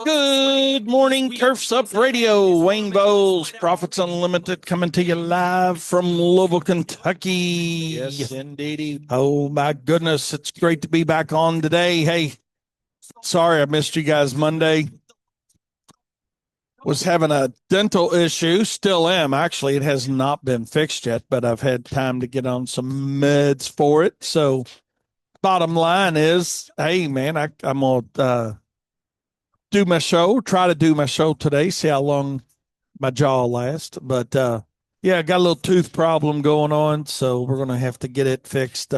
Good morning, Turfs Up Radio. Wayne Bowles, Profits Unlimited, coming to you live from Louisville, Kentucky. Yes, indeedy. Oh, my goodness. It's great to be back on today. Hey, sorry I missed you guys Monday. Was having a dental issue. Still am. Actually, it has not been fixed yet, but I've had time to get on some meds for it. So, bottom line is, hey, man, I'm going to do my show, try to do my show today, see how long my jaw lasts. But yeah, I got a little tooth problem going on, so we're gonna have to get it fixed.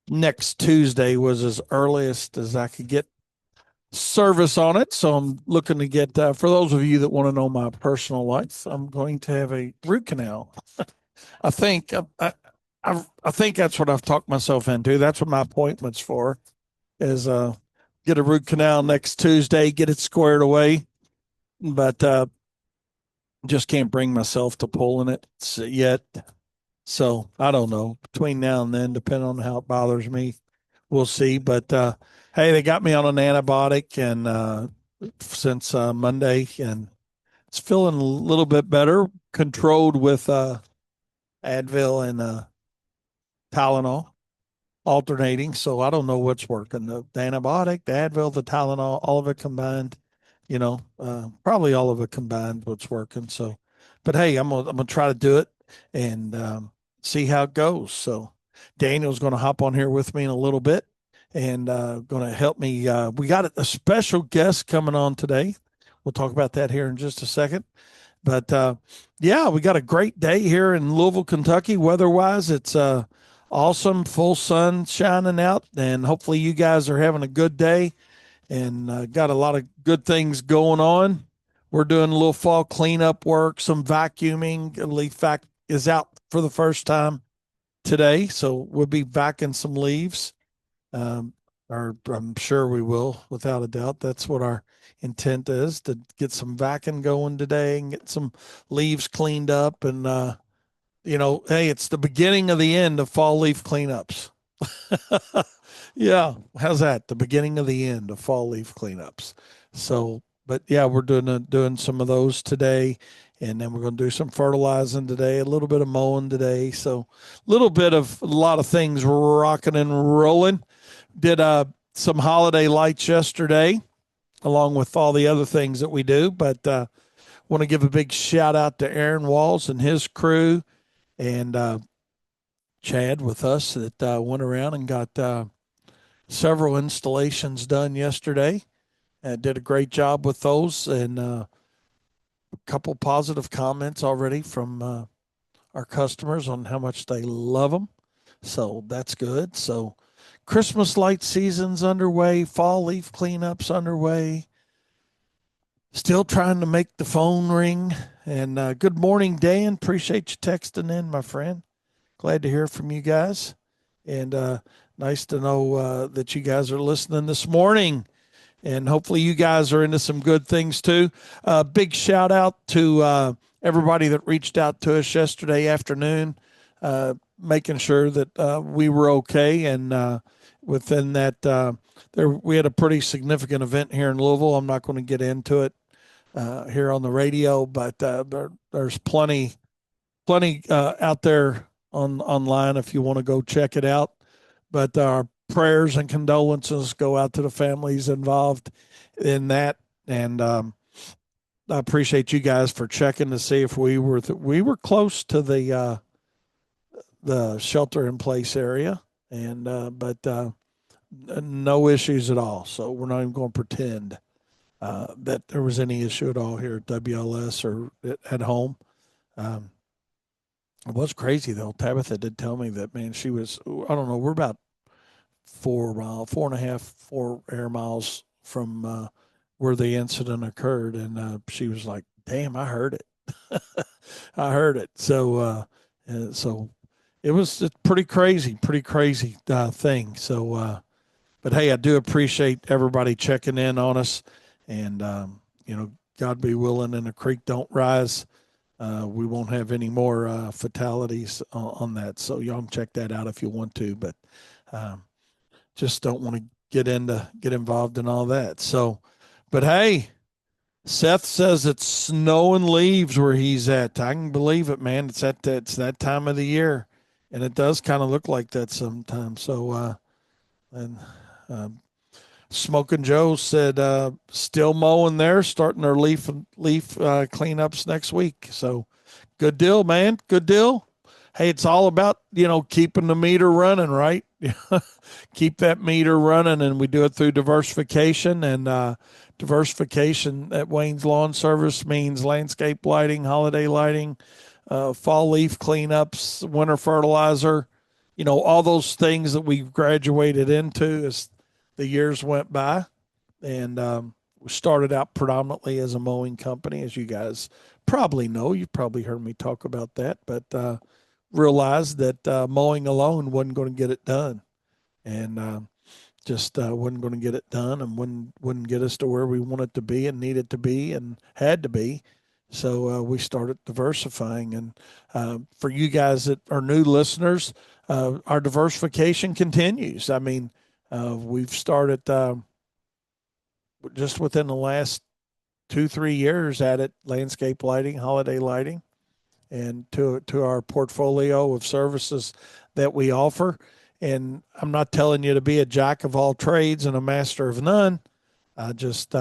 Next Tuesday was as earliest as I could get service on it, so I'm looking to get. For those of you that want to know my personal life, I'm going to have a root canal. I think I think that's what I've talked myself into. That's what my appointment's for. Is get a root canal next Tuesday, get it squared away. But just can't bring myself to pulling it yet. So I don't know. Between now and then, depending on how it bothers me, we'll see. But hey, they got me on an antibiotic and since Monday, and it's feeling a little bit better, controlled with Advil and Tylenol alternating. So I don't know what's working. The antibiotic, the Advil, the Tylenol, all of it combined. Probably all of it combined, what's working. So, but hey, I'm gonna try to do it and see how it goes. So, Daniel's going to hop on here with me in a little bit and going to help me. We got a special guest coming on today. We'll talk about that here in just a second. But yeah, we got a great day here in Louisville, Kentucky. Weather-wise, it's awesome, full sun shining out, and hopefully you guys are having a good day and got a lot of good things going on. We're doing a little fall cleanup work, some vacuuming. Leaf vac is out for the first time today, so we'll be vacuuming some leaves. Um, or I'm sure we will, without a doubt. That's what our intent is, to get some vacuuming going today and get some leaves cleaned up. And hey, it's the beginning of the end of fall leaf cleanups. Yeah, how's that? The beginning of the end of fall leaf cleanups. So, but yeah, we're doing some of those today, and then we're going to do some fertilizing today, a little bit of mowing today. So, a lot of things rocking and rolling. Did some holiday lights yesterday, along with all the other things that we do. But want to give a big shout out to Aaron Walls and his crew, and Chad with us that went around and got several installations done yesterday. Did a great job with those, and a couple positive comments already from our customers on how much they love them. So that's good. So Christmas light season's underway, fall leaf cleanup's underway. Still trying to make the phone ring. And good morning, Dan. Appreciate you texting in, my friend. Glad to hear from you guys. And nice to know that you guys are listening this morning. And hopefully you guys are into some good things too. Big shout out to everybody that reached out to us yesterday afternoon, making sure that we were okay. And within that, we had a pretty significant event here in Louisville. I'm not going to get into it here on the radio, but there's plenty out there online if you want to go check it out. But our prayers and condolences go out to the families involved in that. And I appreciate you guys for checking to see if we were close to the shelter in place area, and but no issues at all. So we're not even going to pretend that there was any issue at all here at WLS or at home. Um, it was crazy though. Tabitha did tell me that, man, she was, I don't know, we're about 4 mile, 4.5, 4 air miles from where the incident occurred, and she was like, "Damn, I heard it, I heard it." So it was a pretty crazy thing. So, but hey, I do appreciate everybody checking in on us, and God be willing, and the creek don't rise. We won't have any more fatalities on that. So y'all can check that out if you want to, but um, just don't want to get involved in all that. So, But hey, Seth says it's snowing leaves where he's at. I can believe it, man. It's that time of the year, and it does kind of look like that sometimes. So, and uh, Smoking Joe said still mowing there, starting their leaf cleanups next week. So, good deal, man. Good deal. Hey, it's all about keeping the meter running, right? Keep that meter running, and we do it through diversification. And diversification at Wayne's Lawn Service means landscape lighting, holiday lighting, fall leaf cleanups, winter fertilizer. All those things that we've graduated into as the years went by, and we started out predominantly as a mowing company, as you guys probably know. You've probably heard me talk about that, but realized that mowing alone wasn't going to get it done, and just wasn't going to get it done, and wouldn't get us to where we wanted to be and needed to be and had to be. So we started diversifying, and for you guys that are new listeners, our diversification continues. I mean, we've started just within the last 2-3 years at it, landscape lighting, holiday lighting, and to our portfolio of services that we offer. And I'm not telling you to be a jack of all trades and a master of none. I just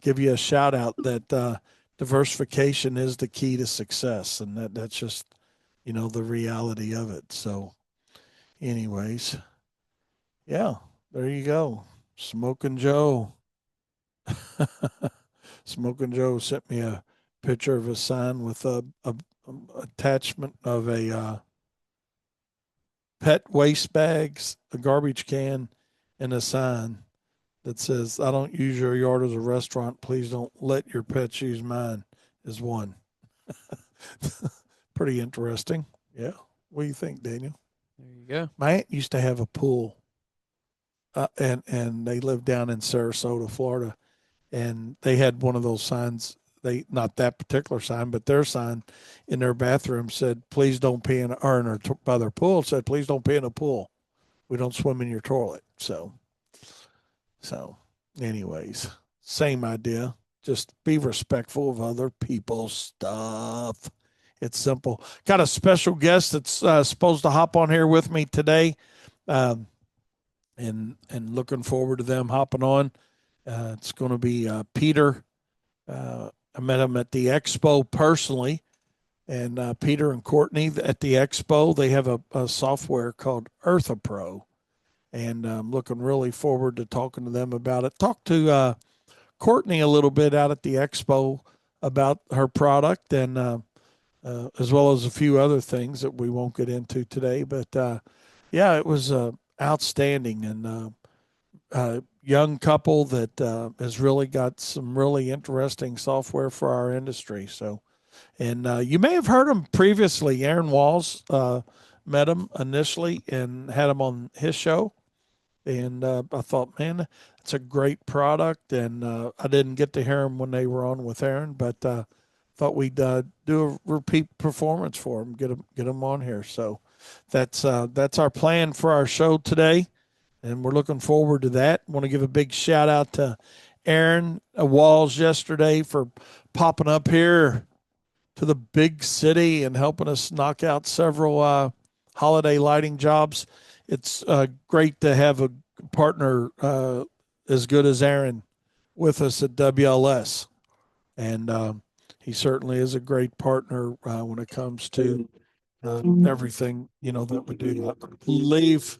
give you a shout out that diversification is the key to success, and that's just the reality of it. So, anyways, yeah, there you go, Smoking Joe. Smoking Joe sent me a picture of a sign with a attachment of a pet waste bags, a garbage can, and a sign that says, "I don't use your yard as a restaurant. Please don't let your pets use mine." Is one. Pretty interesting. Yeah. What do you think, Daniel? There you go. My aunt used to have a pool, and they lived down in Sarasota, Florida, and they had one of those signs. They not that particular sign, but their sign in their bathroom said, "Please don't pee in," or in their, by their pool said, "Please don't pee in a pool. We don't swim in your toilet." So, anyways, same idea. Just be respectful of other people's stuff. It's simple. Got a special guest that's supposed to hop on here with me today, um, and looking forward to them hopping on. It's going to be Peter. I met him at the expo personally, and Peter and Courtney at the expo. They have a software called Eartha Pro, and I'm looking really forward to talking to them about it. Talk to Courtney a little bit out at the expo about her product, and as well as a few other things that we won't get into today. But yeah, it was outstanding, and young couple that has really got some really interesting software for our industry. So, and you may have heard him previously. Aaron Walls met him initially and had him on his show. And I thought, man, it's a great product. And I didn't get to hear him when they were on with Aaron, but thought we'd do a repeat performance for him, get him on here. So that's our plan for our show today, and we're looking forward to that. Want to give a big shout out to Aaron Walls yesterday for popping up here to the big city and helping us knock out several holiday lighting jobs. It's great to have a partner as good as Aaron with us at WLS, and he certainly is a great partner when it comes to everything that we do. I believe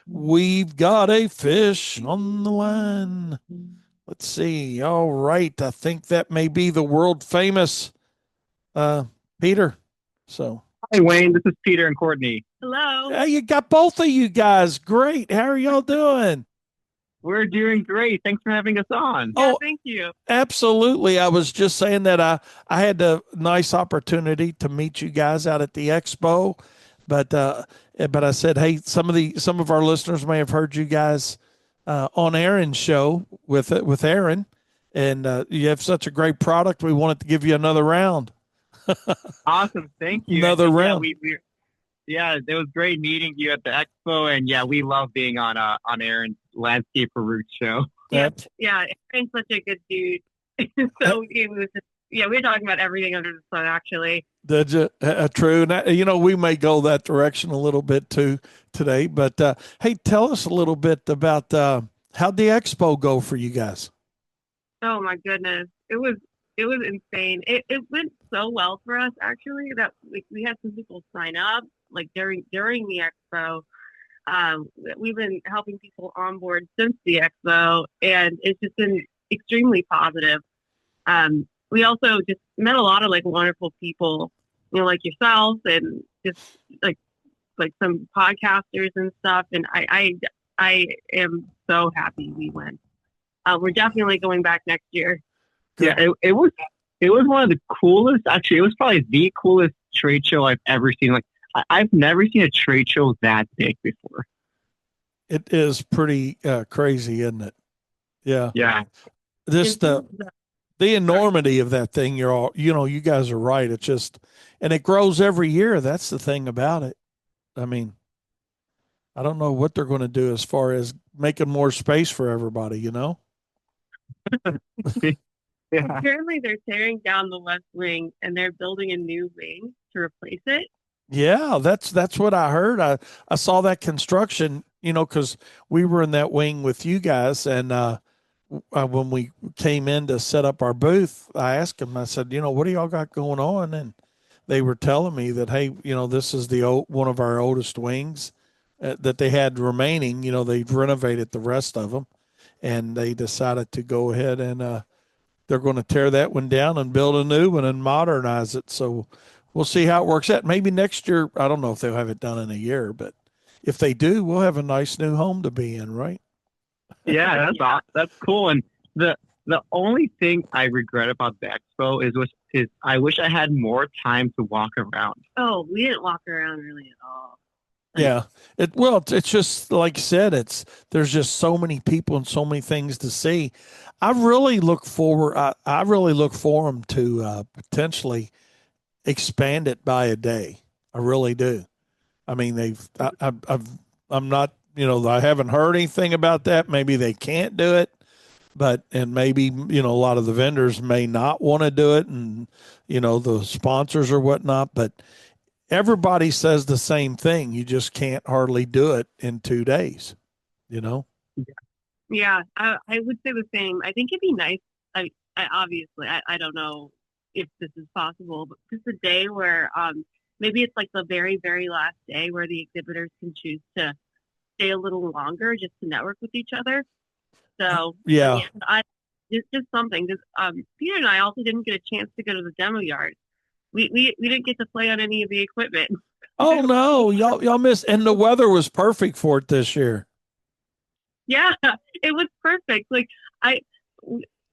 we've got a fish on the line. Let's see. All right, I think that may be the world famous uh, Peter. So, Hi, Wayne. This is Peter and Courtney. Hello. yeah, you got both of you guys. Great. How are y'all doing? We're doing great. Thanks for having us on. Yeah, Oh, thank you. absolutely. I was just saying that I had a nice opportunity to meet you guys out at the expo, but but I said, hey, some of our listeners may have heard you guys on Aaron's show with Aaron, and you have such a great product. We wanted to give you another round. Awesome. Thank you. Another And round. yeah, it was great meeting you at the expo. And yeah, we love being on Aaron's Landscape for Roots show. Yeah. Aaron's such a good dude. So it was just, we were talking about everything under the sun, actually. Did you? True. We may go that direction a little bit too today, but hey, tell us a little bit about how'd the expo go for you guys? Oh my goodness. It was insane. It went so well for us, actually, that we had some people sign up like during the expo. We've been helping people onboard since the expo, and it's just been extremely positive. We also just met a lot of like wonderful people, like yourself, and just like some podcasters and stuff. And I am so happy we went. We're definitely going back next year. Yeah, it was one of the coolest. Actually, it was probably the coolest trade show I've ever seen. Like I've never seen a trade show that big before. It is pretty crazy, isn't it? Yeah. Yeah. Just the enormity of that thing. You guys are right. It's just, and it grows every year. That's the thing about it. I mean, I don't know what they're going to do as far as making more space for everybody, Yeah. Apparently, they're tearing down the West Wing and they're building a new wing to replace it. Yeah, that's what I heard. I saw that construction, because we were in that wing with you guys, and when we came in to set up our booth, I asked them. I said, what do y'all got going on? And they were telling me that, hey, this is one of our oldest wings that they had remaining. They've renovated the rest of them, and they decided to go ahead and they're going to tear that one down and build a new one and modernize it. So we'll see how it works out. Maybe next year, I don't know if they'll have it done in a year, but if they do, we'll have a nice new home to be in, right? Yeah, that's awesome. That's cool. And the only thing I regret about the expo is I wish I had more time to walk around. Oh, we didn't walk around really at all. Yeah. It's just like you said, there's just so many people and so many things to see. I really look forward. I really look for them to potentially expand it by a day. I really do. I mean, I'm not, I haven't heard anything about that. Maybe they can't do it, and maybe, a lot of the vendors may not want to do it, and, the sponsors or whatnot, but everybody says the same thing. You just can't hardly do it in 2 days, Yeah, I would say the same. I think it'd be nice. I don't know if this is possible, but just a day where maybe it's like the very, very last day where the exhibitors can choose to stay a little longer just to network with each other. So yeah, just something. Just Peter and I also didn't get a chance to go to the demo yard. We didn't get to play on any of the equipment. Oh no, y'all missed, and the weather was perfect for it this year. Yeah, it was perfect. Like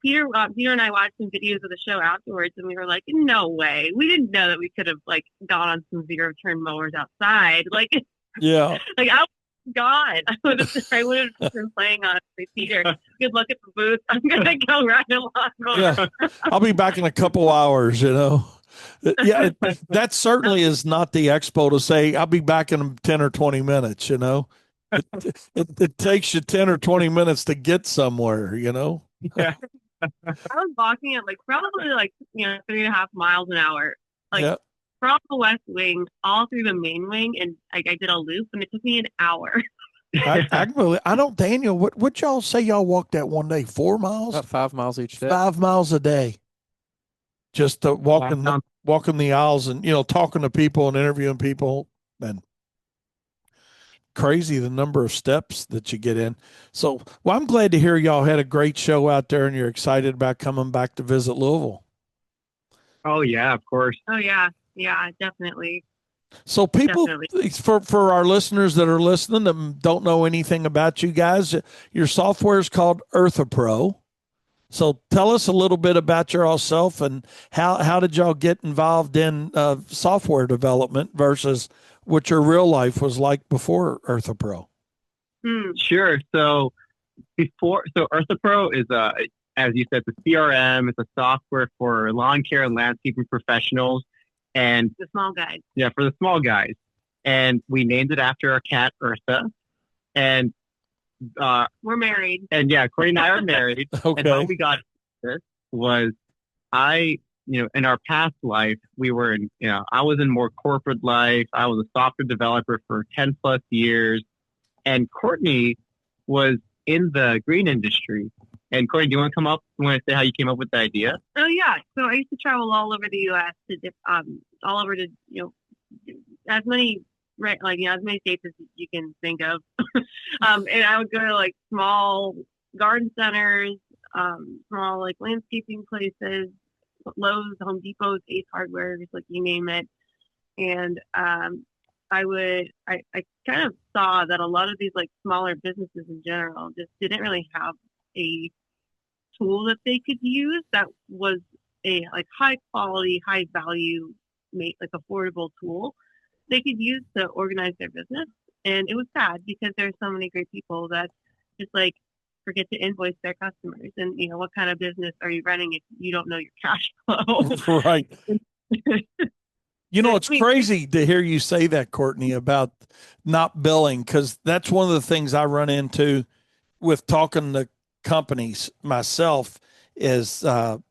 Peter and I watched some videos of the show afterwards, and we were like, "No way! We didn't know that we could have like gone on some zero turn mowers outside." Like, yeah, like God, I would have been playing on it. Say, Peter, good luck at the booth. I'm gonna go ride a lawnmower. Yeah, I'll be back in a couple hours. Yeah, that certainly is not the expo to say I'll be back in 10 or 20 minutes. It takes you 10 or 20 minutes to get somewhere. Yeah. I was walking at probably 3.5 miles an hour, yeah. from the West Wing all through the main wing, and I did a loop, and it took me an hour. I don't, Daniel. What y'all say y'all walked that one day? 4 miles? About 5 miles each day. 5 miles a day. Just walking the aisles and talking to people and interviewing people, and crazy the number of steps that you get in. So, well, I'm glad to hear y'all had a great show out there and you're excited about coming back to visit Louisville. Oh yeah, of course. Oh yeah, definitely. So people, for our listeners that are listening that don't know anything about you guys, your software is called EarthaPro. So tell us a little bit about yourself and how did y'all get involved in software development versus what your real life was like before EarthaPro? Sure. So EarthaPro is as you said, the CRM. It's a software for lawn care and landscaping professionals, and the small guys. Yeah, for the small guys. And we named it after our cat Eartha. And We're married. And yeah, Courtney and I are married. Okay. And how we got this was in our past life, we were I was in more corporate life. I was a software developer for 10 plus years. And Courtney was in the green industry. And Courtney, do you want to come up? You want to say how you came up with the idea? Oh yeah. So I used to travel all over the U.S. All over to as many as many states as you can think of. And I would go to like small garden centers, small like landscaping places, Lowe's, Home Depots, Ace Hardware, just like you name it. And I kind of saw that a lot of these like smaller businesses in general just didn't really have a tool that they could use that was a like high quality, high value, like affordable tool they could use to organize their business. And it was sad because there's so many great people that just like forget to invoice their customers. And what kind of business are you running if you don't know your cash flow? Right. It's crazy to hear you say that, Courtney, about not billing, because that's one of the things I run into with talking to companies myself is that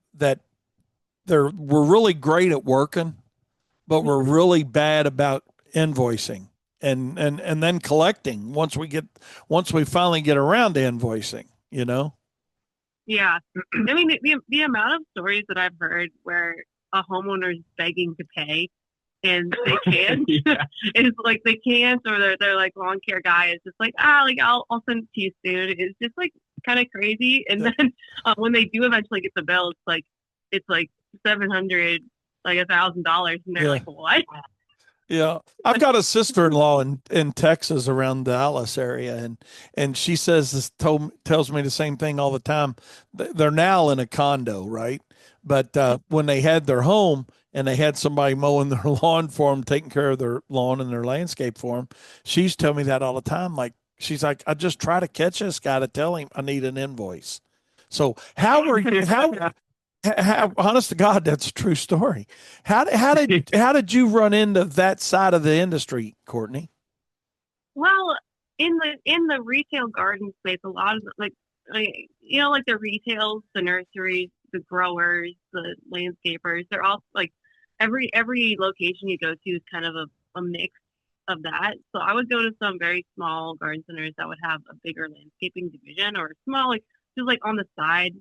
we're really great at working, but we're really bad about invoicing and then collecting once we finally get around to invoicing. Yeah, I mean the amount of stories that I've heard where a homeowner is begging to pay and they can't. Yeah. It's like they can't, or they're like lawn care guy is just like I'll send it to you soon. It's just like kind of crazy. And then when they do eventually get the bill, it's like $700, like $1,000, and they're like, what? Yeah, I've got a sister-in-law in Texas around the Dallas area, and she says tells me the same thing all the time. They're now in a condo, right? But when they had their home and they had somebody mowing their lawn for them, taking care of their lawn and their landscape for them, she's telling me that all the time. Like she's like, I just try to catch this guy to tell him I need an invoice. So how honest to God, that's a true story. How did you run into that side of the industry, Courtney? Well, in the retail garden space, a lot of like the retails, the nurseries, the growers, the landscapers, they're all like every location you go to is kind of a mix of that. So I would go to some very small garden centers that would have a bigger landscaping division, or small, like just like on the side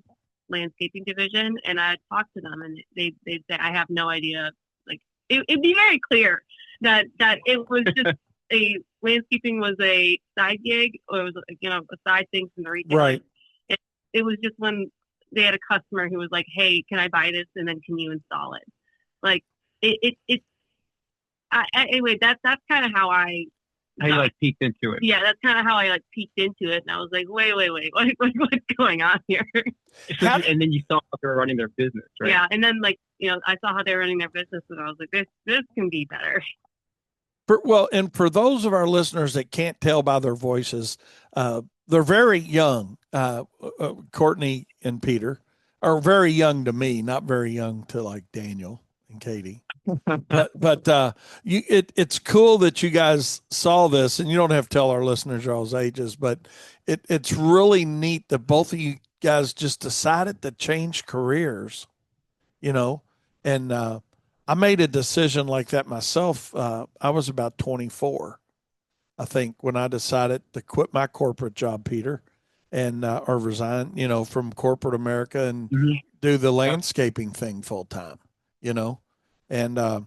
landscaping division, and I'd talk to them and they'd say, I have no idea. Like it'd be very clear that it was just landscaping was a side gig, or it was a side thing from the retail. Right. It was just when they had a customer who was like, hey, can I buy this, and then can you install it? Like anyway, that's kind of how you like peeked into it. Yeah, that's kind of how I like peeked into it, and I was like, wait, what's going on here? And then you saw how they were running their business, right? Yeah, and then I saw how they were running their business, and I was like, this can be better. And for those of our listeners that can't tell by their voices, they're very young. Courtney and Peter are very young to me, not very young to like Daniel and Katie. but it's cool that you guys saw this, and you don't have to tell our listeners y'all's ages, but it's really neat that both of you guys just decided to change careers, and I made a decision like that myself. I was about 24, I think, when I decided to quit my corporate job, Peter, and or resign, from corporate America and do the landscaping thing full time, and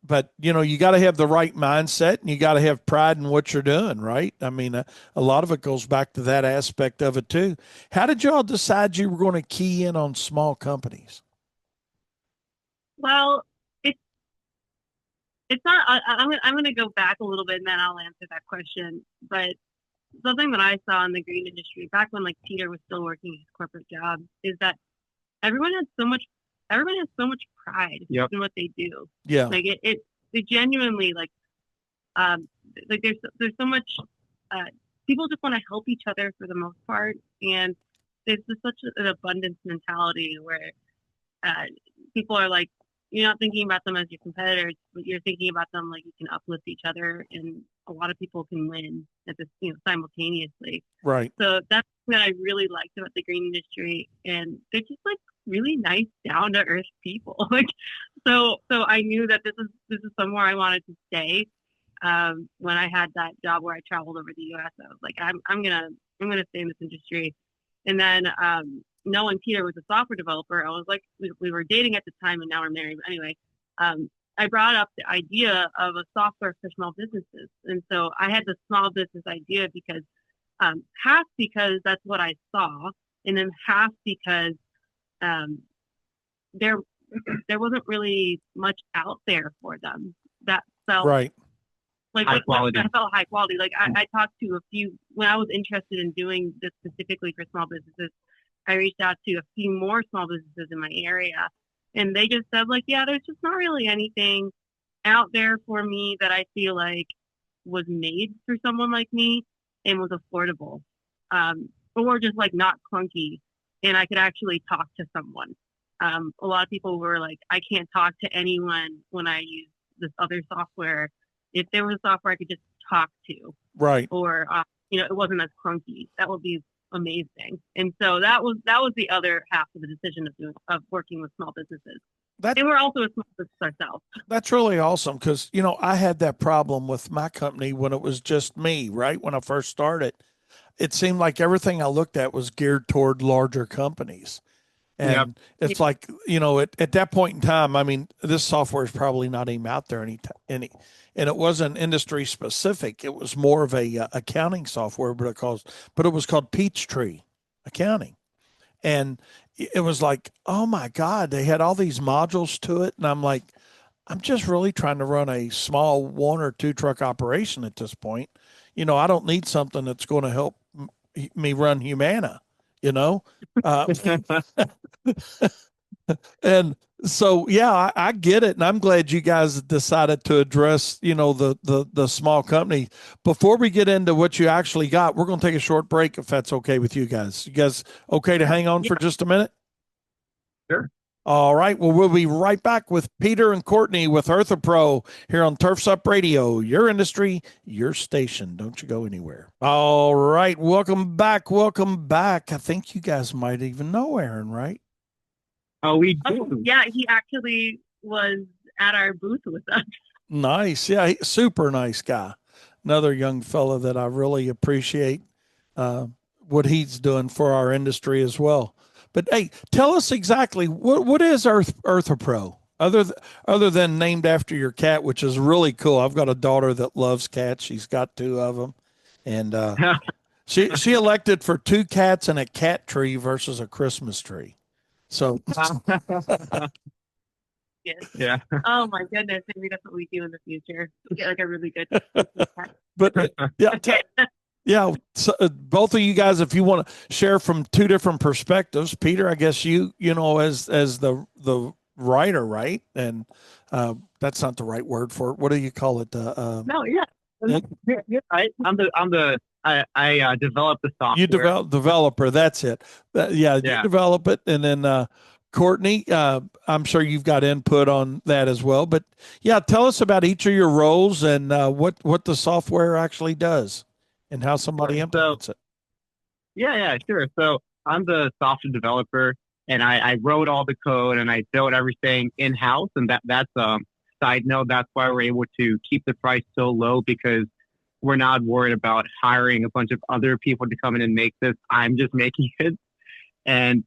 but you got to have the right mindset, and you got to have pride in what you're doing, right? I mean, a lot of it goes back to that aspect of it too. How did y'all decide you were going to key in on small companies? Well, it's not. I'm going to go back a little bit, and then I'll answer that question. But something that I saw in the green industry back when like Peter was still working his corporate job is that everyone has so much pride in what they do. Yeah. Like it genuinely like there's so much people just want to help each other for the most part, and there's just such an abundance mentality where people are like, you're not thinking about them as your competitors, but you're thinking about them like you can uplift each other and a lot of people can win at this, simultaneously. Right. So that's what I really liked about the green industry, and they're just like really nice, down to earth people. Like, so I knew that this is somewhere I wanted to stay. When I had that job where I traveled over the U.S., I was like, I'm gonna stay in this industry. And then knowing Peter was a software developer, I was like, we were dating at the time, and now we're married. But anyway, I brought up the idea of a software for small businesses, and so I had the small business idea because half because that's what I saw, and then half because there wasn't really much out there for them that felt Right. like High quality. I felt high quality. Like I talked to a few when I was interested in doing this specifically for small businesses. I reached out to a few more small businesses in my area, and they just said like, yeah, there's just not really anything out there for me that I feel like was made for someone like me and was affordable, or just like not clunky, and I could actually talk to someone. A lot of people were like, I can't talk to anyone when I use this other software. If there was software I could just talk to, Right. or it wasn't as clunky, that would be amazing. And so that was the other half of the decision of working with small businesses. And we're also a small business ourselves. That's really awesome because, I had that problem with my company when it was just me, right? When I first started, it seemed like everything I looked at was geared toward larger companies. And it's like, at that point in time, I mean, this software is probably not even out there and it wasn't industry specific. It was more of a accounting software, but it was called Peachtree Accounting. And it was like, oh my God, they had all these modules to it. And I'm like, I'm just really trying to run a small 1 or 2 truck operation at this point. I don't need something that's going to help me run Humana, and so, yeah, I get it. And I'm glad you guys decided to address, the small company. Before we get into what you actually got, we're going to take a short break if that's okay with you guys. You guys okay to hang on for just a minute? Sure. All right. Well, we'll be right back with Peter and Courtney with EarthaPro here on Turfs Up Radio, your industry, your station. Don't you go anywhere. All right. Welcome back. Welcome back. I think you guys might even know Aaron, right? Oh, we do. Yeah, he actually was at our booth with us. Nice. Yeah, super nice guy. Another young fella that I really appreciate what he's doing for our industry as well. But hey, tell us exactly what is EarthaPro other than named after your cat, which is really cool. I've got a daughter that loves cats. She's got 2 of them, and she elected for 2 cats and a cat tree versus a Christmas tree. So. Yes. Yeah. Oh my goodness, maybe that's what we do in the future. We get like a really good. But yeah, so, both of you guys, if you want to share from 2 different perspectives, Peter, I guess you as the writer, right? And that's not the right word for it. What do you call it? No, yeah. I developed the software. You developer. That's it. You develop it, and then Courtney, I'm sure you've got input on that as well. But yeah, tell us about each of your roles and what the software actually does and how somebody implements it. Yeah, sure. So I'm the software developer, and I wrote all the code and I built everything in house. And that's a side note. That's why we're able to keep the price so low, because we're not worried about hiring a bunch of other people to come in and make this. I'm just making it. So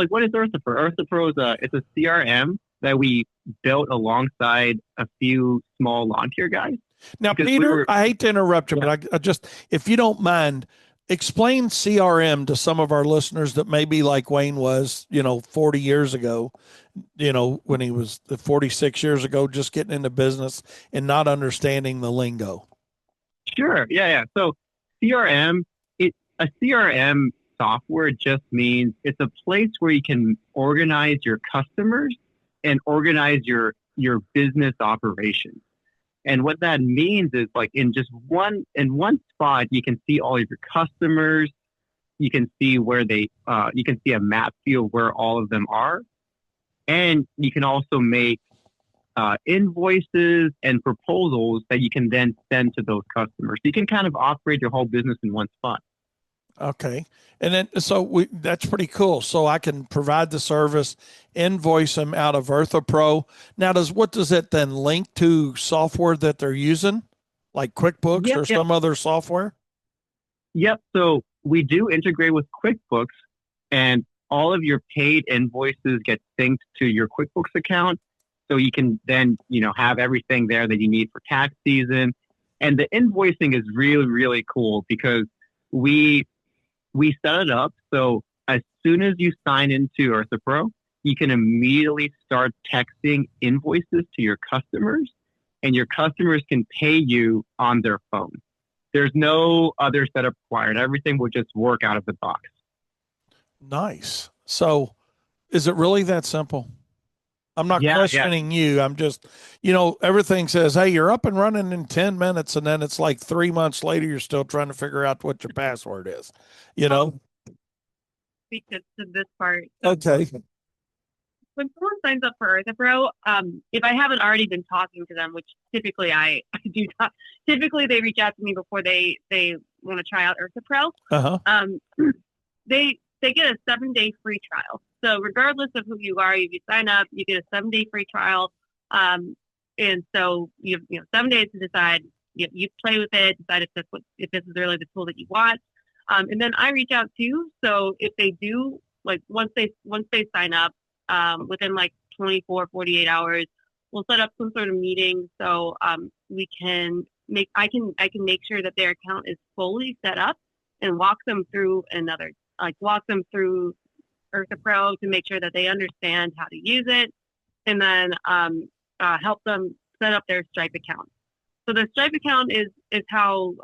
what is EarthaPro? EarthaPro is a CRM that we built alongside a few small lawn care guys. Now, Peter, I hate to interrupt you, but I just, if you don't mind, explain CRM to some of our listeners that maybe like Wayne was, 40 years ago, when he was 46 years ago, just getting into business and not understanding the lingo. Sure. Yeah. So CRM, a CRM software just means it's a place where you can organize your customers and organize your business operations. And what that means is, like, in one spot, you can see all of your customers. You can see you can see a map view of where all of them are. And you can also make invoices and proposals that you can then send to those customers. So you can kind of operate your whole business in one spot. Okay. And then, that's pretty cool. So I can provide the service, invoice them out of Eartha Pro. Now, what does it then link to software that they're using, like QuickBooks or some other software? Yep. So we do integrate with QuickBooks, and all of your paid invoices get synced to your QuickBooks account. So you can then, have everything there that you need for tax season. And the invoicing is really, really cool because we set it up so as soon as you sign into Eartha Pro, you can immediately start texting invoices to your customers, and your customers can pay you on their phone. There's no other setup required. Everything will just work out of the box. Nice. So is it really that simple? I'm not questioning you. I'm just, everything says, hey, you're up and running in 10 minutes. And then it's like 3 months later, you're still trying to figure out what your password is, Speak to this part. Okay. When someone signs up for Eartha Pro, if I haven't already been talking to them, which typically I do not, typically they reach out to me before they want to try out Eartha Pro. They get a 7-day free trial. So regardless of who you are, if you sign up, you get a 7-day free trial. And so you have 7 days to decide. You play with it, decide if this is really the tool that you want. And then I reach out too. So if they do, like once they sign up, within like 24, 48 hours, we'll set up some sort of meeting so I can make sure that their account is fully set up and walk them through Eartha Pro to make sure that they understand how to use it, and then help them set up their Stripe account. So the Stripe account is how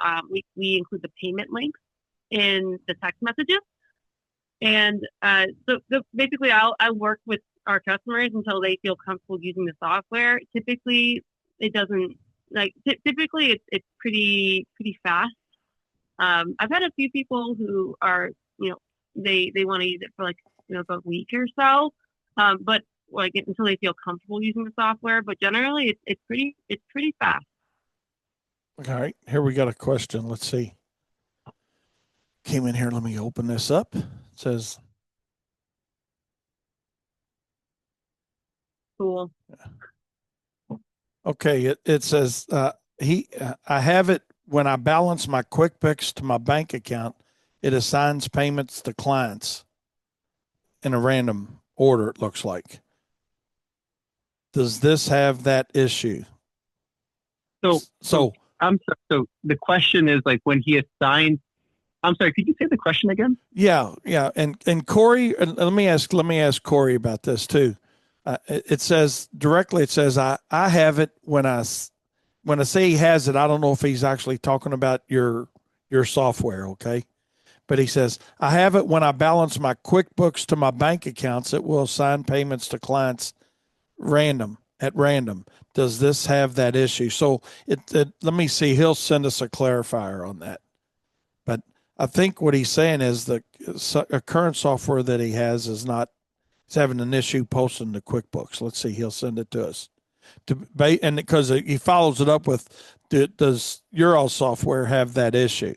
we include the payment links in the text messages. And so basically, I work with our customers until they feel comfortable using the software. Typically, it doesn't typically it's pretty fast. I've had a few people who are they want to use it for a week or so, but until they feel comfortable using the software. But generally, it's pretty fast. All right, here we got a question. Let's see. Came in here. Let me open this up. It says, cool. Okay, it says I have it when I balance my QuickBooks to my bank account. It assigns payments to clients in a random order. It looks like. Does this have that issue? So the question is when he assigns. I'm sorry. Could you say the question again? Yeah. And Corey, let me ask Corey about this too. It says directly. It says I have it when I say he has it. I don't know if he's actually talking about your software. Okay, but he says I have it when I balance my QuickBooks to my bank accounts. It will assign payments to clients at random. Does this have that issue? So let me see. He'll send us a clarifier on that. But I think what he's saying is the current software that he has is having an issue posting to QuickBooks. Let's see. He'll send it to us. And because he follows it up with, does your all software have that issue?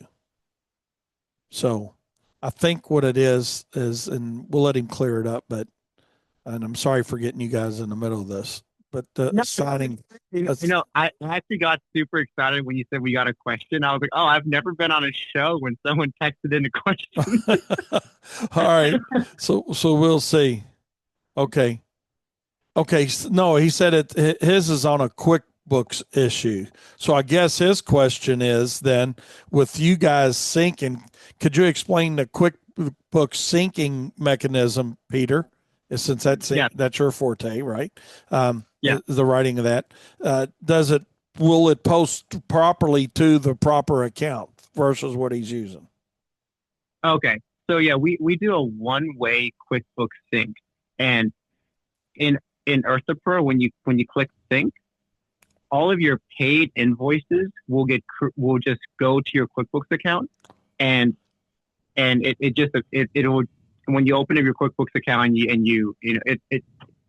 So I think what it is, and we'll let him clear it up, and I'm sorry for getting you guys in the middle of this, but assigning. I actually got super excited when you said we got a question. I was like, oh, I've never been on a show when someone texted in a question. All right. So we'll see. Okay. No, he said his is on a QuickBooks issue. So I guess his question is then, with you guys syncing, could you explain the QuickBooks syncing mechanism, Peter? Since that's your forte, right? The writing of that. Will it post properly to the proper account versus what he's using? Okay. So we do a one-way QuickBooks sync, and in Eartha Pro, when you click sync, all of your paid invoices will just go to your QuickBooks account, and it'll when you open up your QuickBooks account it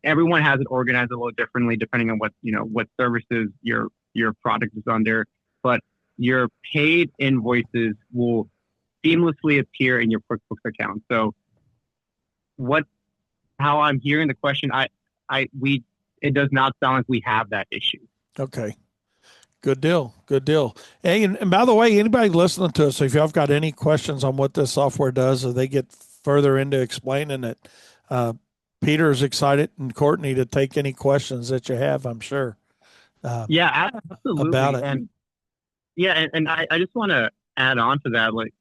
everyone has it organized a little differently depending on what services your product is under, but your paid invoices will seamlessly appear in your QuickBooks account. So what how I'm hearing the question, we it does not sound like we have that issue. Okay. Good deal. Good deal. Hey, and by the way, anybody listening to us, if y'all have got any questions on what this software does, or they get further into explaining it, Peter is excited, and Courtney, to take any questions that you have, I'm sure. Yeah, absolutely. About it. And yeah, and I just want to add on to that, like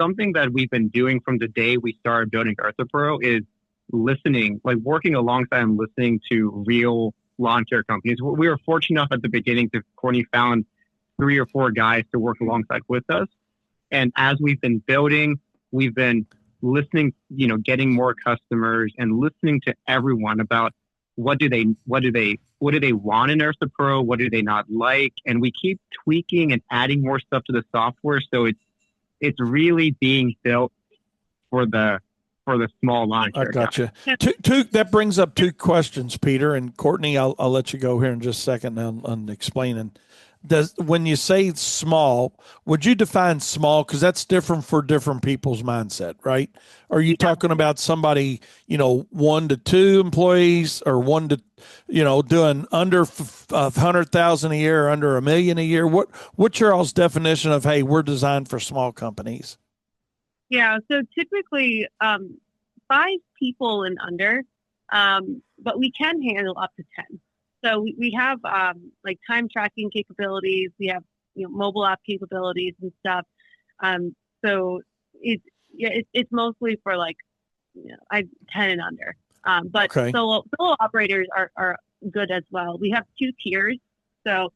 something that we've been doing from the day we started building EarthaPro is listening, like working alongside and listening to real lawn care companies. We were fortunate enough at the beginning to Courtney found 3 or 4 guys to work alongside with us. And as we've been building, we've been listening, getting more customers and listening to everyone about what do they want in EarthaPro, what do they not like, and we keep tweaking and adding more stuff to the software. So it's really being built for the small lawn care. I gotcha. That brings up 2 questions, Peter and Courtney. I'll let you go here in just a second on explaining. When you say small, would you define small? Because that's different for different people's mindset, right? Are you talking about somebody, 1 to 2 employees, or 1 to, doing under 100,000 a year, or under $1 million a year? What's your all's definition of, hey, we're designed for small companies? Yeah, so typically 5 people and under, but we can handle up to 10. So we have like time tracking capabilities. We have mobile app capabilities and stuff. So it's mostly for like 10 and under. But okay. solo operators are good as well. We have 2 tiers. So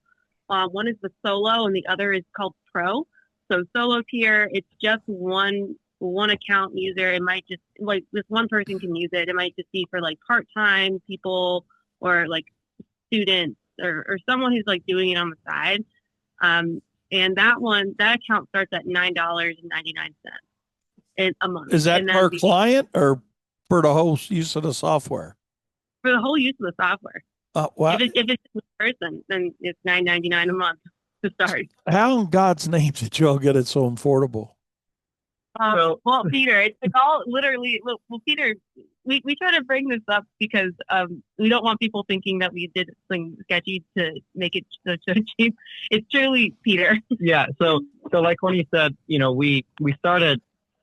one is the solo and the other is called pro. So solo tier, it's just one account user. It might just like this one person can use it. It might just be for like part-time people or like students or someone who's like doing it on the side. And that account starts at $9.99 a month. Is that per client or for the whole use of the software? For the whole use of the software. Well, if it's a person, then it's $9.99 a month to start. How in God's name did you all get it so affordable? Well, Peter, it's all literally. Well, Peter, we try to bring this up because we don't want people thinking that we did something sketchy to make it so cheap. It's truly Peter. Yeah. So like Courtney said, we started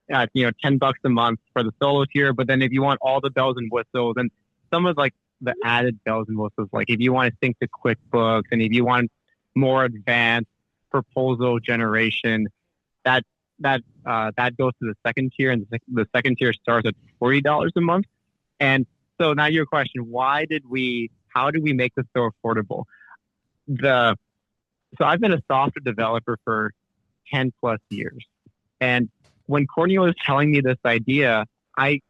at $10 a month for the solo tier, but then if you want all the bells and whistles and some of like the added bells and whistles, like if you want to sync to QuickBooks and if you want more advanced proposal generation, that goes to the second tier, and the second tier starts at $40 a month. And so now your question, how did we make this so affordable? So I've been a software developer for 10 plus years. And when Courtney was telling me this idea, she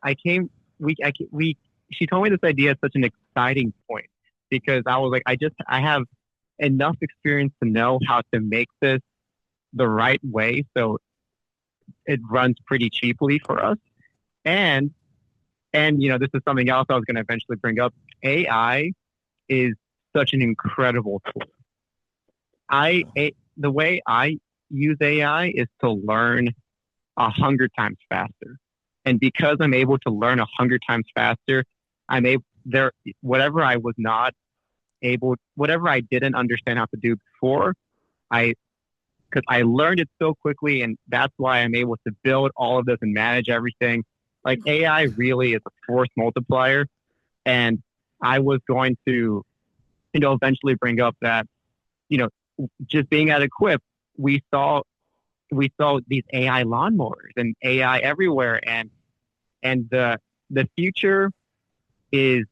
told me this idea at such an exciting point because I was like, I have enough experience to know how to make this the right way. So it runs pretty cheaply for us. And this is something else I was going to eventually bring up. AI is such an incredible tool. The way I use AI is to learn 100 times faster. And because I'm able to learn 100 times faster, whatever I didn't understand how to do before, because I learned it so quickly, and that's why I'm able to build all of this and manage everything. Like AI really is a force multiplier. And I was going to, eventually bring up that, just being at Equip, we saw these AI lawnmowers and AI everywhere. And the future is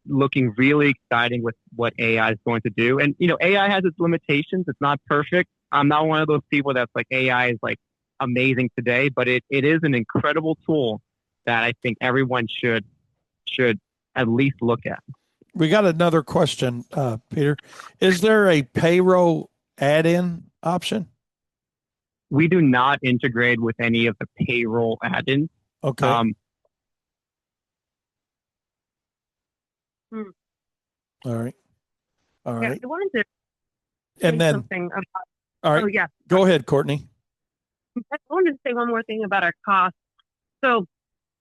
looking really exciting with what AI is going to do. And, AI has its limitations. It's not perfect. I'm not one of those people that's like AI is like amazing today, but it is an incredible tool that I think everyone should at least look at. We got another question, Peter. Is there a payroll add-in option? We do not integrate with any of the payroll add-ins. Okay. All right. All right. I wanted to And say then, something about. all right. Oh yeah. Go ahead, Courtney. I wanted to say one more thing about our costs. So,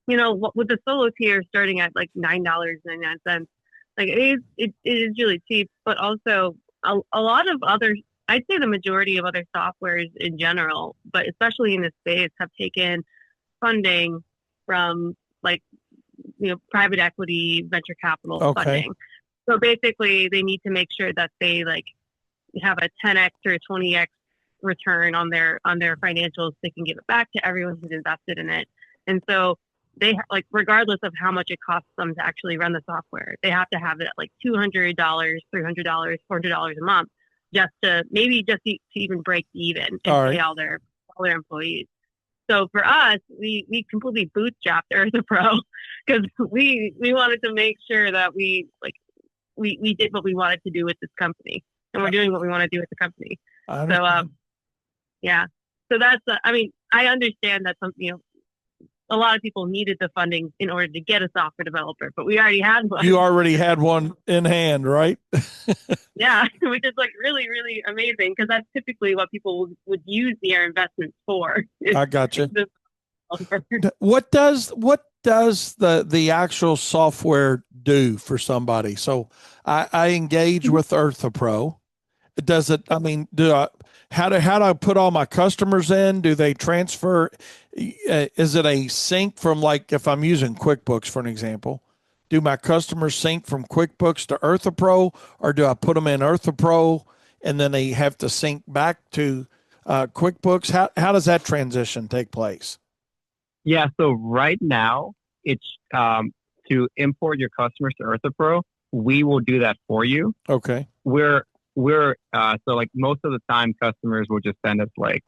with the solo tier starting at like $9.99, like it is really cheap, but also a lot of other, I'd say the majority of other softwares in general, but especially in this space, have taken funding from like private equity, venture capital funding. So basically, they need to make sure that they like have a 10x or a 20x return on their financials. They can give it back to everyone who's invested in it, and so they like regardless of how much it costs them to actually run the software, they have to have it at like $200, $300, $400 a month just to even break even and pay all their employees. So for us, we completely bootstrapped EarthaPro because we wanted to make sure that we did what we wanted to do with this company, and we're doing what we want to do with the company. So yeah. So that's I understand that a lot of people needed the funding in order to get a software developer, but we already had one. You already had one in hand, right? Yeah, which is like really, really amazing because that's typically what people would use their investments for. I gotcha. What does the actual software do for somebody? So I engage with EarthaPro. Does it? I mean, how do I put all my customers in? Do they transfer? Is it a sync from, like, if I'm using QuickBooks for an example? Do my customers sync from QuickBooks to EarthaPro, or do I put them in EarthaPro and then they have to sync back to QuickBooks? How does that transition take place? Yeah, so right now it's to import your customers to EarthaPro. We will do that for you. Okay. We're so like most of the time customers will just send us like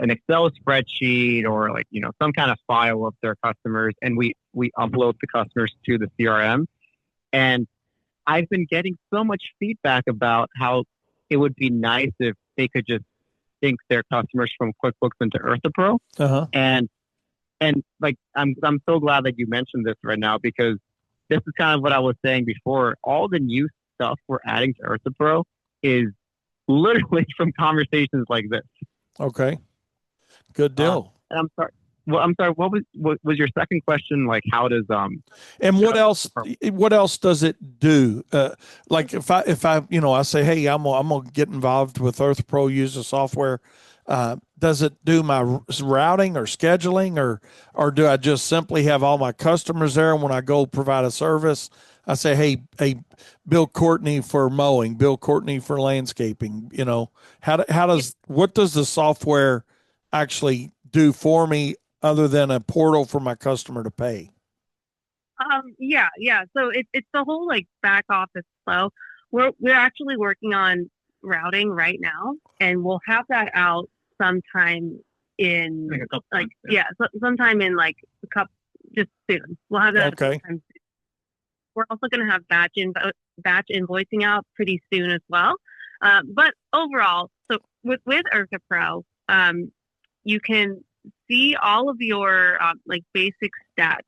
an Excel spreadsheet or like some kind of file of their customers, and we upload the customers to the CRM. And I've been getting so much feedback about how it would be nice if they could just sync their customers from QuickBooks into EarthaPro. Uh-huh. And like I'm so glad that you mentioned this right now, because this is kind of what I was saying before. All the new stuff we're adding to EarthaPro is literally from conversations like this. Okay. Good deal. And I'm sorry. Well, I'm sorry. What was your second question? Like, how does and what else? What else does it do? Like if I I say, hey, I'm gonna get involved with EarthaPro, use the software. Does it do my routing or scheduling, or do I just simply have all my customers there? And when I go provide a service, I say, hey, Bill Courtney for mowing, Bill Courtney for landscaping. What does the software actually do for me other than a portal for my customer to pay? Yeah. So it's the whole like back office flow. We're actually working on routing right now, and we'll have that out sometime in sometime in like a couple, just soon. We'll have that. Okay. We're also going to have batch invoicing out pretty soon as well. But overall, so with EarthaPro, you can see all of your like basic stats.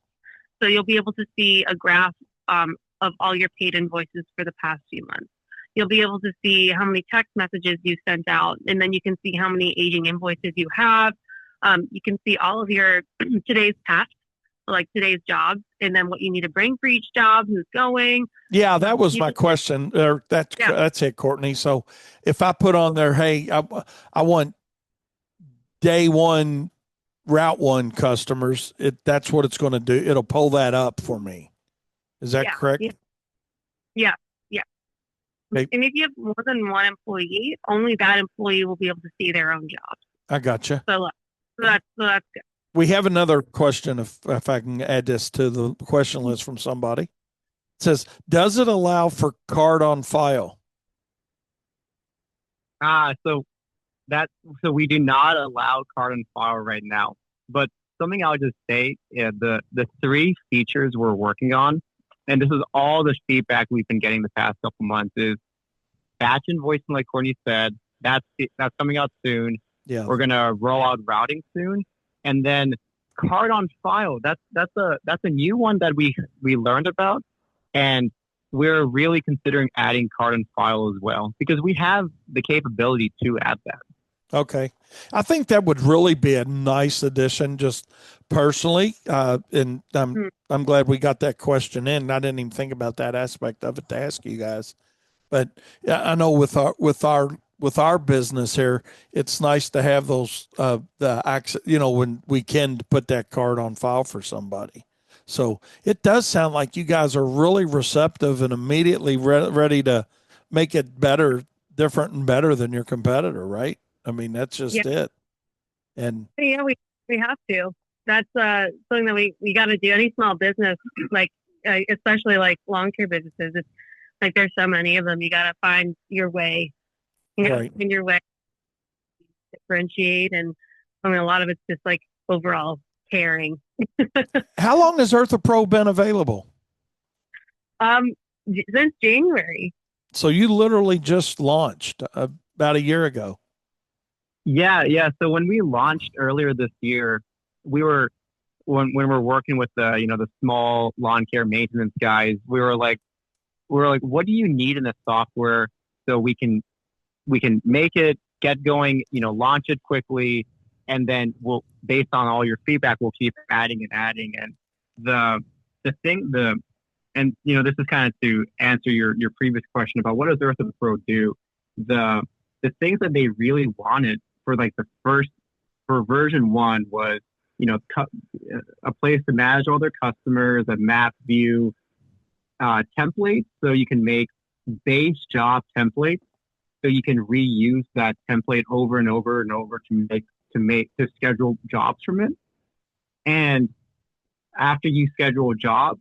So you'll be able to see a graph of all your paid invoices for the past few months. You'll be able to see how many text messages you sent out, and then you can see how many aging invoices you have. You can see all of your today's tasks, like today's jobs, and then what you need to bring for each job, who's going. Yeah, that was my question. That's it, Courtney. So if I put on there, hey, I want day one, route one customers, that's what it's going to do. It'll pull that up for me. Is that correct? Yeah. Okay. And if you have more than one employee, only that employee will be able to see their own jobs. I gotcha. So that's good. We have another question, if I can add this to the question list from somebody. It says, does it allow for card on file? So we do not allow card on file right now. But something I'll just say, the three features we're working on, and this is all the feedback we've been getting the past couple months, is batch invoicing, like Courtney said. That's coming out soon. Yeah. We're gonna roll out routing soon, and then card on file. That's a new one that we learned about, and we're really considering adding card and file as well because we have the capability to add that. Okay. I think that would really be a nice addition, just personally. And I'm glad we got that question in. I didn't even think about that aspect of it to ask you guys. But yeah, I know with our business here, it's nice to have those the access. When we can put that card on file for somebody. So it does sound like you guys are really receptive and immediately ready to make it better, different, and better than your competitor, right? I mean, that's just it. And yeah, we have to. That's something that we got to do. Any small business, like especially like long-term businesses, it's like there's so many of them. You got to find your way, right. in your way, differentiate, and I mean a lot of it's just like overall caring. How long has EarthaPro been available? Since January. So you literally just launched about a year ago. Yeah. So when we launched earlier this year, we were when we're working with the small lawn care maintenance guys, we were like, what do you need in the software so we can make it, get going, launch it quickly, and then we'll, based on all your feedback, we'll keep adding and adding. And this is kind of to answer your previous question about what does EarthaPro do. The things that they really wanted for like for version 1 was a place to manage all their customers, a map view, templates, so you can make base job templates, so you can reuse that template over and over and over to schedule jobs from it. And after you schedule a job,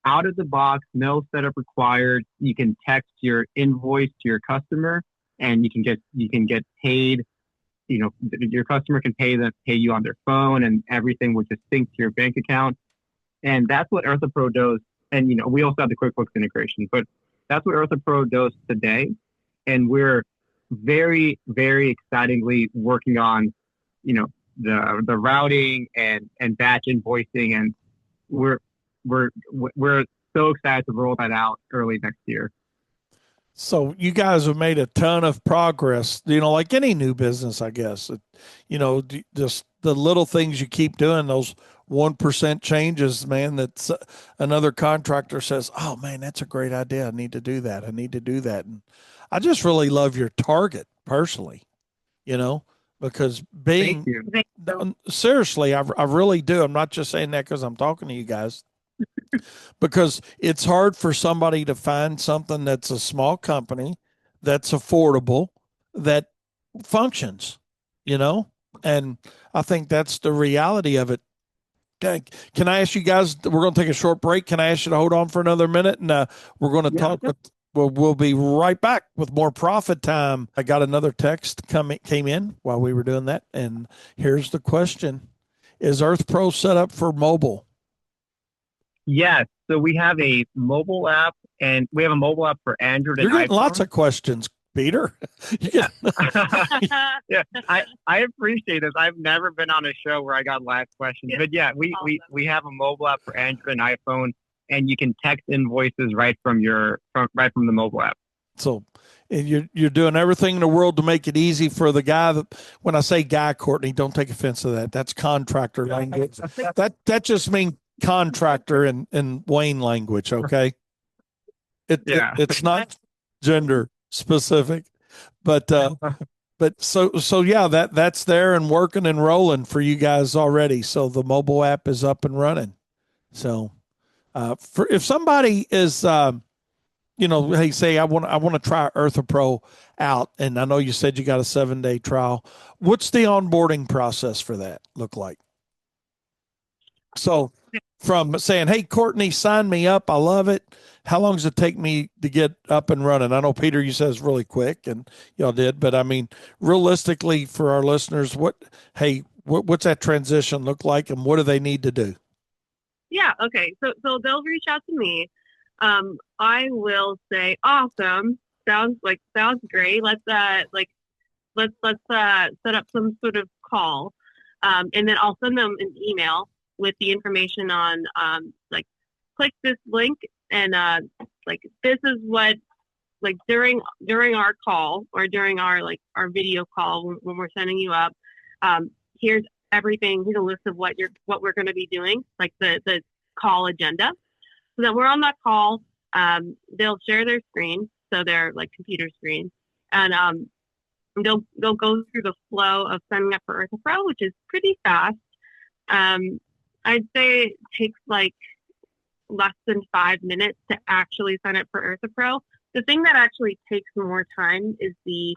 out of the box, no setup required. You can text your invoice to your customer, and you can get paid. Your customer can pay you on their phone, and everything will just sync to your bank account. And that's what EarthaPro does. And we also have the QuickBooks integration, but that's what EarthaPro does today. And we're very, very excitingly working on, the routing and batch invoicing, and we're so excited to roll that out early next year. So you guys have made a ton of progress, like any new business, I guess. Just the little things you keep doing, those 1% changes, man, that's another contractor says, oh man, that's a great idea. I need to do that. I need to do that. And I just really love your target personally, because Thank you. Seriously, I really do. I'm not just saying that because I'm talking to you guys. Because it's hard for somebody to find something that's a small company, that's affordable, that functions, and I think that's the reality of it. Okay. Can I ask you guys, we're going to take a short break. Can I ask you to hold on for another minute? And we're going to talk. We'll be right back with more profit time. I got another text came in while we were doing that. And here's the question. Is EarthPro set up for mobile? Yes. So we have a mobile app, and we have a mobile app for Android. You're and getting iPhone. Lots of questions, Peter. Yeah, I appreciate this. I've never been on a show where I got live questions, but yeah, we have a mobile app for Android and iPhone, and you can text invoices right from the mobile app. So, and you're doing everything in the world to make it easy for the guy. That, when I say guy, Courtney, don't take offense to that. That's contractor language. That just means contractor in Wayne language. Okay, it's not gender specific, but so yeah, that's there and working and rolling for you guys already. So the mobile app is up and running. So if somebody is hey, say I want to try EarthaPro out, and I know you said you got a 7-day trial. What's the onboarding process for that look like? So from saying, hey, Courtney, sign me up, I love it. How long does it take me to get up and running? I know, Peter, you said it's really quick, and y'all did, but I mean, realistically for our listeners, what's that transition look like, and what do they need to do? Yeah. Okay. So they'll reach out to me. I will say, awesome. Sounds great. Let's set up some sort of call. And then I'll send them an email with the information on, click this link and, like, this is what, like, during our call or during our video call when we're sending you up, here's everything. Here's a list of what we're going to be doing, like the call agenda, so that we're on that call. They'll share their screen, so their like computer screen, and they'll go through the flow of signing up for EarthaPro, which is pretty fast. I'd say it takes like less than 5 minutes to actually sign up for EarthaPro. The thing that actually takes more time is the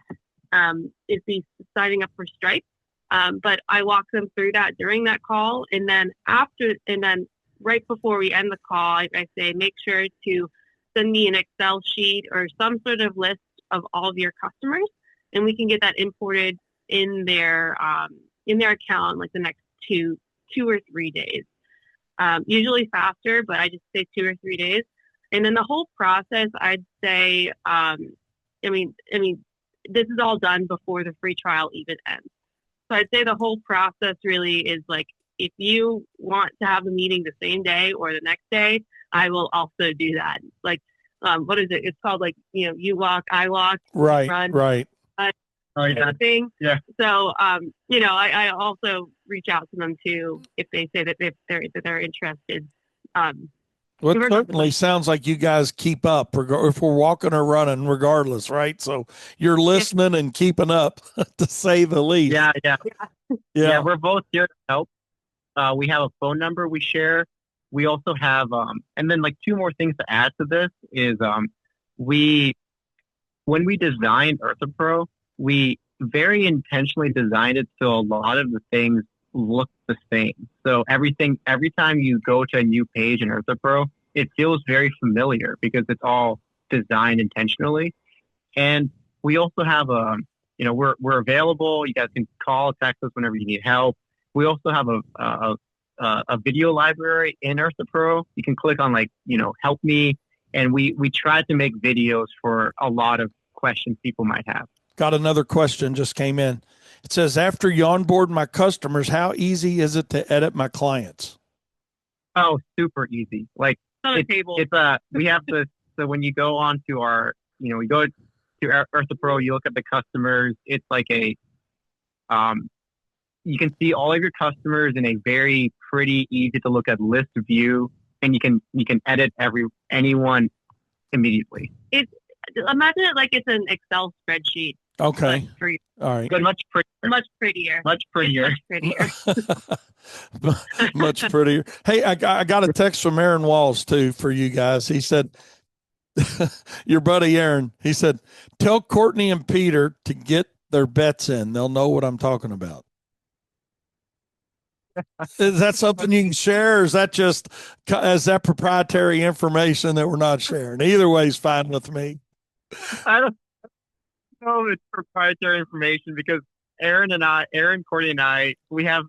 signing up for Stripe. But I walk them through that during that call, and then right before we end the call, I say, make sure to send me an Excel sheet or some sort of list of all of your customers, and we can get that imported in their account like the next two or 3 days. Usually faster, but I just say 2 or 3 days. And then the whole process, I'd say, I mean, this is all done before the free trial even ends. So I'd say the whole process really is like, if you want to have a meeting the same day or the next day, I will also do that. Like, what is it? It's called like, you walk, I walk, Right, run, right. thing. Yeah. So, I also reach out to them too if they say that they're interested. Well, it certainly sounds like you guys keep up if we're walking or running, regardless, right? So you're listening and keeping up, to say the least. Yeah. We're both here to help. We have a phone number we share. We also have, and then like 2 more things to add to this is, when we designed EarthaPro, we very intentionally designed it so a lot of the things look the same. So every time you go to a new page in EarthaPro, it feels very familiar because it's all designed intentionally. And we also have we're available. You guys can call, text us whenever you need help. We also have a video library in EarthaPro. You can click on help me, and we try to make videos for a lot of questions people might have. Got another question just came in. It says, after you onboard my customers, how easy is it to edit my clients? Oh, super easy. Like we have this. So when you go on to our, we go to EarthaPro, you look at the customers. It's like you can see all of your customers in a very pretty, easy to look at list view, and you can edit anyone immediately. Imagine it like it's an Excel spreadsheet. Okay. All right. Good. Much prettier. Much prettier. Much prettier. Much prettier. Hey, I got a text from Aaron Walls too for you guys. He said, your buddy Aaron, he said, tell Courtney and Peter to get their bets in. They'll know what I'm talking about. Is that something you can share, or is that proprietary information that we're not sharing? Either way is fine with me. I don't know if it's proprietary information because Aaron, Courtney, and I, we have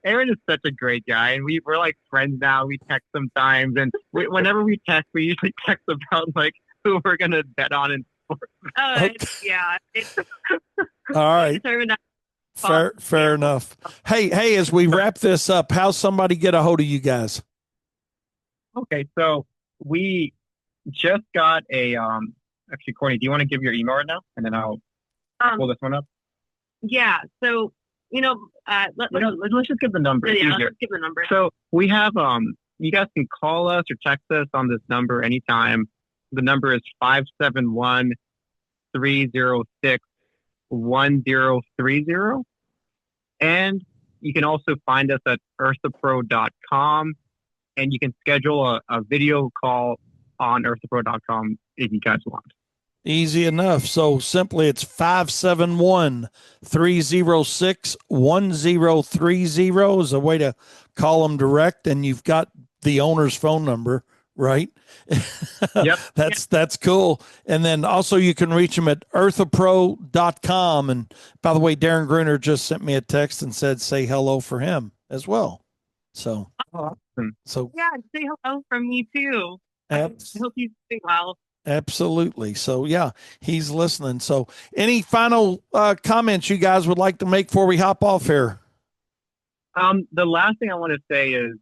Aaron is such a great guy, and we're like friends now. We text sometimes, and whenever we text, we usually text about who we're gonna bet on in sports. All right. Fair enough. Hey, as we wrap this up, how's somebody get a hold of you guys? Okay, so we just got a actually, Courtney, do you want to give your email right now, and then I'll pull this one up? Yeah. So let's just give the number. Yeah, let's give the number. So we have you guys can call us or text us on this number anytime. The number is 571-306-1030. And you can also find us at earthapro.com, and you can schedule a video call on earthapro.com if you guys want. Easy enough. So simply it's 571-306-1030 is a way to call them direct, and you've got the owner's phone number, right? Yep. That's cool. And then also you can reach them at earthapro.com. And by the way, Darren Gruner just sent me a text and said, say hello for him as well. So, awesome. So yeah, say hello from me too. I hope he's doing well. Absolutely. So yeah, he's listening. So any final comments you guys would like to make before we hop off here? The last thing I want to say is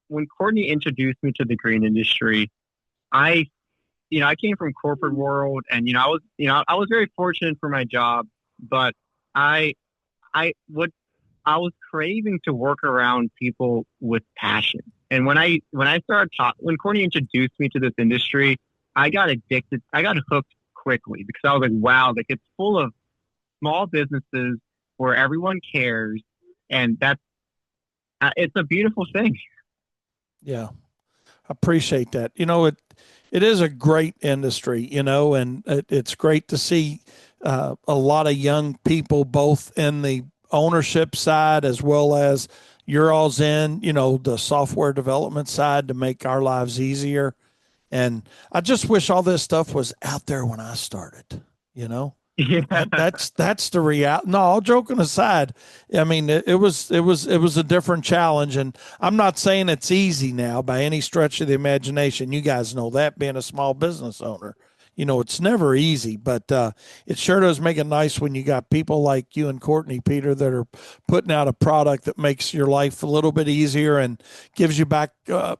when Courtney introduced me to the green industry, I, I came from corporate world, and I was very fortunate for my job, but I, what I was craving to work around people with passion. And when I started talking, when Courtney introduced me to this industry, I got addicted. I got hooked quickly because I was like, wow, like it's full of small businesses where everyone cares, and that's it's a beautiful thing. Yeah. Appreciate that. It is a great industry, and it's great to see a lot of young people both in the ownership side as well as you're all's in, the software development side to make our lives easier. And I just wish all this stuff was out there when I started, you know? Yeah. That's the reality. No, all joking aside, I mean it was a different challenge, and I'm not saying it's easy now by any stretch of the imagination. You guys know that being a small business owner, it's never easy, but it sure does make it nice when you got people like you and Courtney, Peter, that are putting out a product that makes your life a little bit easier and gives you back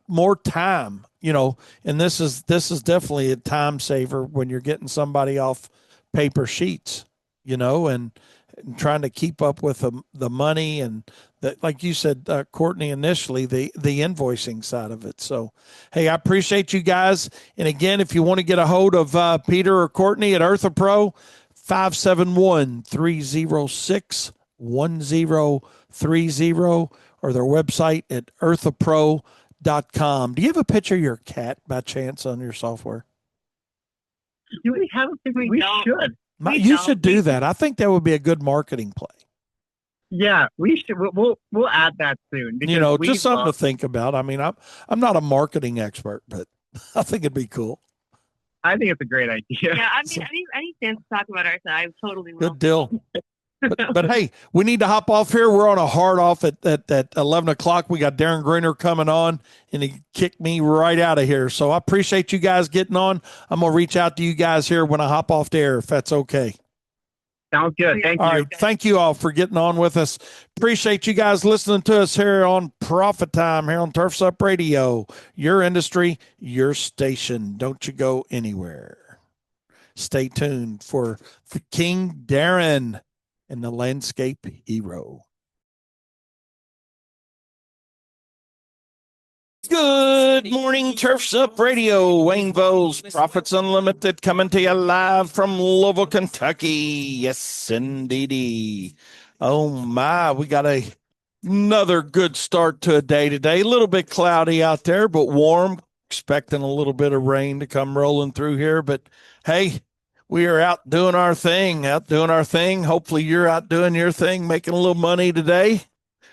more time. And this is definitely a time saver when you're getting somebody off paper sheets, and trying to keep up with the money and that, like you said, Courtney, initially the invoicing side of it. So, hey, I appreciate you guys. And again, if you want to get a hold of Peter or Courtney at EarthaPro, 571-306-1030 or their website at earthapro.com. Do you have a picture of your cat by chance on your software? Do we have a thing? We should. You should do that. I think that would be a good marketing play. Yeah, we should. We'll add that soon. Just something to think about. I mean, I'm not a marketing expert, but I think it'd be cool. I think it's a great idea. Yeah, I mean, any chance to talk about our side, I totally will. Good deal. But hey, we need to hop off here. We're on a hard off at 11 o'clock. We got Darren Greener coming on, and he kicked me right out of here. So I appreciate you guys getting on. I'm going to reach out to you guys here when I hop off the air, if that's okay. Sounds good. Thank you. All right. Thank you all for getting on with us. Appreciate you guys listening to us here on Profit Time here on Turfs Up Radio. Your industry, your station. Don't you go anywhere. Stay tuned for the King Darren and the Landscape Hero. Good morning, Turfs Up Radio. Wayne Voles, Profits Unlimited, coming to you live from Louisville, Kentucky. Yes, indeedy. Oh, my. We got another good start to a day today. A little bit cloudy out there, but warm. Expecting a little bit of rain to come rolling through here. But, hey, we are out doing our thing. Hopefully you're out doing your thing, making a little money today.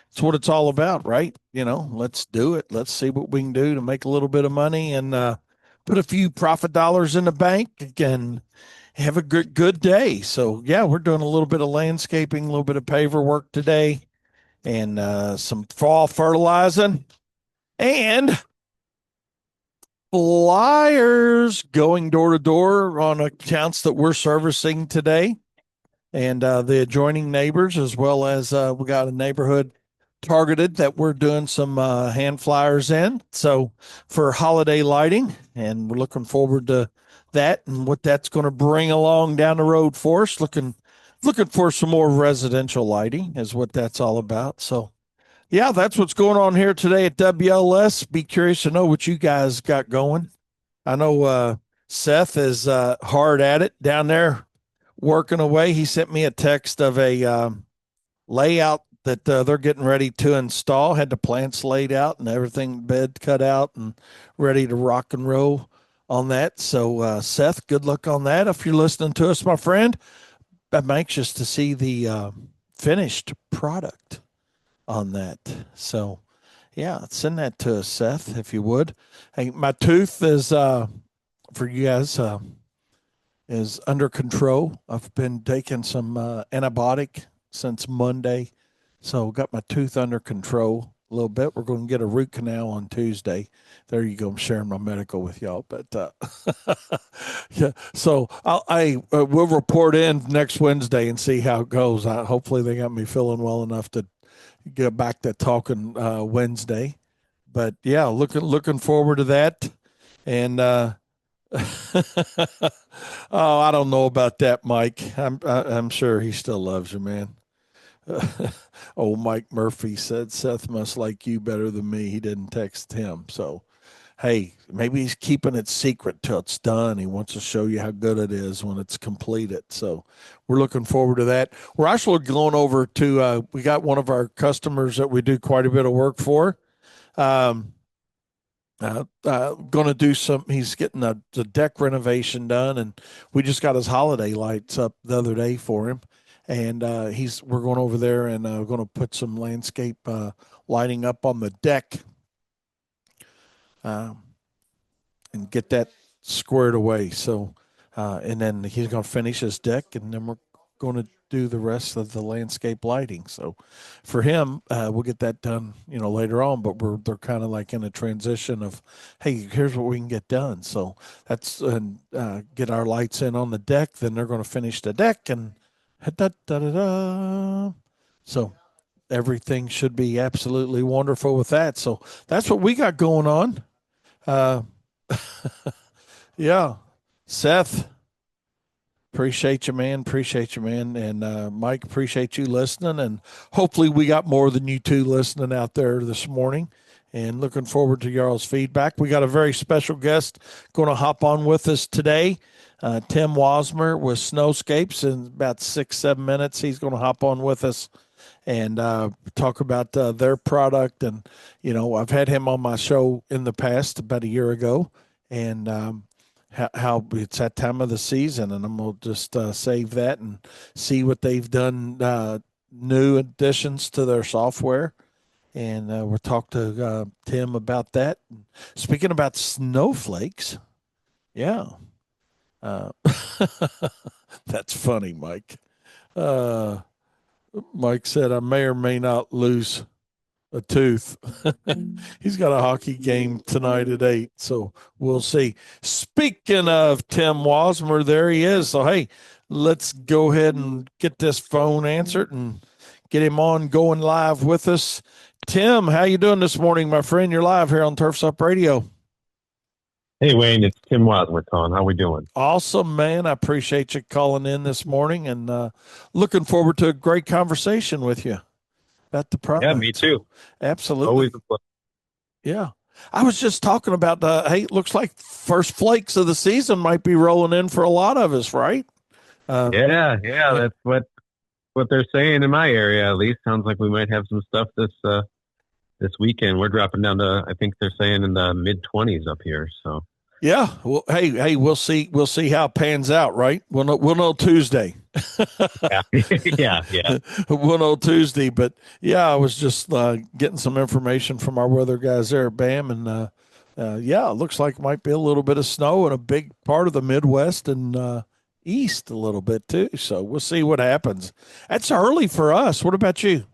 That's what it's all about, right? Let's do it. Let's see what we can do to make a little bit of money and put a few profit dollars in the bank and have a good day. So, yeah, we're doing a little bit of landscaping, a little bit of paver work today, and some fall fertilizing and flyers going door to door on accounts that we're servicing today, and the adjoining neighbors, as well as we got a neighborhood targeted that we're doing some hand flyers in. So for holiday lighting, and we're looking forward to that and what that's going to bring along down the road for us. Looking for some more residential lighting is what that's all about. So yeah, that's what's going on here today at WLS. Be curious to know what you guys got going. I know Seth is hard at it down there working away. He sent me a text of a layout that they're getting ready to install. Had the plants laid out and everything, bed cut out and ready to rock and roll on that. So Seth, good luck on that. If you're listening to us, my friend, I'm anxious to see the finished product on that. So yeah, send that to us, Seth, if you would. Hey, my tooth is for you guys is under control. I've been taking some antibiotic since Monday, so got my tooth under control a little bit. We're going to get a root canal on Tuesday. There you go. I'm sharing my medical with y'all, but yeah. So we'll report in next Wednesday and see how it goes. Hopefully they got me feeling well enough to get back to talking Wednesday. But yeah, looking forward to that. And Oh, I don't know about that, Mike. I'm sure he still loves you, man. Oh, Mike Murphy said Seth must like you better than me. He didn't text him. So, hey, maybe he's keeping it secret till it's done. He wants to show you how good it is when it's completed. So, we're looking forward to that. We're actually going over to, we got one of our customers that we do quite a bit of work for. Um, going to do he's getting the deck renovation done, and we just got his holiday lights up the other day for him. And we're going over there and going to put some landscape lighting up on the deck um, and get that squared away. So, and then he's going to finish his deck, and then we're going to do the rest of the landscape lighting. So, for him, we'll get that done, later on. But they're kind of like in a transition of, hey, here's what we can get done. So that's and get our lights in on the deck. Then they're going to finish the deck and da da da da. So everything should be absolutely wonderful with that. So that's what we got going on. Uh, yeah, Seth. Appreciate you, man. Appreciate you, man. And Mike, appreciate you listening. And hopefully, we got more than you two listening out there this morning. And looking forward to y'all's feedback. We got a very special guest going to hop on with us today. Tim Wasmer with Snowscapes. In about 6-7 minutes, he's going to hop on with us and talk about their product. And, I've had him on my show in the past, about a year ago. And, how it's that time of the season, and I'm going to just save that and see what they've done, new additions to their software. And we'll talk to Tim about that. Speaking about snowflakes, yeah. That's funny, Mike. Mike said, I may or may not lose a tooth. He's got a hockey game tonight at 8, so we'll see. Speaking of Tim Wasmer, there he is. So hey, let's go ahead and get this phone answered and get him on going live with us. Tim, how you doing this morning, my friend? You're live here on Turfs Up Radio. Hey Wayne, it's Tim Wasmer calling. How we doing? Awesome, man. I appreciate you calling in this morning, and looking forward to a great conversation with you about the product. Yeah, me too. Absolutely. Always a pleasure. Yeah. I was just talking about hey, it looks like first flakes of the season might be rolling in for a lot of us, right? Yeah, that's what they're saying in my area. At least sounds like we might have some stuff this weekend. We're dropping down to, I think they're saying, in the mid-20s up here. So yeah, well, hey, we'll see how it pans out, right? We'll know Tuesday. yeah. We'll know Tuesday, but yeah, I was just getting some information from our weather guys there at BAM, and yeah, it looks like it might be a little bit of snow in a big part of the Midwest and East a little bit too. So we'll see what happens. That's early for us. What about you?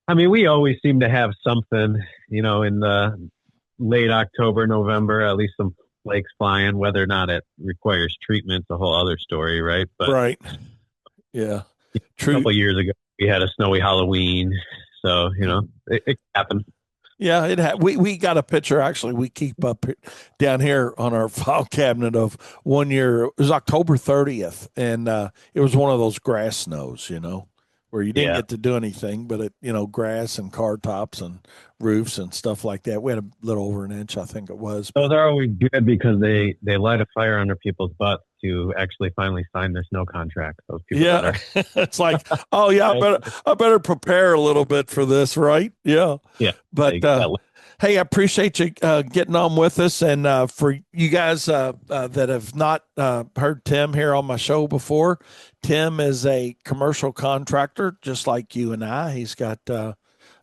I mean, we always seem to have something, in the late October, November, at least some flakes flying. Whether or not it requires treatment's a whole other story, right? But right. Yeah. True. A couple of years ago, we had a snowy Halloween. So, it happened. Yeah, we got a picture, actually, we keep up down here on our file cabinet of one year. It was October 30th, and it was one of those grass snows, where you didn't get to do anything but grass and car tops and roofs and stuff like that. We had a little over an inch, I think it was. Those are always good because they light a fire under people's butts to actually finally sign their snow contract. Those people. Yeah, it's like, oh yeah, I better prepare a little bit for this, right? Yeah. But hey, I appreciate you getting on with us, and for you guys that have not heard Tim here on my show before, Tim is a commercial contractor just like you and I. He's got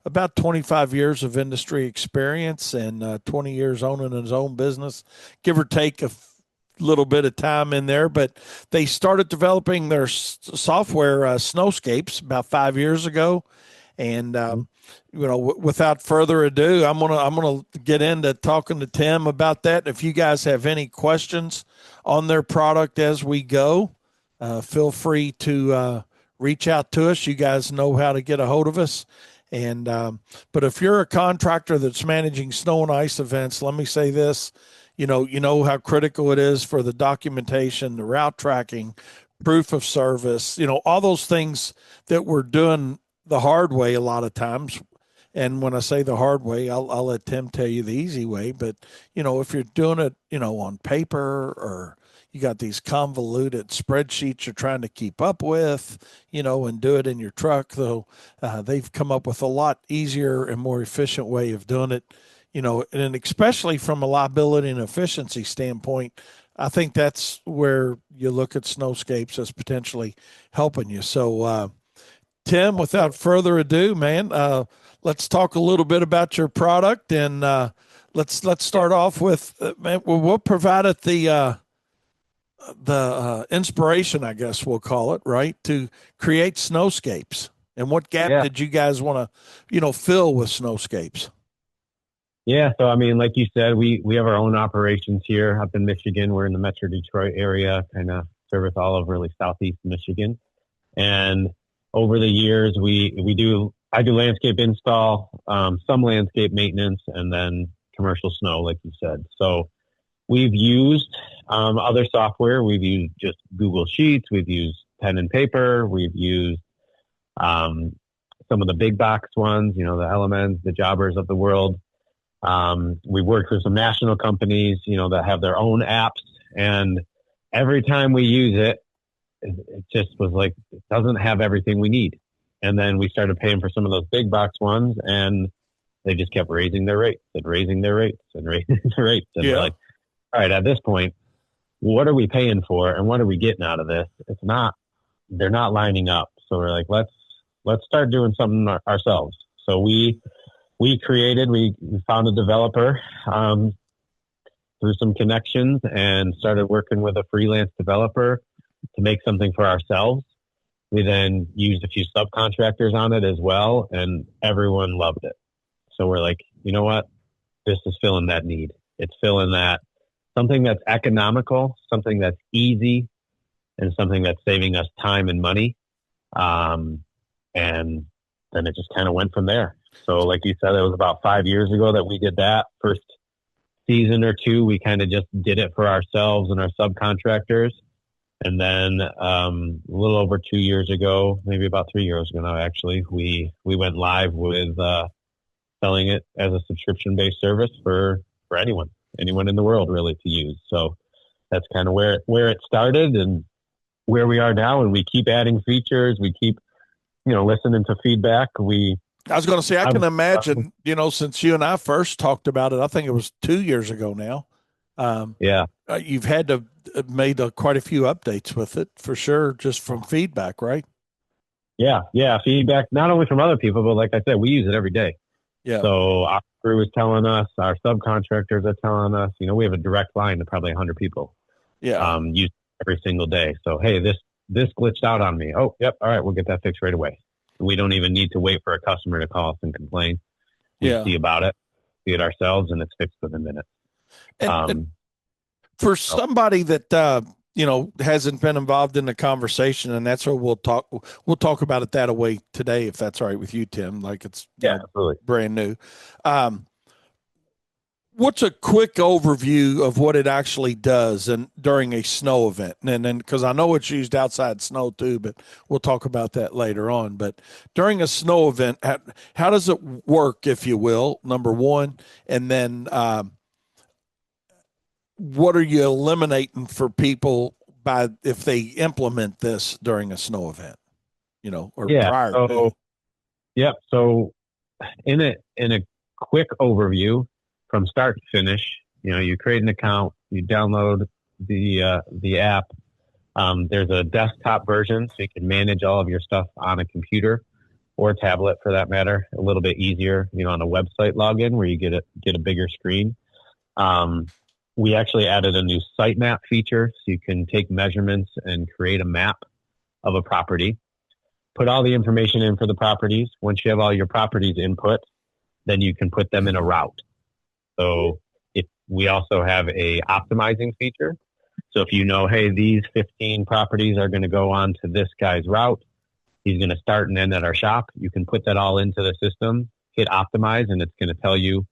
about 25 years of industry experience and 20 years owning his own business, give or take a little bit of time in there. But they started developing their software, Snowscapes, about 5 years ago. And, without further ado, I'm gonna get into talking to Tim about that. If you guys have any questions on their product as we go, feel free to reach out to us. You guys know how to get a hold of us. And but if you're a contractor that's managing snow and ice events, let me say this: You know how critical it is for the documentation, the route tracking, proof of service, all those things that we're doing the hard way a lot of times. And when I say the hard way, I'll let Tim tell you the easy way. But, if you're doing it, on paper, or you got these convoluted spreadsheets you're trying to keep up with, and do it in your truck, though, they've come up with a lot easier and more efficient way of doing it, and especially from a liability and efficiency standpoint. I think that's where you look at snowscapes as potentially helping you. So, Tim, without further ado, man, let's talk a little bit about your product, and let's start off with man, what provided the inspiration, I guess we'll call it, right, to create snowscapes, and what gap did you guys want to, fill with snowscapes? Yeah, so I mean, like you said, we have our own operations here up in Michigan. We're in the Metro Detroit area, kind of service all of really southeast Michigan, and over the years, I do landscape install, some landscape maintenance, and then commercial snow, like you said. So we've used other software. We've used just Google Sheets. We've used pen and paper. We've used some of the big box ones, the Elements, the Jobbers of the world. We've worked with some national companies, that have their own apps. And every time we use it, it just was like, it doesn't have everything we need. And then we started paying for some of those big box ones, and they just kept raising their rates and raising their rates and raising their rates. And we're like, all right, at this point, what are we paying for and what are we getting out of this? They're not lining up. So we're like, let's start doing something ourselves. So we found a developer through some connections and started working with a freelance developer to make something for ourselves. We then used a few subcontractors on it as well, and everyone loved it. So we're like, you know what? This is filling that need. It's filling that something that's economical, something that's easy, and something that's saving us time and money. And then it just kind of went from there. So like you said, it was about 5 years ago that we did that. First season or two, we kind of just did it for ourselves and our subcontractors. And then a little over 2 years ago, maybe about 3 years ago now, actually, we went live with selling it as a subscription-based service for anyone in the world, really, to use. So that's kind of where it started and where we are now. And we keep adding features. We keep, listening to feedback. I was going to say, I can imagine, since you and I first talked about it, I think it was 2 years ago now. You've had to made quite a few updates with it for sure, just from feedback, right? Yeah. Feedback, not only from other people, but like I said, we use it every day. Yeah. So our crew is telling us, our subcontractors are telling us, we have a direct line to probably 100 people. Yeah. Use every single day. So, hey, this glitched out on me. Oh, yep. All right. We'll get that fixed right away. We don't even need to wait for a customer to call us and complain. We see about it, see it ourselves, and it's fixed within minutes. And for somebody that, hasn't been involved in the conversation, and that's what we'll talk about it that way today, if that's all right with you, Tim, like it's absolutely brand new. What's a quick overview of what it actually does and during a snow event? And then, because I know it's used outside snow too, but we'll talk about that later on. But during a snow event, how does it work, if you will, number one? And then what are you eliminating for people if they implement this during a snow event, prior to? Yeah. So in a quick overview, from start to finish, you create an account, you download the app. There's a desktop version, so you can manage all of your stuff on a computer or a tablet, for that matter. A little bit easier, on a website login where you get a bigger screen. We actually added a new site map feature, so you can take measurements and create a map of a property. Put all the information in for the properties. Once you have all your properties input, then you can put them in a route. So we also have a optimizing feature. So if hey, these 15 properties are going to go on to this guy's route, he's going to start and end at our shop. You can put that all into the system, hit optimize, and it's going to tell you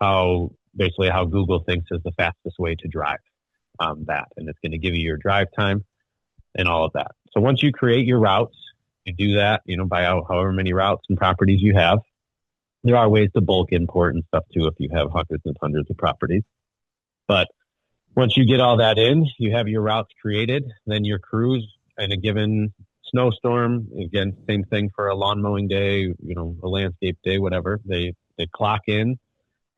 how basically how Google thinks is the fastest way to drive that. And it's going to give you your drive time and all of that. So once you create your routes, you do that, by however many routes and properties you have. There are ways to bulk import and stuff too if you have hundreds and hundreds of properties. But once you get all that in, you have your routes created, then your crews in a given snowstorm, again, same thing for a lawn mowing day, a landscape day, whatever. They clock in,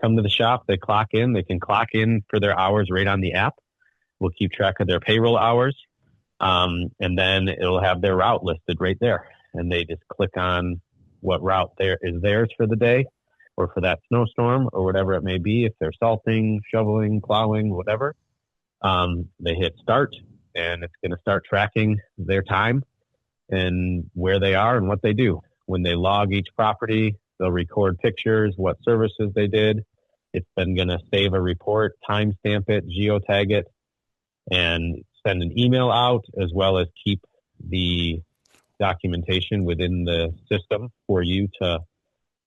come to the shop, they clock in, they can clock in for their hours right on the app. We'll keep track of their payroll hours. And then it'll have their route listed right there. And they just click on what route there is theirs for the day or for that snowstorm or whatever it may be. If they're salting, shoveling, plowing, whatever, they hit start and it's going to start tracking their time and where they are and what they do. When they log each property, they'll record pictures, what services they did. It's then going to save a report, timestamp it, geotag it, and send an email out, as well as keep the documentation within the system for you to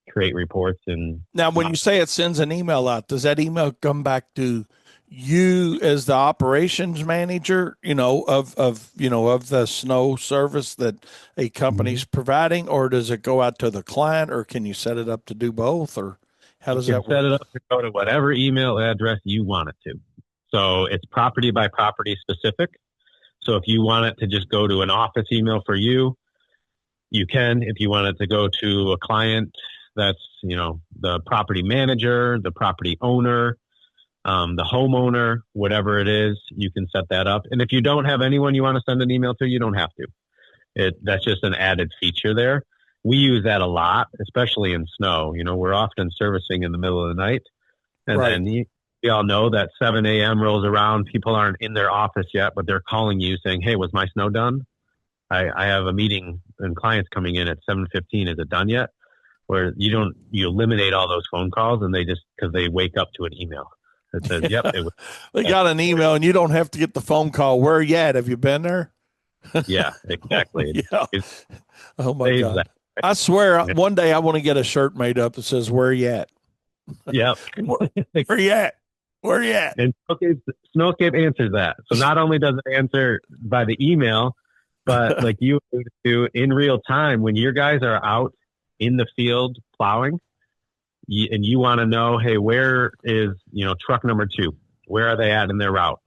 create reports. And now, when you say it sends an email out, does that email come back to you as the operations manager, of the snow service that a company's providing, or does it go out to the client, or can you set it up to do both, or how does that work? Set it up to go to whatever email address you want it to. So it's property by property specific. So if you want it to just go to an office email for you, you can. If you want it to go to a client, that's, the property manager, the property owner, the homeowner, whatever it is, you can set that up. And if you don't have anyone you want to send an email to, you don't have to. That's just an added feature there. We use that a lot, especially in snow. We're often servicing in the middle of the night. And then we all know that 7 a.m. rolls around. People aren't in their office yet, but they're calling you saying, hey, was my snow done? I have a meeting and clients coming in at 7:15. Is it done yet? Where you eliminate all those phone calls and because they wake up to an email that says, yep. They got an email and you don't have to get the phone call. Where you at? Have you been there? Yeah, exactly. Yeah. Oh my God. That. I swear one day I want to get a shirt made up that says, where you at? Yep. Where you at? Where you at? And Snowscape answers that. So not only does it answer by the email, but like you do in real time, when your guys are out in the field plowing and you want to know, hey, where is, truck number 2? Where are they at in their route?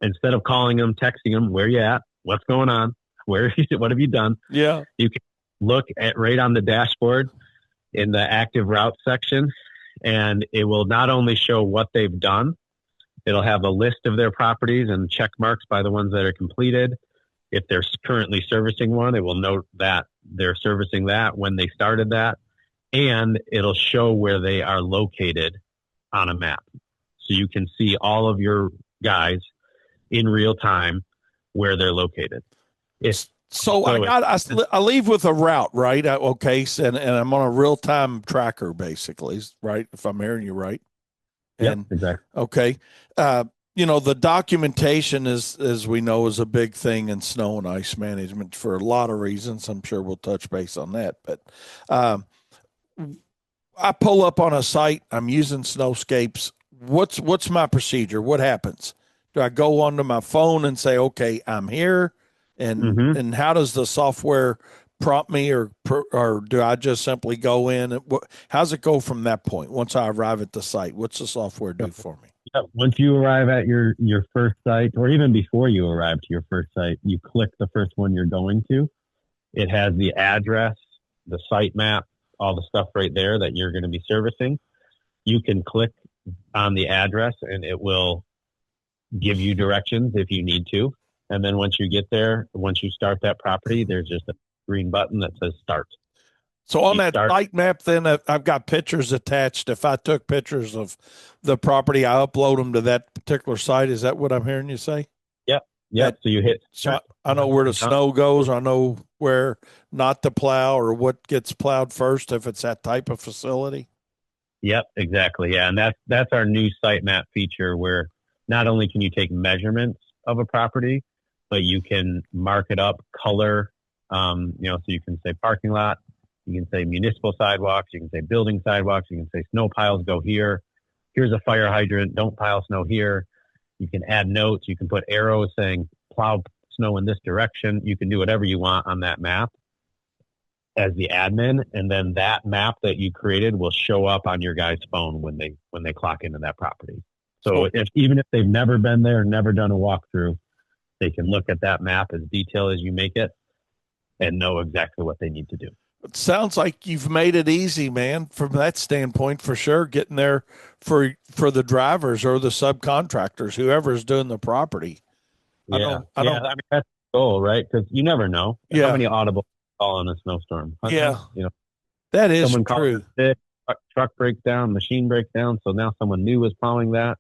Instead of calling them, texting them, where you at? What's going on? What have you done? Yeah. You can look at right on the dashboard in the active route section, and it will not only show what they've done, it'll have a list of their properties and check marks by the ones that are completed. If they're currently servicing one, it will note that they're servicing that, when they started that, and it'll show where they are located on a map. So you can see all of your guys in real time where they're located. I leave with a route, right? Okay. And I'm on a real time tracker, basically, right? If I'm hearing you right. Yeah, exactly. Okay. The documentation is, as we know, is a big thing in snow and ice management for a lot of reasons. I'm sure we'll touch base on that, but, I pull up on a site, I'm using Snowscapes. What's my procedure? What happens? Do I go onto my phone and say, okay, I'm here? And how does the software prompt me, or do I just simply go in? How's it go from that point? Once I arrive at the site, what's the software do for me? Yeah, once you arrive at your first site, or even before you arrive to your first site, you click the first one you're going to. It has the address, the site map, all the stuff right there that you're going to be servicing. You can click on the address and it will give you directions if you need to. And then once you get there, once you start that property, there's just a green button that says start. So on that site map, then I've got pictures attached. If I took pictures of the property, I upload them to that particular site. Is that what I'm hearing you say? Yep. So you hit. So I know where the snow goes. I know where not to plow, or what gets plowed first if it's that type of facility. Yep, exactly. Yeah, and that's our new site map feature, where not only can you take measurements of a property, but you can mark it up, color. So you can say parking lot, you can say municipal sidewalks, you can say building sidewalks, you can say snow piles go here. here's a fire hydrant, don't pile snow here. You can add notes. You can put arrows saying plow snow in this direction. You can do whatever you want on that map as the admin, and then that map that you created will show up on your guy's phone when they clock into that property. So even if they've never been there, never done a walkthrough, they can look at that map as detailed as you make it and know exactly what they need to do. It sounds like you've made it easy, man, from that standpoint, for sure. Getting there for the drivers or the subcontractors, whoever's doing the property. I mean, that's the goal, right? Because you never know how many audible call in a snowstorm. That is someone true. Truck breaks down, machine breaks down. So now someone new is plowing that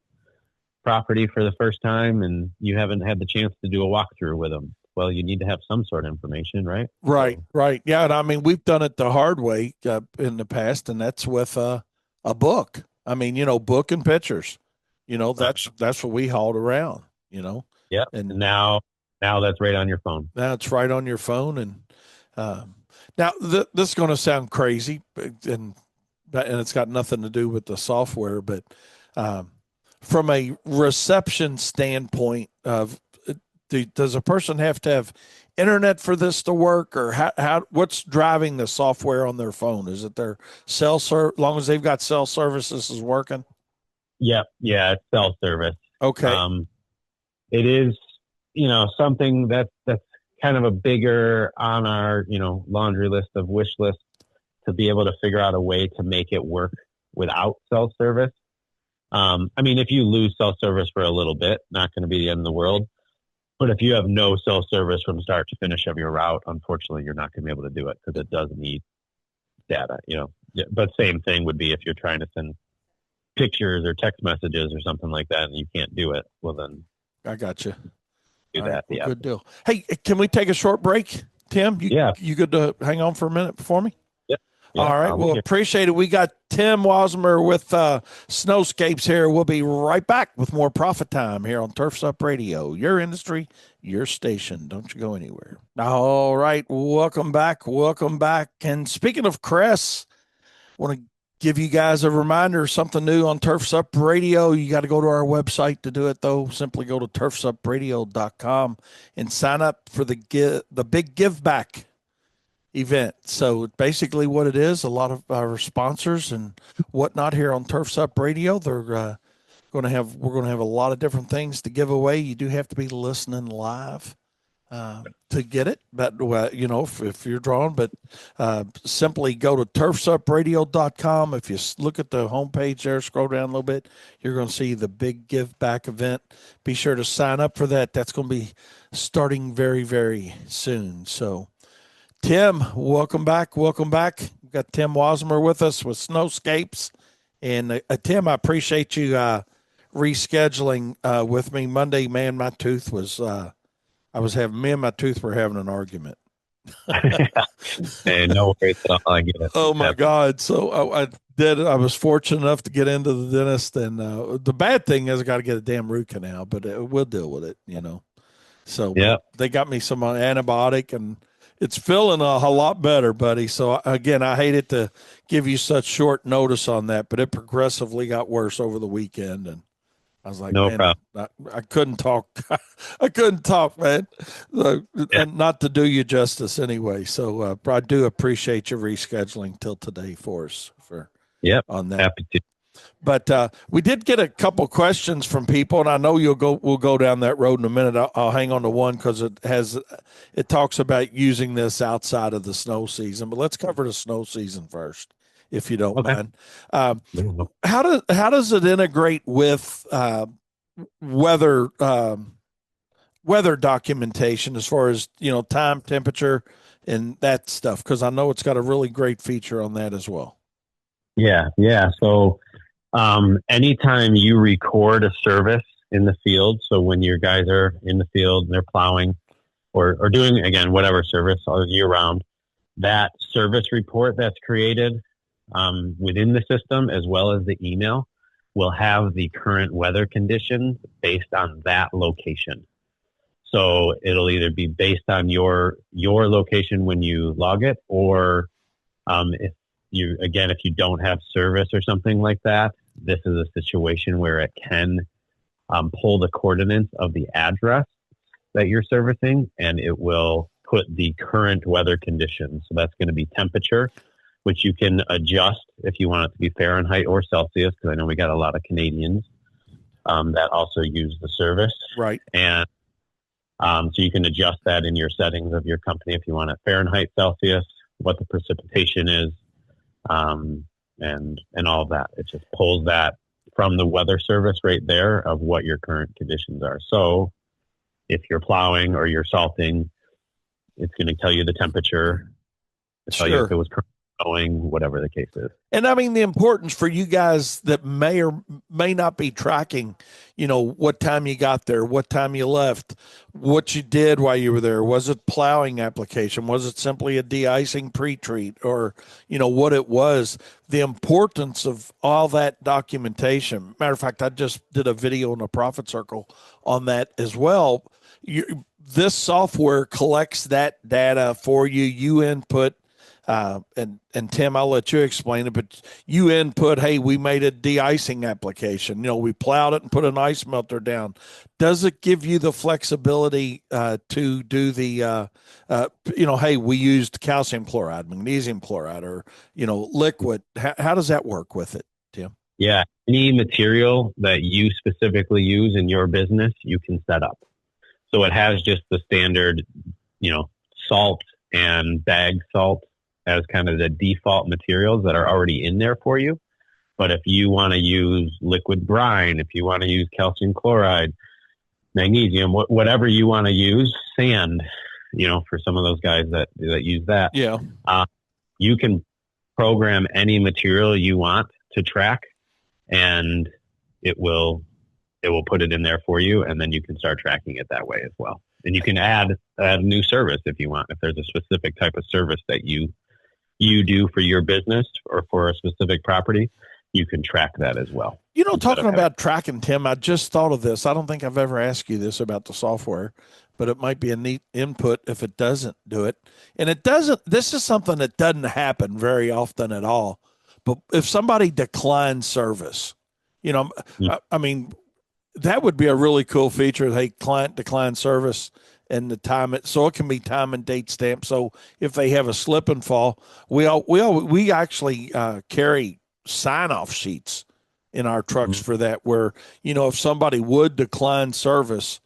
property for the first time, and you haven't had the chance to do a walkthrough with them. Well, you need to have some sort of information, right? Right. Yeah, and I mean, we've done it the hard way in the past, and that's with a book. I mean, book and pictures. That's what we hauled around. Yeah. And now that's right on your phone. Now it's right on your phone, and now this is going to sound crazy, and it's got nothing to do with the software, but from a reception standpoint of does a person have to have internet for this to work, or how what's driving the software on their phone? Is it their cell service? As long as they've got cell services is working? Yeah, it's cell service. Okay. It is, something that's kind of a bigger on our, laundry list of wish list to be able to figure out a way to make it work without cell service. I mean, if you lose cell service for a little bit, not going to be the end of the world. But if you have no cell service from start to finish of your route, unfortunately, you're not going to be able to do it because it does need data, But same thing would be if you're trying to send pictures or text messages or something like that and you can't do it. Well, then I got you. Do that. Right, good deal. Hey, can we take a short break, Tim? You good to hang on for a minute for me? All right. Well, appreciate it. We got Tim Wasmer with Snowscapes here. We'll be right back with more Profit Time here on Turfs Up Radio. Your industry, your station. Don't you go anywhere. All right. Welcome back. And speaking of Cress, I want to give you guys a reminder, something new on Turfs Up Radio. You got to go to our website to do it, though. Simply go to turfsupradio.com and sign up for the big give back event. So basically what it is, a lot of our sponsors and whatnot here on Turfs Up Radio, we're going to have a lot of different things to give away. You do have to be listening live to get it, but if you're drawn, but simply go to turfsupradio.com. If you look at the homepage there, scroll down a little bit, you're going to see the big give back event. Be sure to sign up for that. That's going to be starting very, very soon. So Tim, welcome back. We've got Tim Wasmer with us with Snowscapes. And Tim, I appreciate you rescheduling with me Monday. Man, my tooth was, me and my tooth were having an argument. Hey, no worries at all. I get it. Oh my God. So I was fortunate enough to get into the dentist, and the bad thing is I got to get a damn root canal, but we'll deal with it, So they got me some antibiotic, and it's feeling a lot better, buddy. So again, I hated to give you such short notice on that, but it progressively got worse over the weekend, and I was like, no problem. I couldn't talk. I couldn't talk, man. And not to do you justice anyway. So I do appreciate you rescheduling till today for us on that. Happy to. But we did get a couple questions from people, and I know we'll go down that road in a minute. I'll hang on to one because it talks about using this outside of the snow season. But let's cover the snow season first, if you don't mind. How does it integrate with weather documentation as far as time, temperature, and that stuff? Because I know it's got a really great feature on that as well. Yeah. So anytime you record a service in the field, so when your guys are in the field and they're plowing or doing, again, whatever service all year round, that service report that's created within the system, as well as the email, will have the current weather conditions based on that location. So it'll either be based on your location when you log it, or if you don't have service or something like that, this is a situation where it can pull the coordinates of the address that you're servicing, and it will put the current weather conditions. So that's going to be temperature, which you can adjust if you want it to be Fahrenheit or Celsius, because I know we got a lot of Canadians that also use the service. Right. And so you can adjust that in your settings of your company if you want it Fahrenheit, Celsius, what the precipitation is, and all of that. It just pulls that from the weather service right there of what your current conditions are. So if you're plowing or you're salting, it's going to tell you the temperature, tell you if it was snowing, whatever the case is. And I mean, the importance for you guys that may or may not be tracking, you know, what time you got there, what time you left, what you did while you were there. Was it plowing application? Was it simply a de-icing pre-treat, or, you know, what it was? The importance of all that documentation. Matter of fact, I just did a video in the Profit Circle on that as well. This software collects that data for you. You input, and Tim, I'll let you explain it, but you input, hey, we made a de-icing application. You know, we plowed it and put an ice melter down. Does it give you the flexibility to do the, you know, hey, we used calcium chloride, magnesium chloride, or, you know, liquid? How does that work with it, Tim? Yeah, any material that you specifically use in your business, you can set up. So it has just the standard, you know, salt and bag salt as kind of the default materials that are already in there for you. But if you want to use liquid brine, if you want to use calcium chloride, magnesium, whatever you want to use, sand, you know, for some of those guys that use that, yeah, you can program any material you want to track, and it will put it in there for you, and then you can start tracking it that way as well. And you can add a new service if you want. If there's a specific type of service that you do for your business or for a specific property, you can track that as well. You know, talking about tracking, Tim, I just thought of this. I don't think I've ever asked you this about the software, but it might be a neat input if it doesn't do it. And it doesn't, this is something that doesn't happen very often at all. But if somebody declines service, you know, I mean, that would be a really cool feature. Hey, client decline service, and the time so it can be time and date stamped. So if they have a slip and fall, we actually carry sign-off sheets in our trucks for that, where, you know, if somebody would decline service,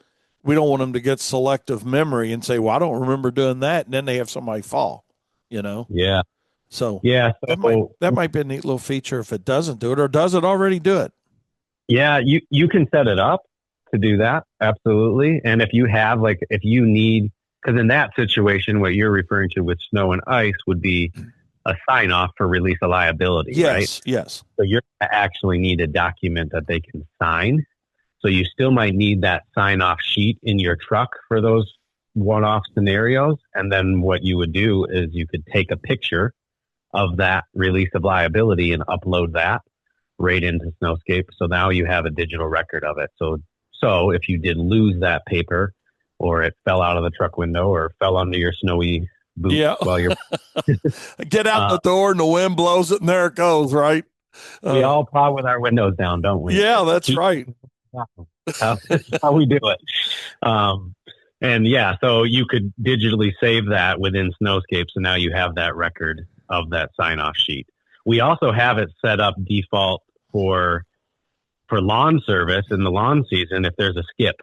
we don't want them to get selective memory and say, well, I don't remember doing that, and then they have somebody fall, you know? Yeah. So yeah, that might be a neat little feature if it doesn't do it, or does it already do it? Yeah, you can set it up to do that. Absolutely. And if you have, like, if you need, because in that situation, what you're referring to with snow and ice would be a sign off for release of liability. Yes. Right? Yes. So you're actually need a document that they can sign. So you still might need that sign off sheet in your truck for those one-off scenarios. And then what you would do is you could take a picture of that release of liability and upload that right into Snowscape. So now you have a digital record of it. So if you did lose that paper, or it fell out of the truck window, or fell under your snowy boot while you're get out the door and the wind blows it and there it goes, right? We all plow with our windows down, don't we? Yeah, that's right. That's how we do it. And yeah, so you could digitally save that within Snowscape. So now you have that record of that sign-off sheet. We also have it set up default for lawn service in the lawn season if there's a skip.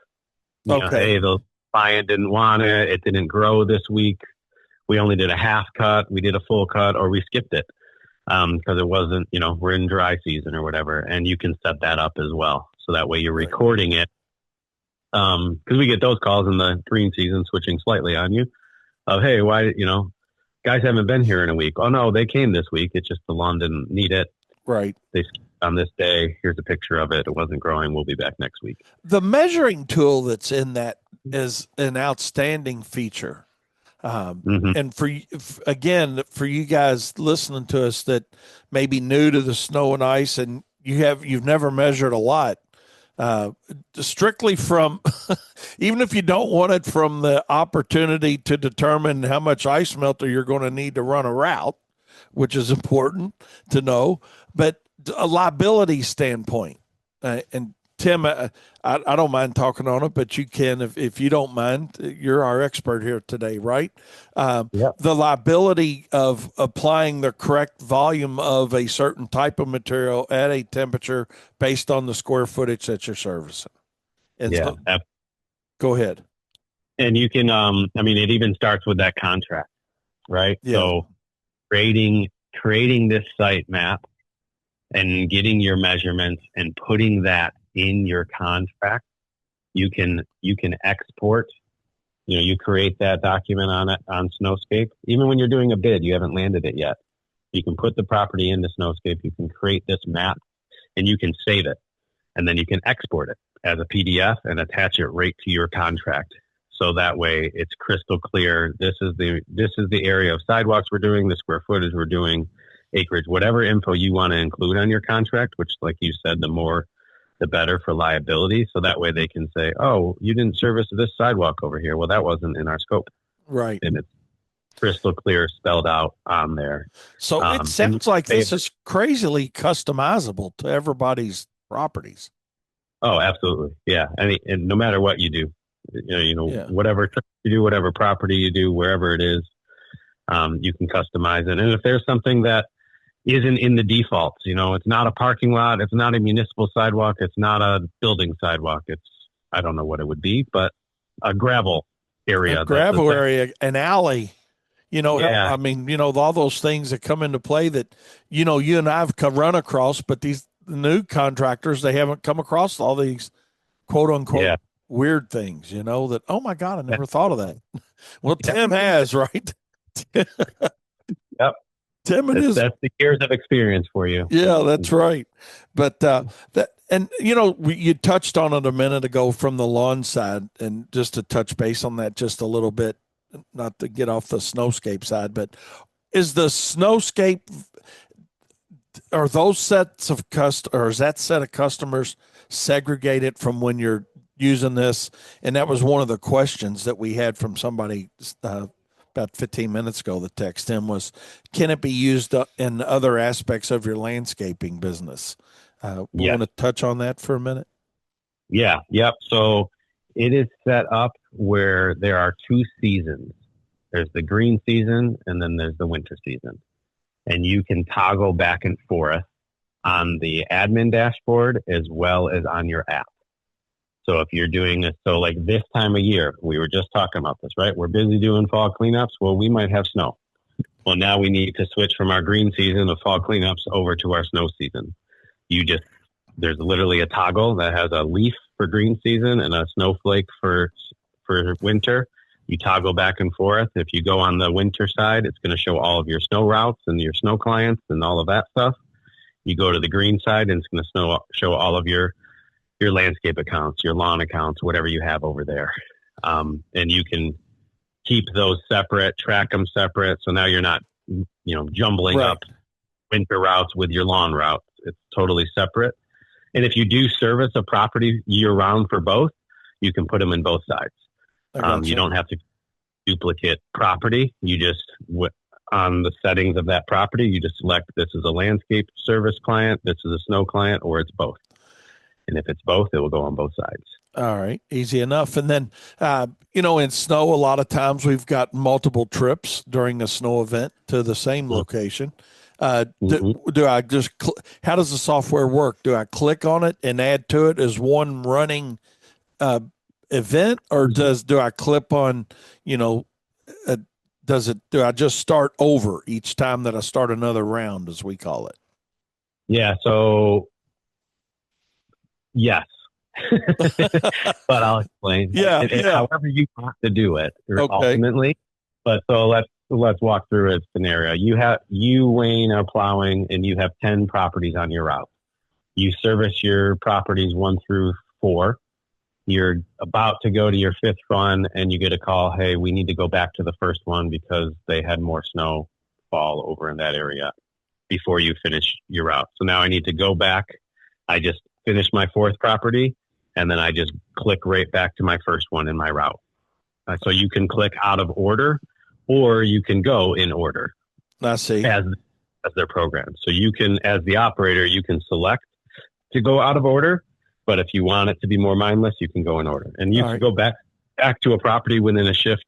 You know, hey, the client didn't want it. It didn't grow this week. We only did a half cut. We did a full cut, or we skipped it because it wasn't, you know, we're in dry season or whatever. And you can set that up as well. So that way you're recording it. Because we get those calls in the green season, switching slightly on you, of, hey, why, you know, guys haven't been here in a week. Oh, no, they came this week. It's just the lawn didn't need it. Right. They skipped on this day. Here's a picture of it. It wasn't growing. We'll be back next week. The measuring tool that's in that is an outstanding feature. And for you guys listening to us that may be new to the snow and ice, and you've never measured a lot, strictly from, even if you don't want it, from the opportunity to determine how much ice melter you're going to need to run a route, which is important to know. But a liability standpoint, and Tim, I don't mind talking on it, but you can if you don't mind. You're our expert here today, right? The liability of applying the correct volume of a certain type of material at a temperature based on the square footage that you're servicing. And so, go ahead. And you can, I mean, it even starts with that contract, right? Yeah. So creating this site map and getting your measurements and putting that in your contract, you can export, you create that document on Snowscape. Even when you're doing a bid, you haven't landed it yet. You can put the property into Snowscape, you can create this map, and you can save it. And then you can export it as a PDF and attach it right to your contract. So that way it's crystal clear. This is the area of sidewalks we're doing, the square footage we're doing, acreage, whatever info you want to include on your contract, which, like you said, the more, the better for liability. So that way they can say, oh, you didn't service this sidewalk over here. Well, that wasn't in our scope. Right. And it's crystal clear spelled out on there. So it sounds like this is crazily customizable to everybody's properties. Oh, absolutely. Yeah. I mean, and no matter what you do, whatever you do, whatever property you do, wherever it is, you can customize it. And if there's something that isn't in the defaults, it's not a parking lot, it's not a municipal sidewalk, it's not a building sidewalk, it's, I don't know what it would be, but a gravel area. An alley. I mean, all those things that come into play that, you and I've run across, but these new contractors, they haven't come across all these quote unquote weird things, that, oh my God, I never thought of that. Well, Tim has, right? Yep. Tim, that's the years of experience for you. Yeah, that's right. But you touched on it a minute ago from the lawn side, and just to touch base on that just a little bit, not to get off the Snowscape side, but is the Snowscape, are those sets of or is that set of customers segregated from when you're using this? And that was one of the questions that we had from somebody about 15 minutes ago. The text him was, can it be used in other aspects of your landscaping business? We want to touch on that for a minute. Yeah. Yep. So it is set up where there are two seasons. There's the green season and then there's the winter season. And you can toggle back and forth on the admin dashboard as well as on your app. So if you're doing this, so like this time of year, we were just talking about this, right? We're busy doing fall cleanups. Well, we might have snow. Well, now we need to switch from our green season of fall cleanups over to our snow season. There's literally a toggle that has a leaf for green season and a snowflake for winter. You toggle back and forth. If you go on the winter side, it's going to show all of your snow routes and your snow clients and all of that stuff. You go to the green side and it's going to show all of your landscape accounts, your lawn accounts, whatever you have over there. And you can keep those separate, track them separate. So now you're not, jumbling up winter routes with your lawn routes. It's totally separate. And if you do service a property year round for both, you can put them in both sides. You don't have to duplicate property. You just, on the settings of that property, you just select this is a landscape service client, this is a snow client, or it's both. And if it's both, it will go on both sides. All right. Easy enough. And then, in snow, a lot of times we've got multiple trips during a snow event to the same location. Do I just, how does the software work? Do I click on it and add to it as one running event, or do I clip on, do I just start over each time that I start another round, as we call it? Yeah. So yes, but I'll explain. However you have to do it ultimately. But so let's walk through a scenario. You, Wayne, are plowing and you have 10 properties on your route. You service your properties 1 through 4. You're about to go to your 5th one and you get a call. Hey, we need to go back to the first one because they had more snow fall over in that area before you finish your route. So now I need to go back. I just finished my 4th property and then I just click right back to my first one in my route. So you can click out of order or you can go in order. I see. as they're programmed. So you can, as the operator, you can select to go out of order, but if you want it to be more mindless, you can go in order. And you can go back to a property within a shift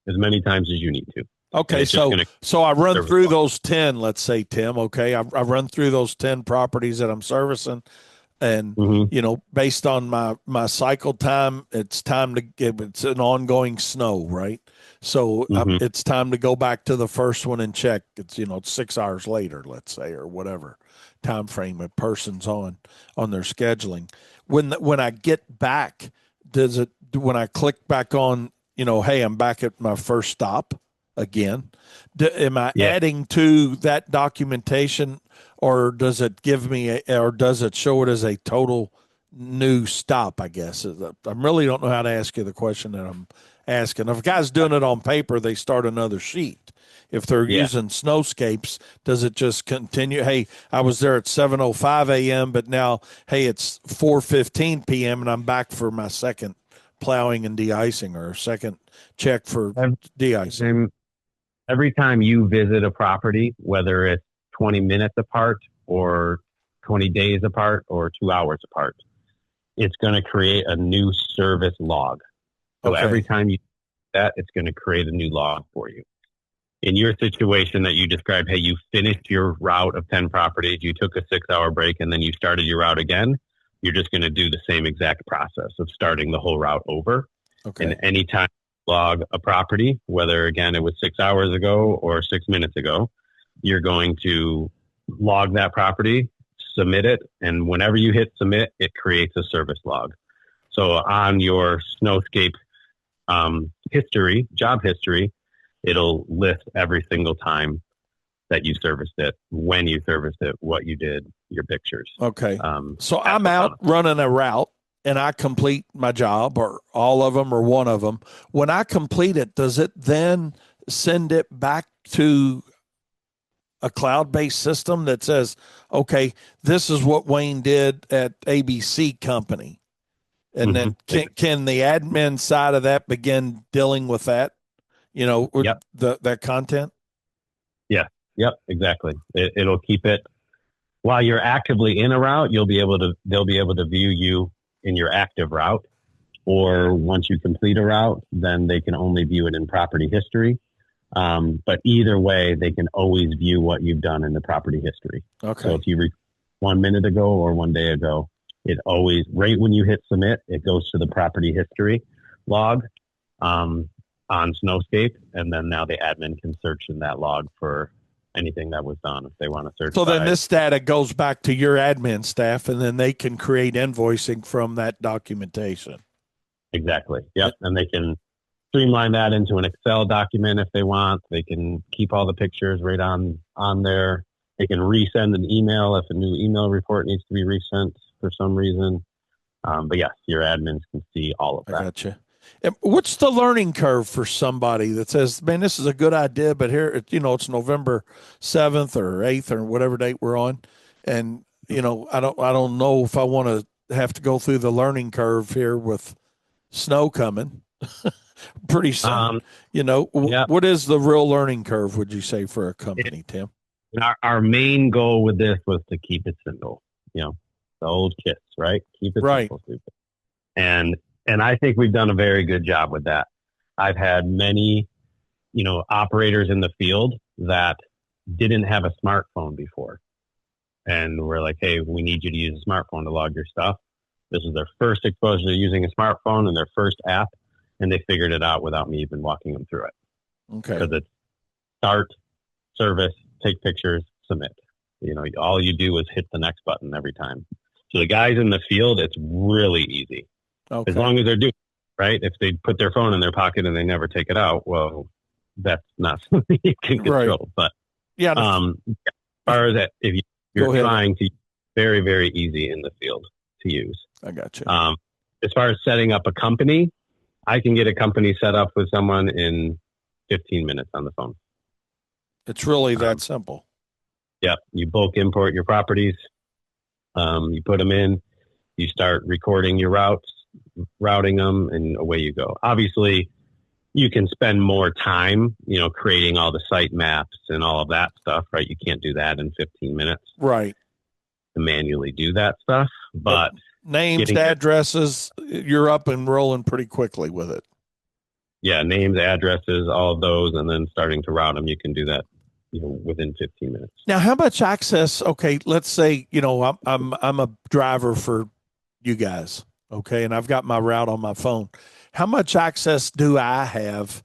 as many times as you need to. Okay, so I run through those 10, let's say, Tim, okay? I run through those 10 properties that I'm servicing, and, you know, based on my cycle time, it's time to get, it's an ongoing snow, right? So it's time to go back to the first one and check. It's, you know, it's 6 hours later, let's say, or whatever time frame a person's on their scheduling. When I get back, when I click back on, you know, hey, I'm back at my first stop again, am I adding to that documentation, or does it give me or does it show it as a total new stop? I guess I really don't know how to ask you the question that I'm asking. If a guy's doing it on paper, they start another sheet. If they're using snowscapes, does it just continue? Hey, I was there at 7:05 a.m., but now, hey, it's 4:15 p.m. and I'm back for my second plowing and de-icing, or second check for de-icing. Every time you visit a property, whether it's 20 minutes apart or 20 days apart or 2 hours apart, it's going to create a new service log. So every time you do that, it's going to create a new log for you. In your situation that you described, hey, you finished your route of 10 properties, you took a 6-hour break, and then you started your route again, you're just going to do the same exact process of starting the whole route over. And anytime you log a property, whether, again, it was 6 hours ago or 6 minutes ago, you're going to log that property, submit it, and whenever you hit submit, it creates a service log. So on your Snowscape job history, it'll list every single time that you serviced it, when you serviced it, what you did, your pictures. Okay. So I'm out running a route and I complete my job, or all of them or one of them. When I complete it, does it then send it back to a cloud-based system that says, okay, this is what Wayne did at ABC company? And then can the admin side of that begin dealing with that, you know, that content? Yeah. Yep. Exactly. It'll keep it while you're actively in a route. They'll be able to view you in your active route, or once you complete a route, then they can only view it in property history. But either way, they can always view what you've done in the property history. Okay. So if you 1 minute ago or 1 day ago, it always, right when you hit submit, it goes to the property history log on Snowscape, and then now the admin can search in that log for anything that was done if they want to search. So then this data goes back to your admin staff, and then they can create invoicing from that documentation. Exactly. Yep. And they can streamline that into an Excel document if they want. They can keep all the pictures right on there. They can resend an email if a new email report needs to be resent for some reason. But yes, your admins can see all of that. I gotcha. What's the learning curve for somebody that says, man, this is a good idea, but here, you know, it's November 7th or 8th or whatever date we're on. And, you know, I don't know if I want to have to go through the learning curve here with snow coming pretty soon. You know, what is the real learning curve, would you say, for a company, Tim? Our main goal with this was to keep it simple, you know, the old kits, right? Keep it simple, stupid. And I think we've done a very good job with that. I've had many, you know, operators in the field that didn't have a smartphone before. And we're like, hey, we need you to use a smartphone to log your stuff. This is their first exposure to using a smartphone and their first app. And they figured it out without me even walking them through it. Okay. Because it's start, service, take pictures, submit. You know, all you do is hit the next button every time. So the guys in the field, it's really easy. Okay. As long as they're doing it, right? If they put their phone in their pocket and they never take it out, well, that's not something you can control. But as far as that, if you're trying to, very, very easy in the field to use. I got you. As far as setting up a company, I can get a company set up with someone in 15 minutes on the phone. It's really that simple. Yeah. You bulk import your properties. You put them in, you start recording your routes, routing them, and away you go. Obviously, you can spend more time, creating all the site maps and all of that stuff, right? You can't do that in 15 minutes. Right. To manually do that stuff, but names, addresses, you're up and rolling pretty quickly with it. Yeah, names, addresses, all of those, and then starting to route them. You can do that, within 15 minutes. Now, how much access? Okay, let's say I'm a driver for you guys, okay, and I've got my route on my phone. How much access do I have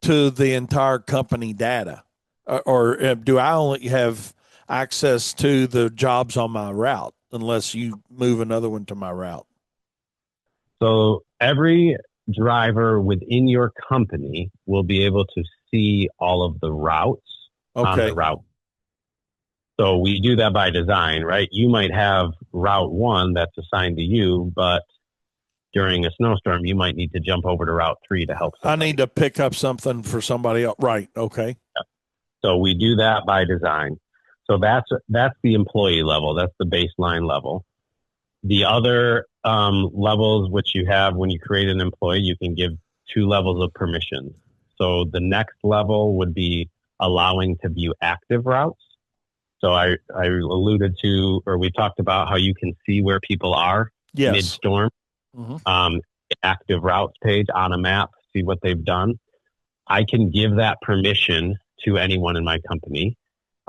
to the entire company data, or do I only have access to the jobs on my route unless you move another one to my route? So every driver within your company will be able to see all of the routes on the route. So we do that by design, right? You might have route 1 that's assigned to you, but during a snowstorm, you might need to jump over to route 3 to help somebody. I need to pick up something for somebody else. Right. Okay. Yeah. So we do that by design. So that's the employee level. That's the baseline level. The other levels which you have when you create an employee, you can give 2 levels of permission. So the next level would be allowing to view active routes. So I alluded to, or we talked about how you can see where people are mid-storm. Mm-hmm. Active routes page on a map, see what they've done. I can give that permission to anyone in my company.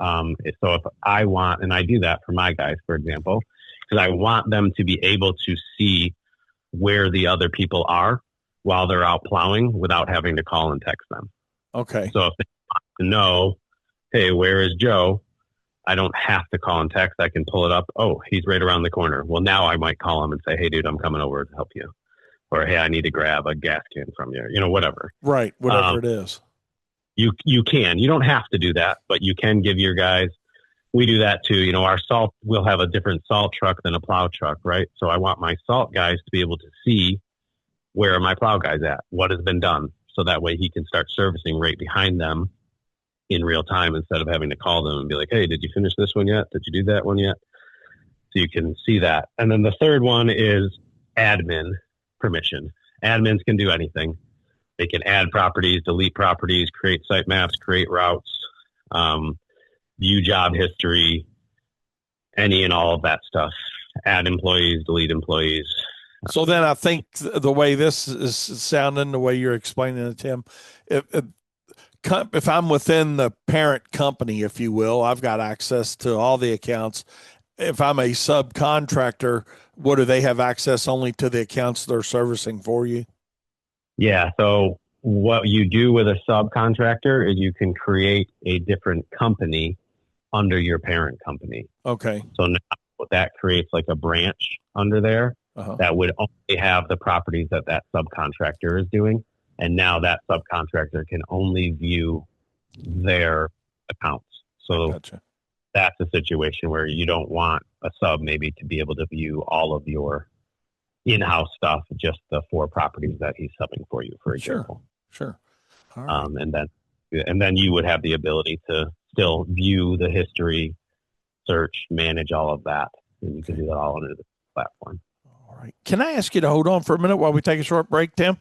So if I want, and I do that for my guys, for example, because I want them to be able to see where the other people are while they're out plowing without having to call and text them. Okay. So if they want to know, hey, where is Joe? I don't have to call and text. I can pull it up. Oh, he's right around the corner. Well, now I might call him and say, hey, dude, I'm coming over to help you. Or, hey, I need to grab a gas can from you. Whatever. Right. Whatever it is. You can. You don't have to do that, but you can give your guys. We do that too. Our salt, we'll have a different salt truck than a plow truck, right? So I want my salt guys to be able to see where are my plow guys at, what has been done. So that way he can start servicing right behind them in real time instead of having to call them and be like, hey, did you finish this one yet? Did you do that one yet? So you can see that. And then the third one is admin permission. Admins can do anything. They can add properties, delete properties, create site maps, create routes, view job history, any and all of that stuff. Add employees, delete employees. So then I think the way this is sounding, the way you're explaining it, Tim, if I'm within the parent company, if you will, I've got access to all the accounts. If I'm a subcontractor, what do they have access only to the accounts they're servicing for you? Yeah. So what you do with a subcontractor is you can create a different company under your parent company. Okay. So now that creates like a branch under there that would only have the properties that subcontractor is doing. And now that subcontractor can only view their accounts. So that's a situation where you don't want a sub maybe to be able to view all of your in-house stuff, just the 4 properties that he's subbing for you, for example. Sure. All right. And then you would have the ability to still view the history, search, manage all of that. And you can do that all under the platform. All right. Can I ask you to hold on for a minute while we take a short break, Tim?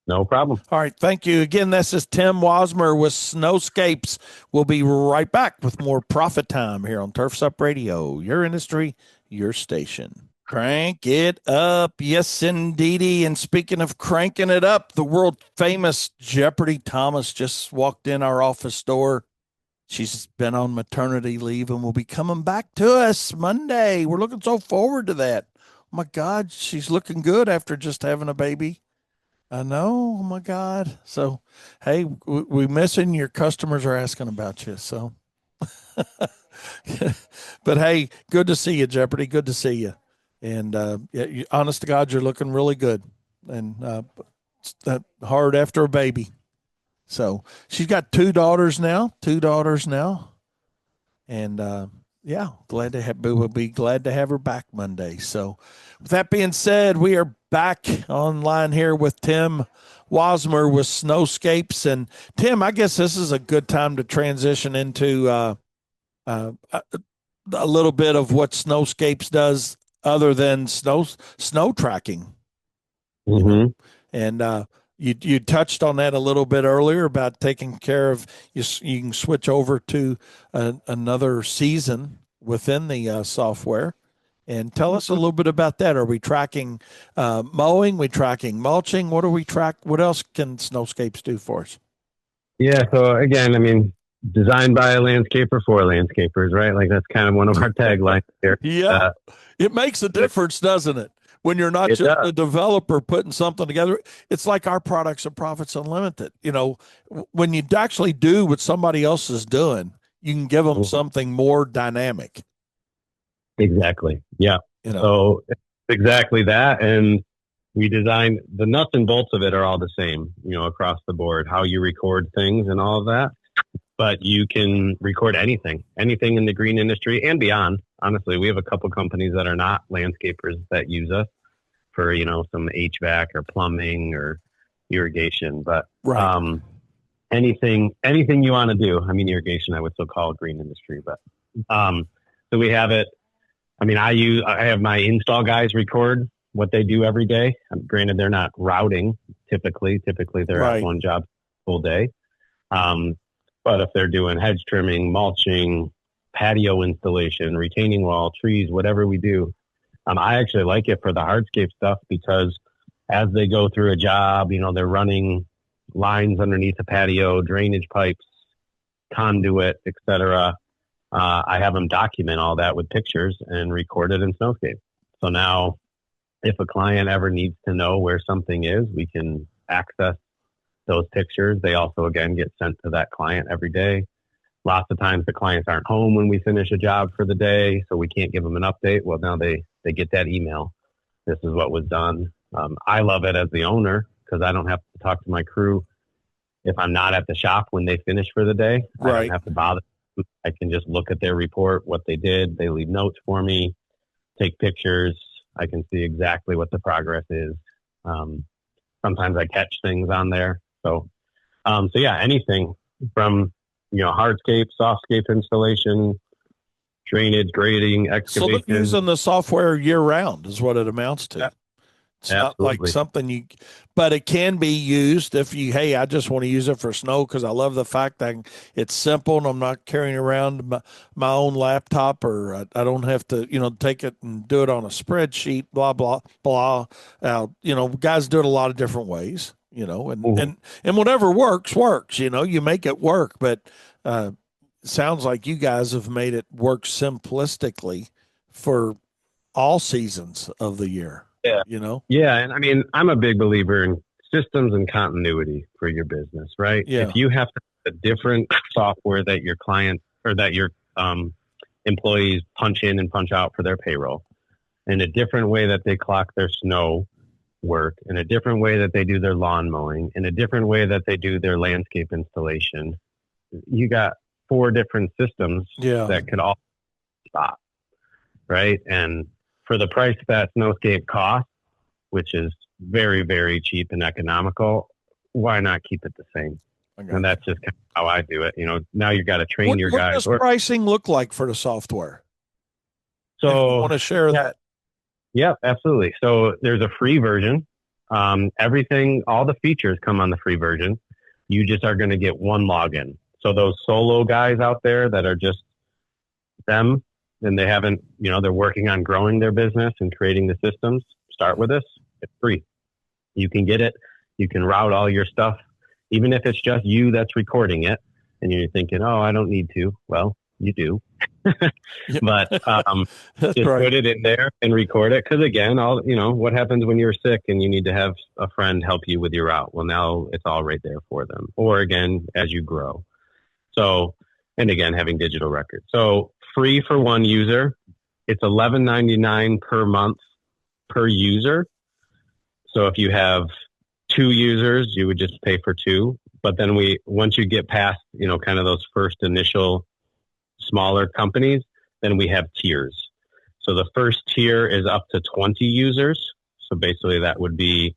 No problem. All right. Thank you. Again, this is Tim Wasmer with Snowscapes. We'll be right back with more Profit Time here on Turfs Up Radio, your industry, your station. Crank it up. Yes, indeedy. And speaking of cranking it up, the world famous Jeopardy Thomas just walked in our office door. She's been on maternity leave and will be coming back to us Monday. We're looking so forward to that. Oh my God, she's looking good after just having a baby. I know. Oh my God. So, hey, we missing your customers are asking about you. So, but hey, good to see you, Jeopardy. Good to see you. And honest to God, you're looking really good. And that hard after a baby. So she's got 2 daughters now. And we'll be glad to have her back Monday. So with that being said, we are back online here with Tim Wasmer with Snowscapes. And Tim, I guess this is a good time to transition into a little bit of what Snowscapes does other than snow tracking. Mm-hmm. And You touched on that a little bit earlier about taking care of you can switch over to another season within the software. And tell us a little bit about that. Are we tracking mowing? We tracking mulching? What do we track? What else can Snowscapes do for us? Yeah. So again, I mean, designed by a landscaper for landscapers, right? Like that's kind of one of our taglines here. Yeah, it makes a difference, doesn't it? When you're not It just does. a developer putting something together, it's like our products are Profits Unlimited. You know, when you actually do what somebody else is doing, you can give them something more dynamic. Exactly. Yeah. You know, So exactly that. And we design the nuts and bolts of it are all the same, you know, across the board, how you record things and all of that. But you can record anything in the green industry and beyond. Honestly, we have a couple companies that are not landscapers that use us for, you know, some HVAC or plumbing or irrigation. But right. anything you want to do. I mean, irrigation, I would still call green industry, but so we have it. I mean, I have my install guys record what they do every day. Granted, they're not routing typically. Typically, they're Right. at one job full day. But if they're doing hedge trimming, mulching, patio installation, retaining wall, trees, whatever we do, I actually like it for the hardscape stuff because as they go through a job, you know, they're running lines underneath the patio, drainage pipes, conduit, etc. I have them document all that with pictures and record it in Snowscape. So now if a client ever needs to know where something is, we can access those pictures. They also, again, get sent to that client every day. Lots of times the clients aren't home when we finish a job for the day, so we can't give them an update. Well, now they get that email. This is what was done. I love it as the owner because I don't have to talk to my crew if I'm not at the shop when they finish for the day. Right. I don't have to bother. I can just look at their report, what they did. They leave notes for me, take pictures. I can see exactly what the progress is. Sometimes I catch things on there. So yeah, anything from, you know, hardscape, softscape installation, drainage, grading, excavation. So using the software year round is what it amounts to. Yeah. It's not like Absolutely. something but it can be used if hey, I just want to use it for snow because I love the fact that it's simple and I'm not carrying around my own laptop or I don't have to, you know, take it and do it on a spreadsheet, blah, blah, blah. You know, guys do it a lot of different ways, you know, and whatever works, you know, you make it work. But it sounds like you guys have made it work simplistically for all seasons of the year. Yeah. You know? Yeah. And I mean, I'm a big believer in systems and continuity for your business, right? Yeah. If you have a different software that your clients or that your employees punch in and punch out for their payroll, and a different way that they clock their snow work, and a different way that they do their lawn mowing, and a different way that they do their landscape installation, you got 4 different systems that could all stop, right? And for the price that Snowscape costs, which is very, very cheap and economical, why not keep it the same? And that's just kind of how I do it. You know, now you got to train your guys. What does pricing look like for the software? So if you want to share that. Yeah, absolutely. So there's a free version. Everything, all the features come on the free version. You just are going to get one login. So those solo guys out there that are just them, and they haven't, you know, they're working on growing their business and creating the systems, start with us. It's free. You can get it. You can route all your stuff, even if it's just you that's recording it and you're thinking, oh, I don't need to. Well, you do. But just right. Put it in there and record it. Because again, what happens when you're sick and you need to have a friend help you with your route? Well, now it's all right there for them. Or again, as you grow. So, and again, having digital records. So free for one user. It's $11.99 per month per user. So if you have 2 users, you would just pay for 2. But then once you get past, kind of those first initial smaller companies, then we have tiers. So the first tier is up to 20 users. So basically that would be,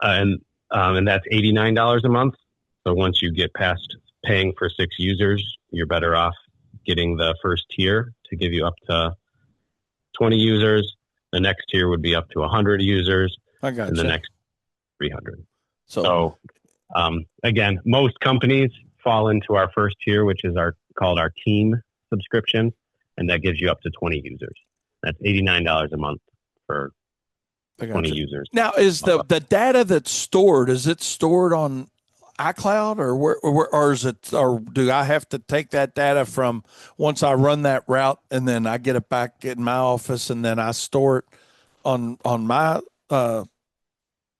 and that's $89 a month. So once you get past paying for 6 users, you're better off getting the first tier to give you up to 20 users. The next tier would be up to 100 users. I got and the next 300. So, again, most companies fall into our first tier, which is called our team subscription, and that gives you up to 20 users. That's $89 a month for 20 users. Now, is the data that's stored, is it stored on iCloud or is it, or do I have to take that data from once I run that route and then I get it back in my office and then I store it on my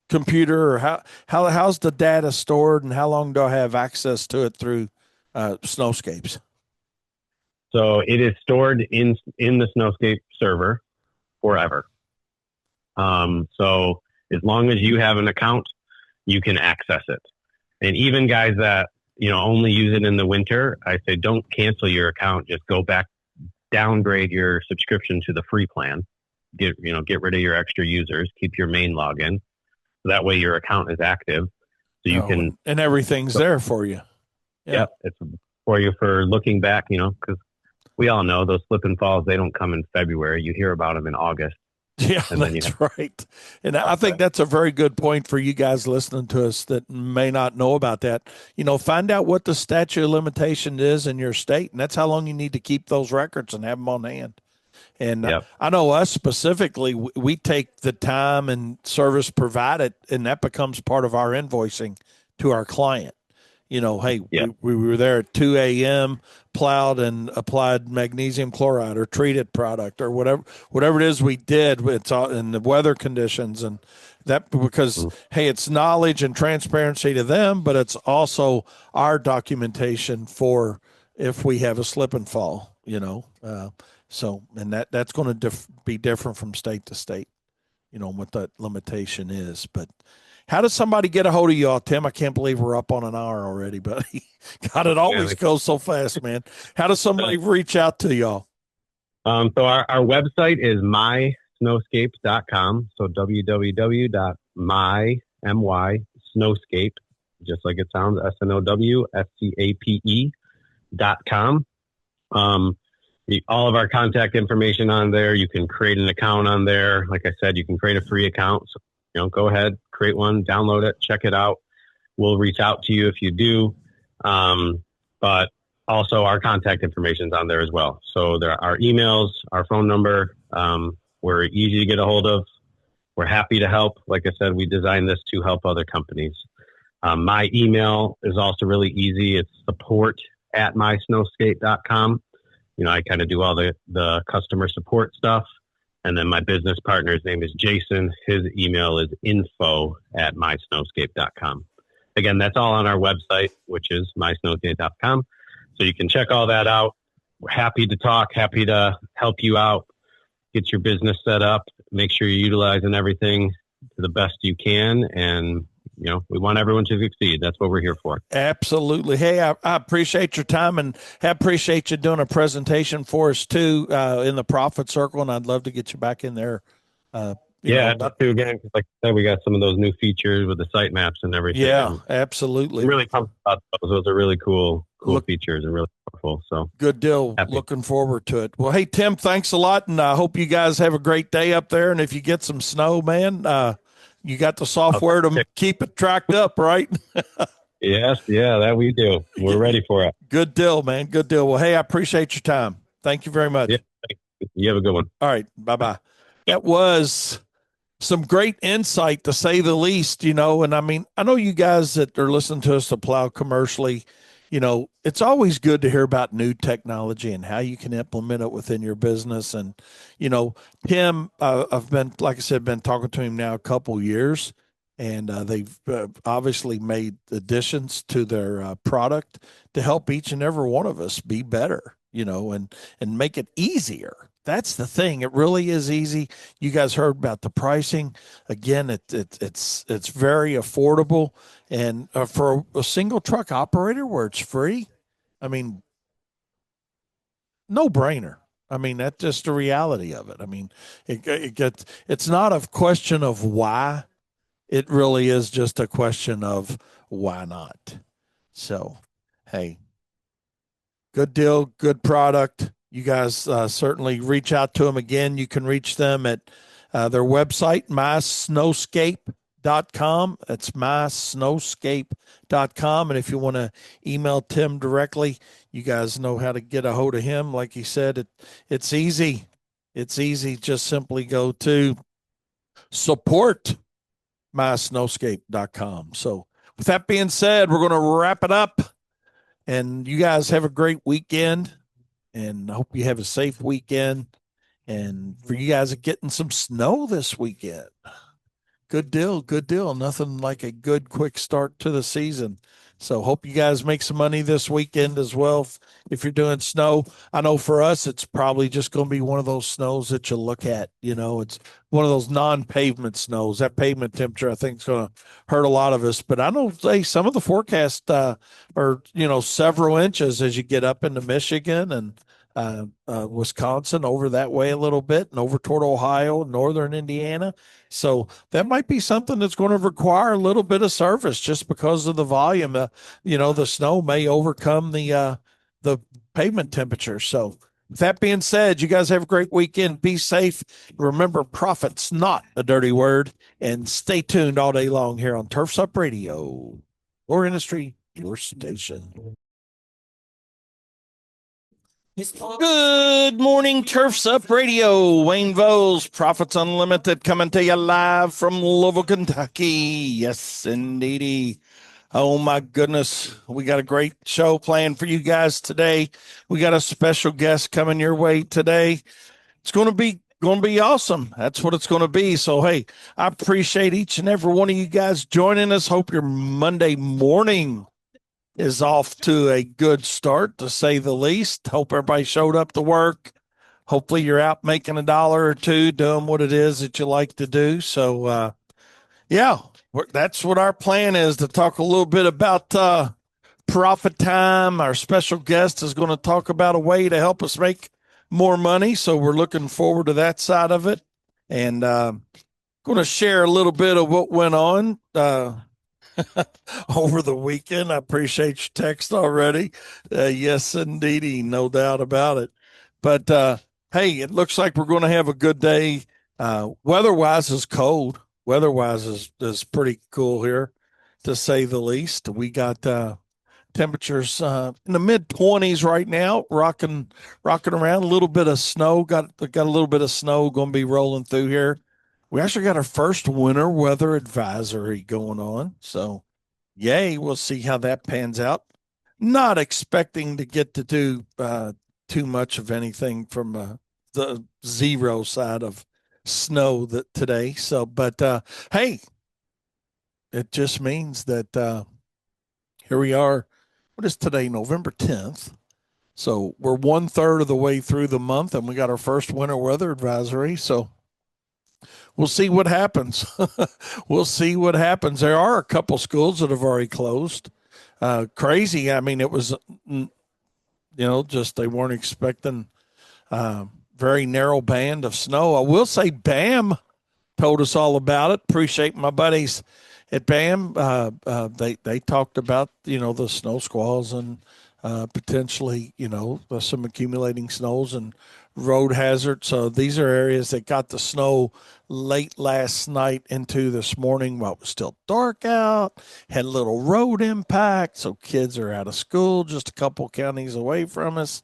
computer, or how's the data stored and how long do I have access to it through Snowscapes? So it is stored in the Snowscape server forever. So as long as you have an account, you can access it. And even guys that, only use it in the winter, I say, don't cancel your account. Just go back, downgrade your subscription to the free plan. Get rid of your extra users, keep your main login. So that way your account is active. So you can, and everything's there for you. Yeah. It's for you for looking back, because we all know those slip and falls, they don't come in February. You hear about them in August. Yeah, that's right. And I think that's a very good point for you guys listening to us that may not know about that. Find out what the statute of limitation is in your state, and that's how long you need to keep those records and have them on hand. And I know us specifically, we take the time and service provided, and that becomes part of our invoicing to our client. Hey, we were there at 2 a.m., plowed and applied magnesium chloride or treated product or whatever it is we did. It's all in the weather conditions and that, because, hey, it's knowledge and transparency to them, but it's also our documentation for if we have a slip and fall, so, and that's going to be different from state to state, what that limitation is. But how does somebody get a hold of y'all, Tim? I can't believe we're up on an hour already, buddy. God, it always goes so fast, man. How does somebody reach out to y'all? So our website is mysnowscape.com. So www.snowscape, just like it sounds, snowscape.com. All of our contact information on there. You can create an account on there. Like I said, you can create a free account. So, go ahead, create one, download it, check it out. We'll reach out to you if you do. But also our contact information is on there as well. So there are our emails, our phone number. We're easy to get a hold of. We're happy to help. Like I said, we designed this to help other companies. My email is also really easy. It's support@mysnowscape.com. I kind of do all the customer support stuff. And then my business partner's name is Jason. His email is info@mysnowscape.com. Again, that's all on our website, which is mysnowscape.com. So you can check all that out. We're happy to talk, happy to help you out, get your business set up, make sure you're utilizing everything to the best you can. And, we want everyone to succeed. That's what we're here for. Absolutely. Hey, I appreciate your time and I appreciate you doing a presentation for us too, in the Profit Circle. And I'd love to get you back in there. I'd love to again. Like I said, we got some of those new features with the site maps and everything. Yeah, absolutely. I'm really pumped about those. Those are really cool features and really powerful. So good deal. Happy. Looking forward to it. Well, hey, Tim, thanks a lot. And I hope you guys have a great day up there. And if you get some snow, man, you got the software to keep it tracked up, right? Yes. Yeah, that we do. We're ready for it. Good deal, man. Good deal. Well, hey, I appreciate your time. Thank you very much. Yeah, you have a good one. All right. Bye-bye. That was some great insight, to say the least, and I mean, I know you guys that are listening to us to plow commercially, it's always good to hear about new technology and how you can implement it within your business. And, Tim, I've been, like I said, been talking to him now a couple years, and they've obviously made additions to their product to help each and every one of us be better, and make it easier. That's the thing. It really is easy. You guys heard about the pricing. Again, it's very affordable. And for a single truck operator where it's free, I mean, no brainer. I mean, that's just the reality of it. I mean, it's not a question of why. It really is just a question of why not. So, hey, good deal, good product. You guys certainly reach out to them. Again, you can reach them at their website, mysnowscape.com. mysnowscape.com. That's mysnowscape.com. And if you want to email Tim directly, you guys know how to get a hold of him. Like he said, it's easy. It's easy. Just simply go to support mysnowscape.com. So with that being said, we're going to wrap it up, and you guys have a great weekend, and I hope you have a safe weekend. And for you guys getting some snow this weekend, good deal, good deal. Nothing like a good quick start to the season. So hope you guys make some money this weekend as well. If you're doing snow, I know for us, it's probably just going to be one of those snows that you look at. You know, it's one of those non-pavement snows. That pavement temperature, I think, is going to hurt a lot of us. But I know, say, some of the forecast are, several inches as you get up into Michigan and Wisconsin, over that way a little bit, and over toward Ohio, northern Indiana. So that might be something that's going to require a little bit of service just because of the volume. The snow may overcome the pavement temperature. So with that being said, you guys have a great weekend. Be safe. Remember, profit's not a dirty word. And stay tuned all day long here on Turfs Up Radio. Your industry, your station. Good morning, Turfs Up Radio. Wayne Voles, Profits Unlimited, coming to you live from Louisville, Kentucky. Yes, indeedy. Oh my goodness, we got a great show planned for you guys today. We got a special guest coming your way today. It's going to be awesome. That's what it's going to be. So hey, I appreciate each and every one of you guys joining us. Hope your Monday morning is off to a good start, to say the least. Hope everybody showed up to work. Hopefully you're out making $1 or $2 doing what it is that you like to do. So, that's what our plan is, to talk a little bit about profit time. Our special guest is going to talk about a way to help us make more money. So we're looking forward to that side of it. And going to share a little bit of what went on over the weekend. I appreciate your text already. Yes, indeedy, no doubt about it. But hey, it looks like we're going to have a good day. Weather-wise is cold. Weather-wise is pretty cool here, to say the least. We got temperatures in the mid-20s right now, rocking around. A little bit of snow. Got a little bit of snow going to be rolling through here. We actually got our first winter weather advisory going on. So, yay, we'll see how that pans out. Not expecting to get to do too much of anything from the zero side of snow today. So, but hey, it just means that here we are. What is today? November 10th. So we're 1/3 of the way through the month, and we got our first winter weather advisory. So we'll see what happens. We'll see what happens. There are a couple schools that have already closed. Crazy. I mean, it was, just they weren't expecting very narrow band of snow. I will say BAM told us all about it. Appreciate my buddies at BAM. They talked about, the snow squalls and potentially, some accumulating snows and road hazards. So these are areas that got the snow late last night into this morning while it was still dark out, had a little road impact. So kids are out of school just a couple counties away from us.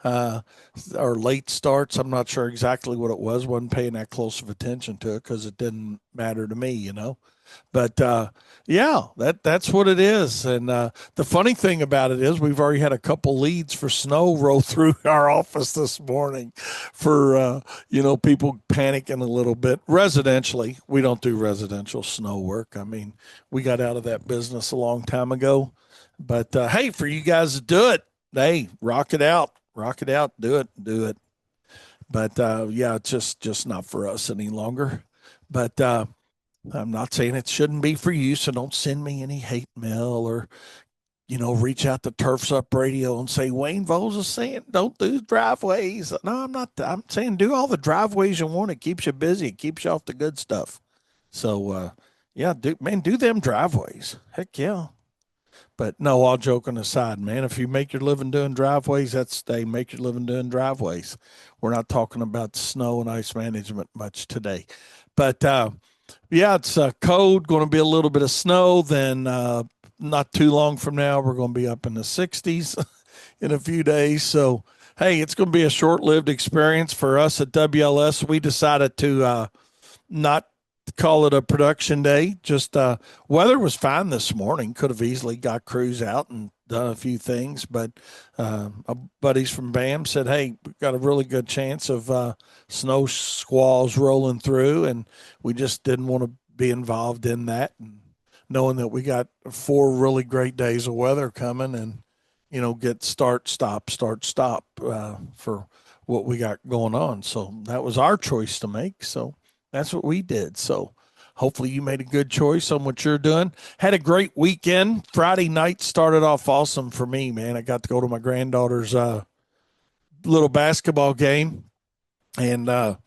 Or late starts. I'm not sure exactly what it was. Wasn't paying that close of attention to it because it didn't matter to me, But that's what it is. And the funny thing about it is we've already had a couple leads for snow roll through our office this morning for, people panicking a little bit. Residentially, we don't do residential snow work. I mean, we got out of that business a long time ago. But, hey, for you guys to do it, hey, rock it out, do it. But, it's just not for us any longer. But, I'm not saying it shouldn't be for you, so don't send me any hate mail or, reach out to Turfs Up Radio and say, Wayne Voles is saying don't do driveways. No, I'm not. I'm saying do all the driveways you want. It keeps you busy. It keeps you off the good stuff. So, do them driveways. Heck yeah. But no, all joking aside, man, if you make your living doing driveways, make your living doing driveways. We're not talking about snow and ice management much today. But, yeah, it's cold, going to be a little bit of snow. Then not too long from now, we're going to be up in the 60s in a few days. So, hey, it's going to be a short lived experience for us at WLS. We decided to not call it a production day. Just weather was fine this morning. Could have easily got crews out and done a few things, but our buddies from BAM said, "Hey, we've got a really good chance of snow squalls rolling through," and we just didn't want to be involved in that. And knowing that we got 4 really great days of weather coming, and get start stop for what we got going on. So that was our choice to make. So that's what we did. So hopefully you made a good choice on what you're doing. Had a great weekend. Friday night started off awesome for me, man. I got to go to my granddaughter's little basketball game, and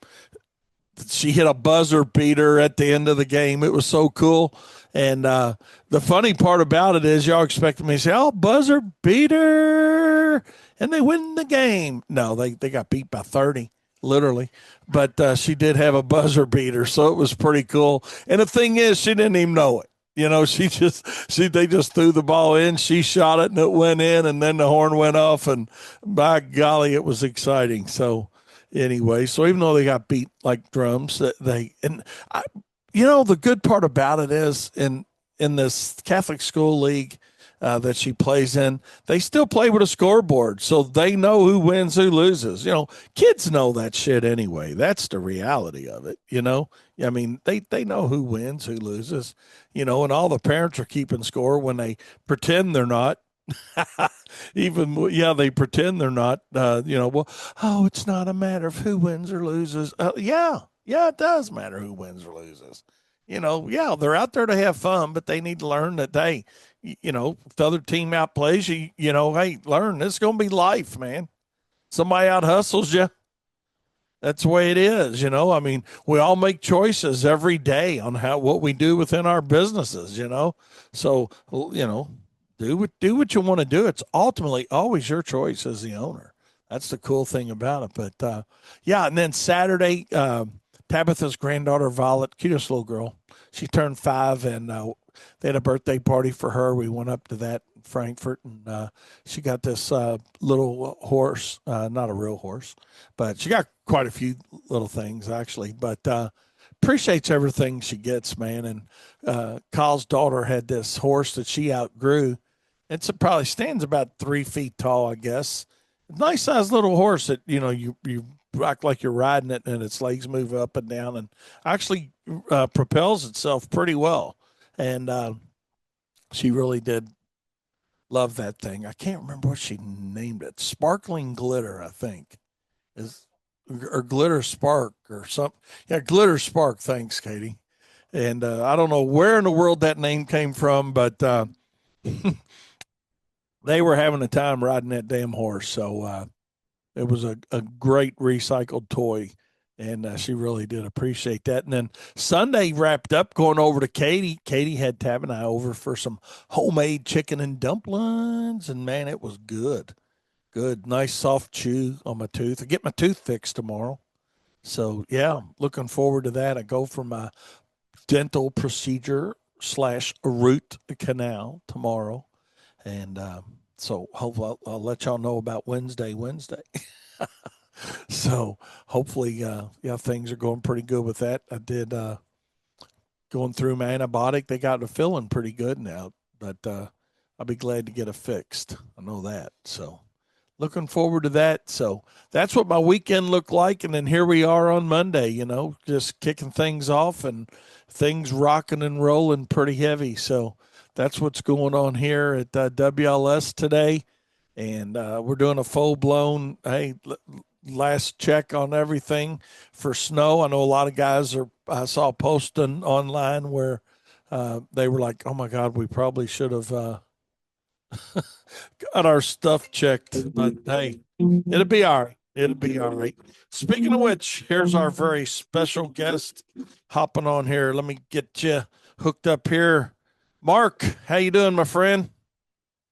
she hit a buzzer beater at the end of the game. It was so cool. And the funny part about it is y'all expected me to say, "Oh, buzzer beater," and they win the game. No, they got beat by 30, literally. But she did have a buzzer beater, so it was pretty cool. And the thing is, she didn't even know it. They just threw the ball in, she shot it, and it went in, and then the horn went off, and by golly, it was exciting. So anyway, so even though they got beat like drums, the good part about it is in this Catholic school league that she plays in, they still play with a scoreboard, so they know who wins, who loses. Kids know that shit anyway. That's the reality of it. I mean, they know who wins, who loses. And all the parents are keeping score when they pretend they're not. They pretend they're not. Well, oh, it's not a matter of who wins or loses. Yeah, it does matter who wins or loses. Yeah, they're out there to have fun, but they need to learn that if the other team outplays you, hey, learn this is going to be life, man. Somebody out hustles you. That's the way it is. I mean, we all make choices every day on what we do within our businesses. So do what you want to do. It's ultimately always your choice as the owner. That's the cool thing about it. But yeah, and then Saturday, Tabitha's granddaughter Violet, cutest little girl, she turned 5, and they had a birthday party for her. We went up to that in Frankfurt, and she got this little horse, not a real horse, but she got quite a few little things actually. But appreciates everything she gets, man. And Kyle's daughter had this horse that she outgrew. Probably stands about 3 feet tall, I guess. Nice sized little horse that you act like you're riding it, and its legs move up and down, and actually propels itself pretty well. And she really did love that thing. I can't remember what she named it. Sparkling Glitter, I think, or Glitter Spark or something. Yeah, Glitter Spark. Thanks, Katie. And I don't know where in the world that name came from, but they were having a time riding that damn horse. So it was a great recycled toy, and she really did appreciate that. And then Sunday wrapped up going over to Katie. Katie had Tab and I over for some homemade chicken and dumplings, and man, it was good. Good, nice soft chew on my tooth. I get my tooth fixed tomorrow. So yeah, looking forward to that. I go for my dental procedure / root canal tomorrow. And so hopefully I'll let y'all know about Wednesday. So hopefully, things are going pretty good with that. I did going through my antibiotic. They got it feeling pretty good now, but I'll be glad to get it fixed. I know that. So looking forward to that. So that's what my weekend looked like. And then here we are on Monday, just kicking things off and things rocking and rolling pretty heavy. So that's what's going on here at WLS today. And we're doing a full-blown, last check on everything for snow. I know a lot of guys I saw posting online where they were like, oh, my God, we probably should have got our stuff checked. But, hey, it'll be all right. It'll be all right. Speaking of which, here's our very special guest hopping on here. Let me get you hooked up here. Mark, how you doing, my friend?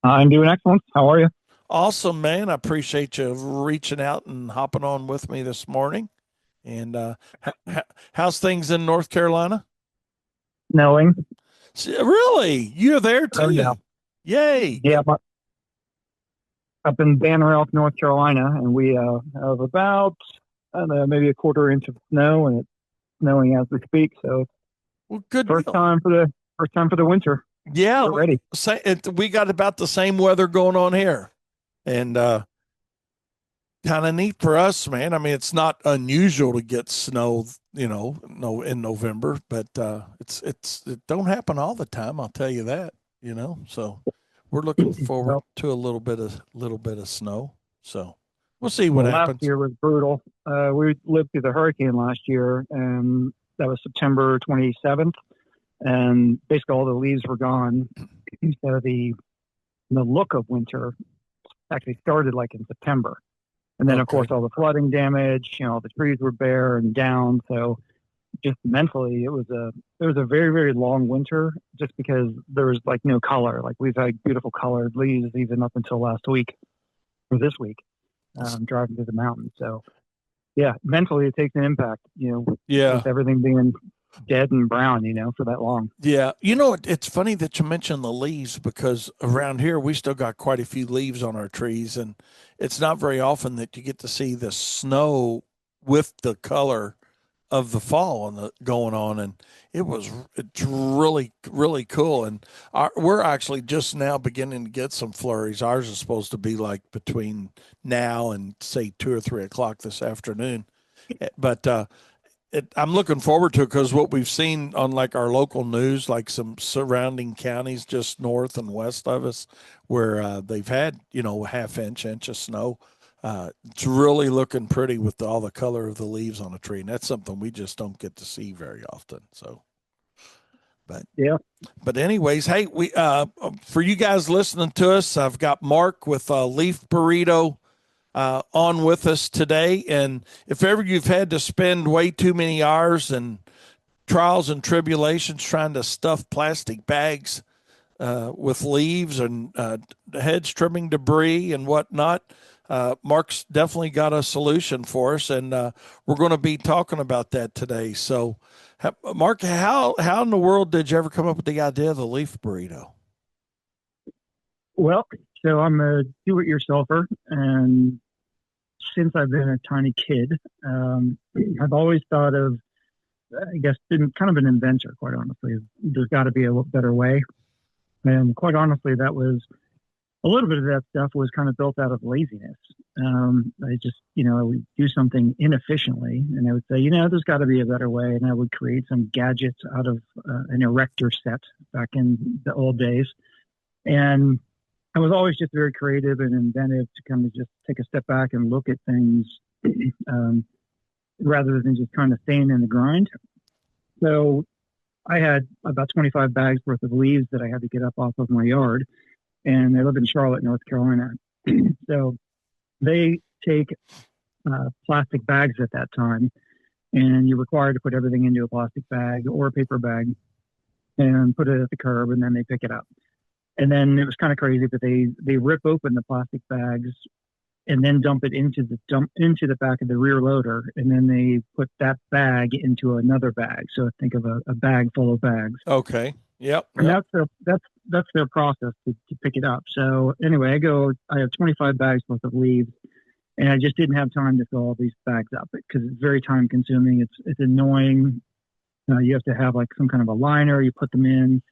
I'm doing excellent. How are you? Awesome, man. I appreciate you reaching out and hopping on with me this morning. And how's things in North Carolina? snowing. Really? You're there too? Oh, yeah. Yay. Yeah, up in Banner Elk, North Carolina, and we have about, I don't know, maybe a quarter inch of snow, and it's snowing as we speak. So Well, good first deal. time for the winter. Yeah, We're ready. we got about the same weather going on here, and kind of neat for us, man. I mean, it's not unusual to get snow, no in November, but it don't happen all the time. I'll tell you that, So we're looking forward Well, to a little bit of snow. So we'll see what last happens. year was brutal. We lived through the hurricane last year, and that was September 27th, and basically all the leaves were gone. So the look of winter actually started like in September. And then, of Okay. course, all the flooding damage, all the trees were bare and down. So just mentally, it was a very, very long winter just because there was like no color. Like we've had beautiful colored leaves even up until last week or this week, driving through the mountains. So, yeah, mentally it takes an impact, Yeah. with everything being dead and brown, for that long. Yeah. It's funny that you mentioned the leaves because around here we still got quite a few leaves on our trees, and it's not very often that you get to see the snow with the color of the fall going on, and it's really really cool. And we're actually just now beginning to get some flurries. Ours is supposed to be like between now and say 2 or 3 o'clock this afternoon, but I'm looking forward to it because what we've seen on like our local news, like some surrounding counties just north and west of us, where they've had half inch of snow. It's really looking pretty with all the color of the leaves on a tree, and that's something we just don't get to see very often. So, but Yeah. But anyways, hey, we for you guys listening to us, I've got Mark with Leaf Burrito on with us today. And if ever you've had to spend way too many hours and trials and tribulations trying to stuff plastic bags with leaves and hedge trimming debris and whatnot, Mark's definitely got a solution for us, and we're going to be talking about that today. So, Mark, how in the world did you ever come up with the idea of the leaf burrito? Well, so I'm a do-it-yourselfer, and since I've been a tiny kid, I've always thought of, I guess, been kind of an inventor, quite honestly. There's got to be a better way. And quite honestly, that was a little bit of that stuff was kind of built out of laziness. I just, I would do something inefficiently and I would say, there's got to be a better way. And I would create some gadgets out of an erector set back in the old days. And I was always just very creative and inventive to kind of just take a step back and look at things rather than just kind of staying in the grind. So I had about 25 bags worth of leaves that I had to get up off of my yard. And I live in Charlotte, North Carolina. So they take plastic bags at that time, and you're required to put everything into a plastic bag or a paper bag and put it at the curb, and then they pick it up. And then it was kind of crazy, but they rip open the plastic bags and then dump it into the back of the rear loader, and then they put that bag into another bag. So think of a bag full of bags. Okay. Yep. And that's their process to pick it up. So anyway, I have 25 bags worth of leaves, and I just didn't have time to fill all these bags up because it's very time consuming. It's annoying. You have to have like some kind of a liner. You put them in.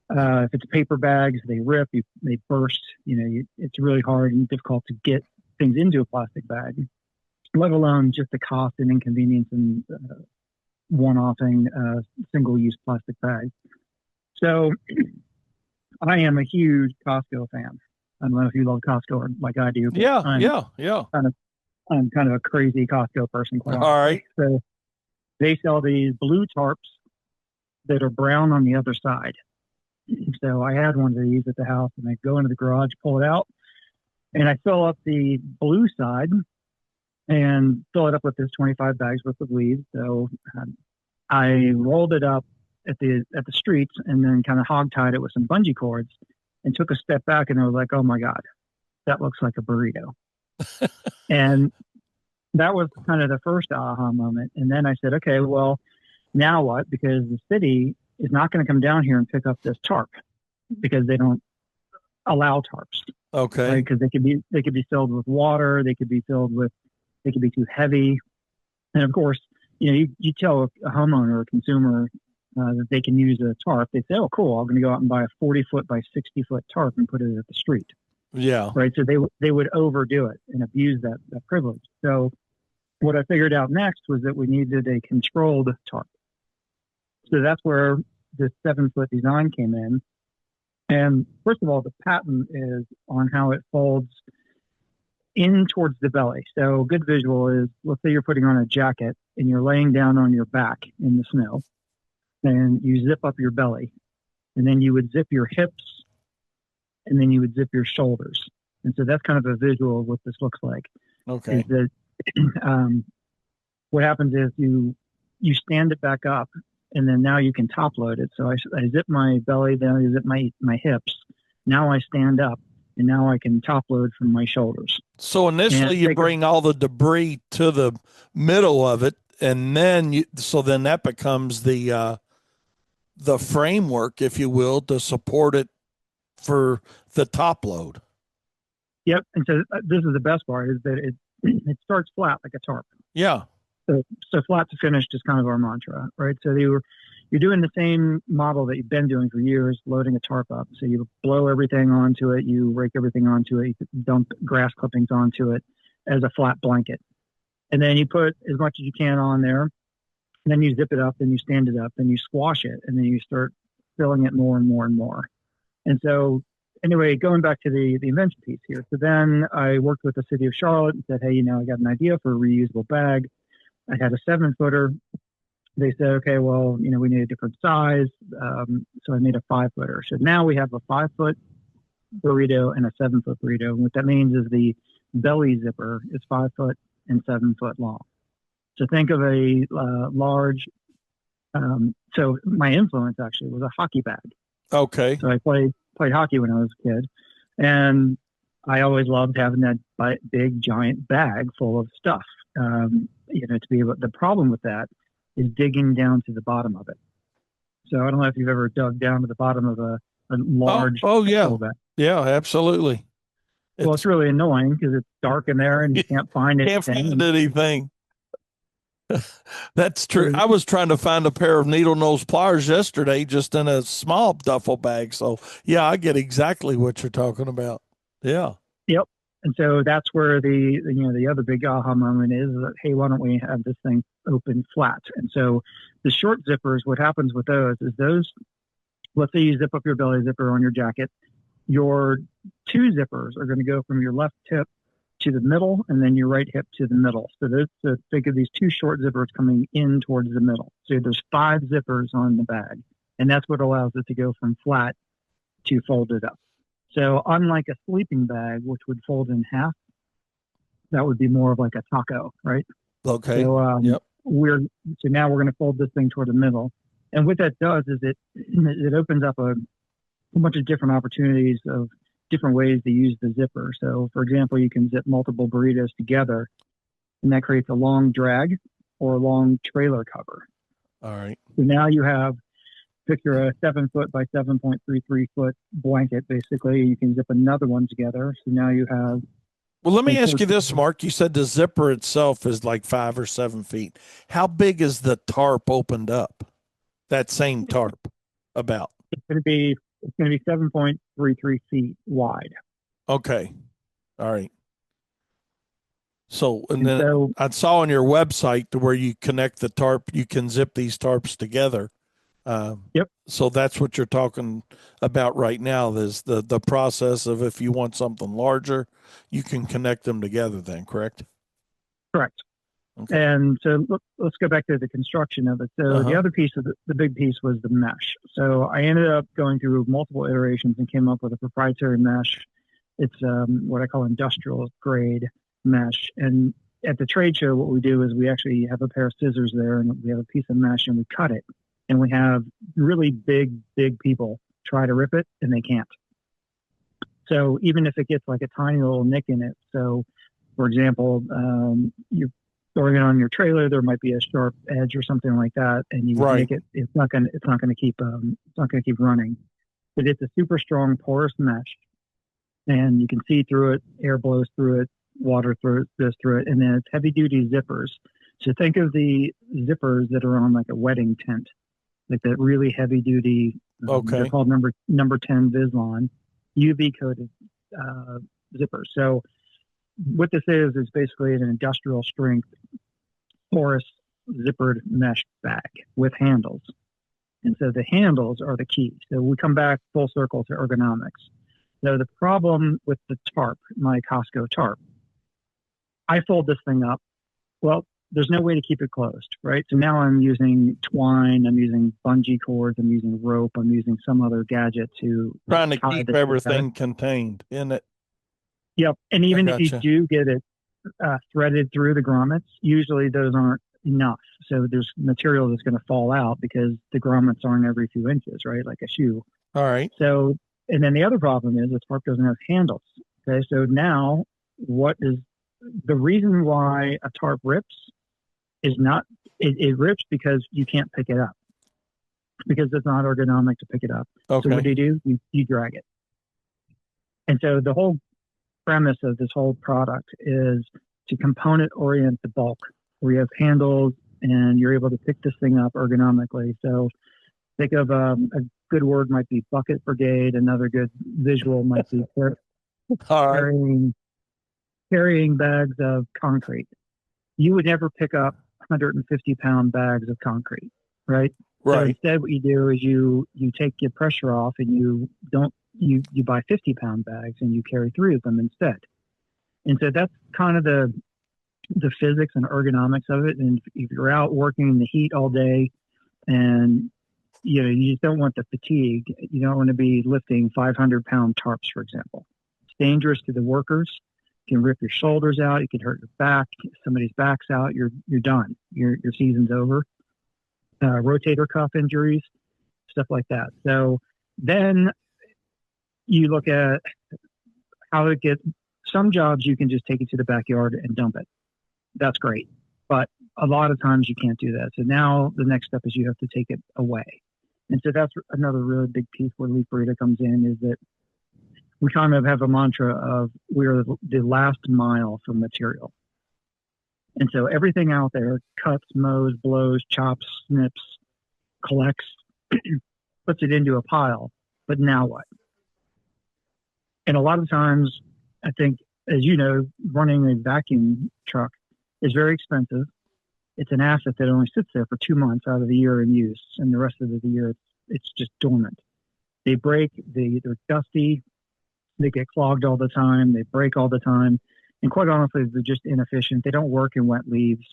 If it's paper bags, they rip. They burst. It's really hard and difficult to get things into a plastic bag, let alone just the cost and inconvenience and one-offing single-use plastic bags. So I am a huge Costco fan. I don't know if you love Costco like I do. Yeah. I'm kind of a crazy Costco person. Quite honestly. All right. So they sell these blue tarps that are brown on the other side. So I had one of these at the house, and I go into the garage, pull it out, and I fill up the blue side and fill it up with this 25 bags worth of leaves. So I rolled it up at the streets and then kind of hog tied it with some bungee cords and took a step back, and I was like, oh my God, that looks like a burrito. And that was kind of the first aha moment. And then I said, okay, well, now what? Because the city is not going to come down here and pick up this tarp because they don't allow tarps, Okay. right? Because they could be filled with water, they could be too heavy, and of course, you tell a homeowner or a consumer that they can use a tarp, they say, "Oh, cool! I'm going to go out and buy a 40-foot by 60-foot tarp and put it at the street." Yeah. Right. So they would overdo it and abuse that privilege. So what I figured out next was that we needed a controlled tarp. So that's where the 7-foot design came in. And first of all, the patent is on how it folds in towards the belly. So a good visual is, let's say you're putting on a jacket and you're laying down on your back in the snow, and you zip up your belly, and then you would zip your hips, and then you would zip your shoulders. And so that's kind of a visual of what this looks like. Okay. Is that what happens is you stand it back up, and then now you can top load it. So I zip my belly, then I zip my hips. Now I stand up, and now I can top load from my shoulders. So initially you bring all the debris to the middle of it, and then then that becomes the framework, if you will, to support it for the top load. Yep. And so this is the best part, is that it starts flat like a tarp. Yeah. So flat to finished is kind of our mantra, right? So you're doing the same model that you've been doing for years, loading a tarp up. So you blow everything onto it, you rake everything onto it, you dump grass clippings onto it as a flat blanket. And then you put as much as you can on there, and then you zip it up, then you stand it up, then you squash it, and then you start filling it more and more and more. And so anyway, going back to the invention piece here. So then I worked with the city of Charlotte and said, hey, I got an idea for a reusable bag. I had a 7-footer. They said, okay, well, we need a different size. So I made a 5-footer. So now we have a 5-foot burrito and a 7-foot burrito. And what that means is the belly zipper is 5 foot and 7 foot long. So think of a large. So my influence actually was a hockey bag. Okay. So I played hockey when I was a kid, and I always loved having that big giant bag full of stuff. To be able. The problem with that is digging down to the bottom of it. So I don't know if you've ever dug down to the bottom of a large. Oh yeah. Bag. Yeah, absolutely. It's really annoying because it's dark in there and you can't find anything. Can't find anything. That's true. I was trying to find a pair of needle nose pliers yesterday, just in a small duffel bag. So yeah, I get exactly what you're talking about. Yeah. Yep. And so that's where the other big aha moment is that, hey, why don't we have this thing open flat? And so the short zippers, what happens with those is let's say you zip up your belly zipper on your jacket, your 2 zippers are going to go from your left hip to the middle, and then your right hip to the middle. So think of these 2 short zippers coming in towards the middle. So there's 5 zippers on the bag, and that's what allows it to go from flat to folded up. So unlike a sleeping bag, which would fold in half, that would be more of like a taco, right? Okay. So yep. Now we're going to fold this thing toward the middle, and what that does is it opens up a bunch of different opportunities of different ways to use the zipper. So, for example, you can zip multiple burritos together, and that creates a long drag or a long trailer cover. All right. So now you have, picture a 7-foot by 7.33 foot blanket. Basically, you can zip another one together. So now you have. Well, let me ask you this, Mark. You said the zipper itself is like 5 or 7 feet. How big is the tarp opened up? That same tarp, about? It's going to be 7.33 feet wide. Okay. All right. So, and then I saw on your website where you connect the tarp, you can zip these tarps together. Yep. So that's what you're talking about right now. Is the process of, if you want something larger, you can connect them together then, correct? Correct. Okay. And so let's go back to the construction of it. So the other piece of the big piece was the mesh. So I ended up going through multiple iterations and came up with a proprietary mesh. It's what I call industrial grade mesh. And at the trade show, what we do is we actually have a pair of scissors there, and we have a piece of mesh, and we cut it. And we have really big people try to rip it, and they can't. So even if it gets like a tiny little nick in it, so for example, throwing it on your trailer, there might be a sharp edge or something like that, and you Right. make it. It's not going to keep running. But it's a super strong porous mesh, and you can see through it. Air blows through it, water goes through it, and then it's heavy duty zippers. So think of the zippers that are on like a wedding tent, like that really heavy duty. Okay. They're called number 10 Vislon UV coated zippers. So what this is basically an industrial strength porous zippered mesh bag with handles. And so the handles are the key. So we come back full circle to ergonomics. So the problem with the tarp, my Costco tarp, I fold this thing up. Well, there's no way to keep it closed, right? So now I'm using twine, I'm using bungee cords, I'm using rope, I'm using some other gadget to Trying to tie keep this everything contained in it. Yep. And even if you gotcha. do get it threaded through the grommets, usually those aren't enough. So there's material that's going to fall out because the grommets aren't every few inches, right? Like a shoe. All right. So, and then the other problem is the tarp doesn't have handles. Okay. So now what is the reason why a tarp rips is not, it rips because you can't pick it up because it's not ergonomic to pick it up. Okay. So what do? You drag it. And so the whole premise of this whole product is to component orient the bulk where you have handles and you're able to pick this thing up ergonomically. So think of a good word might be bucket brigade. Another good visual might be All right. carrying bags of concrete. You would never pick up 150-pound bags of concrete, right? So Right. instead, what you do is you take your pressure off and you buy 50-pound bags and you carry 3 of them instead. And so that's kind of the physics and ergonomics of it. And if you're out working in the heat all day and you just don't want the fatigue, you don't want to be lifting 500-pound tarps, for example. It's dangerous to the workers. You can rip your shoulders out. You can hurt your back. If somebody's back's out, you're done. Your season's over. Rotator cuff injuries, stuff like that. So then you look at how to get some jobs. You can just take it to the backyard and dump it. That's great. But a lot of times you can't do that. So now the next step is you have to take it away. And so that's another really big piece where Leaf Burrito comes in, is that we kind of have a mantra of we're the last mile for material. And so everything out there cuts, mows, blows, chops, snips, collects, puts it into a pile. But now what? And a lot of times, I think, as you know, running a vacuum truck is very expensive. It's an asset that only sits there for 2 months out of the year in use, and the rest of the year it's just dormant. They break, they're dusty, they get clogged all the time, they break all the time, and quite honestly, they're just inefficient. They don't work in wet leaves.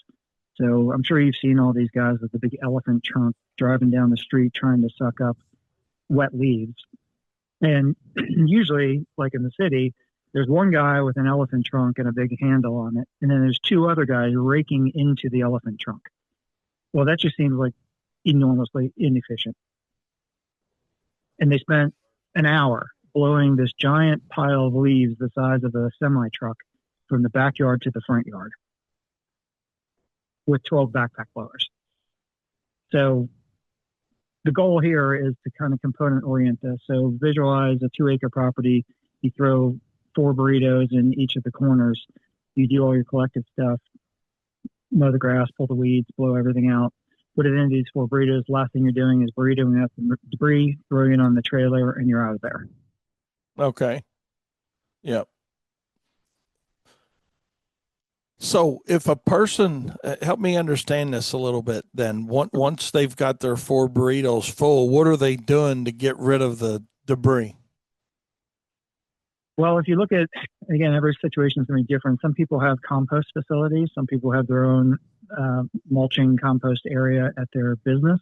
So I'm sure you've seen all these guys with the big elephant trunk driving down the street trying to suck up wet leaves. And usually, like in the city, there's one guy with an elephant trunk and a big handle on it, and then there's 2 other guys raking into the elephant trunk. Well, that just seems like enormously inefficient. And they spent an hour blowing this giant pile of leaves the size of a semi-truck from the backyard to the front yard with 12 backpack blowers. So the goal here is to kind of component orient this. So visualize a 2-acre property. You throw 4 burritos in each of the corners. You do all your collective stuff, mow the grass, pull the weeds, blow everything out, put it into these 4 burritos. Last thing you're doing is burritoing up the debris, throwing it on the trailer, and you're out of there. Okay. Yep. So if a person, help me understand this a little bit, then once they've got their 4 burritos full, what are they doing to get rid of the debris? Well, if you look at, again, every situation is going to be different. Some people have compost facilities. Some people have their own mulching compost area at their business.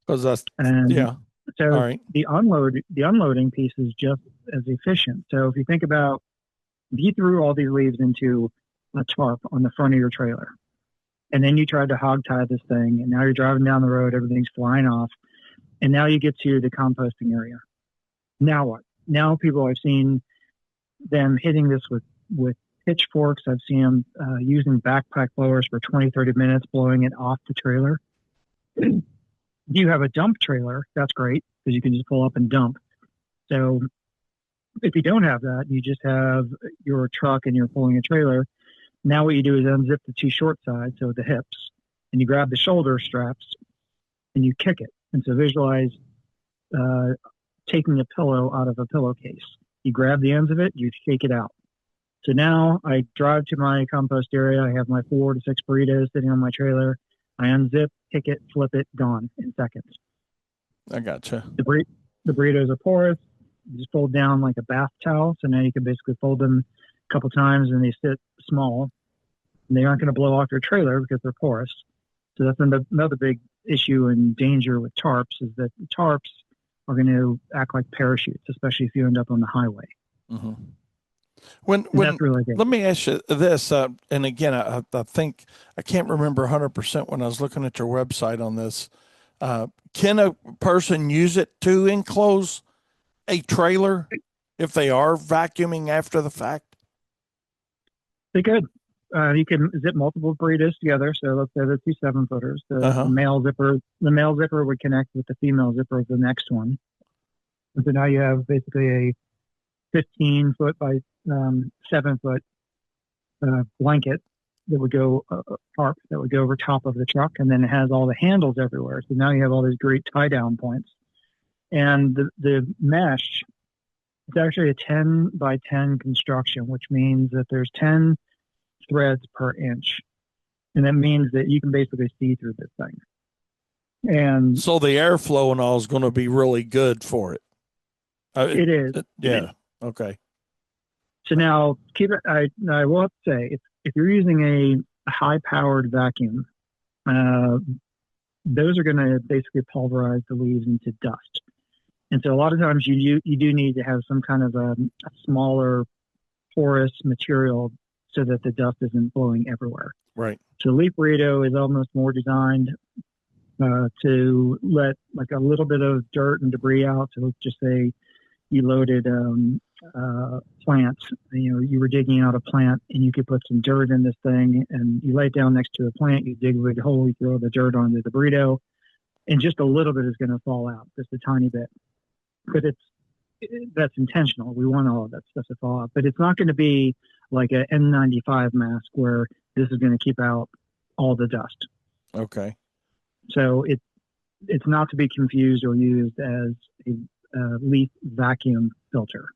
Because that's, and yeah. So all right. the unloading piece is just as efficient. So if you think about, if you threw all these leaves into a tarp on the front of your trailer, and then you tried to hog tie this thing, and now you're driving down the road, everything's flying off, and now you get to the composting area. Now what? Now people, I've seen them hitting this with pitchforks. I've seen them using backpack blowers for 20, 30 minutes, blowing it off the trailer. You have a dump trailer, that's great because you can just pull up and dump. So if you don't have that, you just have your truck and you're pulling a trailer. Now what you do is unzip the two short sides, so the hips, and you grab the shoulder straps and you kick it. And so visualize taking a pillow out of a pillowcase. You grab the ends of it, you shake it out. So now I drive to my compost area. I have my 4 to 6 burritos sitting on my trailer. I unzip, kick it, flip it, gone in seconds. I gotcha. The burritos are porous. You just fold down like a bath towel. So now you can basically fold them a couple times and they sit small. And they aren't going to blow off your trailer because they're porous. So that's another big issue and danger with tarps is that the tarps are going to act like parachutes, especially if you end up on the highway. Mm-hmm. When really let me ask you this, and again, I think I can't remember 100% when I was looking at your website on this. Can a person use it to enclose a trailer if they are vacuuming after the fact? They could. You can zip multiple burritos together. So let's say the 2 7-footers. The male zipper would connect with the female zipper of the next one. And so now you have basically a 15-foot by 7-foot blanket that would go tarp that would go over top of the truck, and then it has all the handles everywhere. So now you have all these great tie down points. And the mesh, it's actually a 10 by 10 construction, which means that there's 10 threads per inch, and that means that you can basically see through this thing. And so the airflow and all is going to be really good for it. It is. Yeah. Okay. So now, I will have to say, if you're using a high-powered vacuum, those are going to basically pulverize the leaves into dust. And so a lot of times you do need to have some kind of a smaller porous material so that the dust isn't blowing everywhere. Right. So leaf burrito is almost more designed to let like a little bit of dirt and debris out. So let's just say you loaded plants. You were digging out a plant and you could put some dirt in this thing and you lay it down next to a plant, you dig a big hole, you throw the dirt onto the burrito, and just a little bit is going to fall out, just a tiny bit. But that's intentional. We want all of that stuff to fall out. But it's not going to be like an N95 mask where this is going to keep out all the dust. Okay. So it's not to be confused or used as a leaf vacuum filter.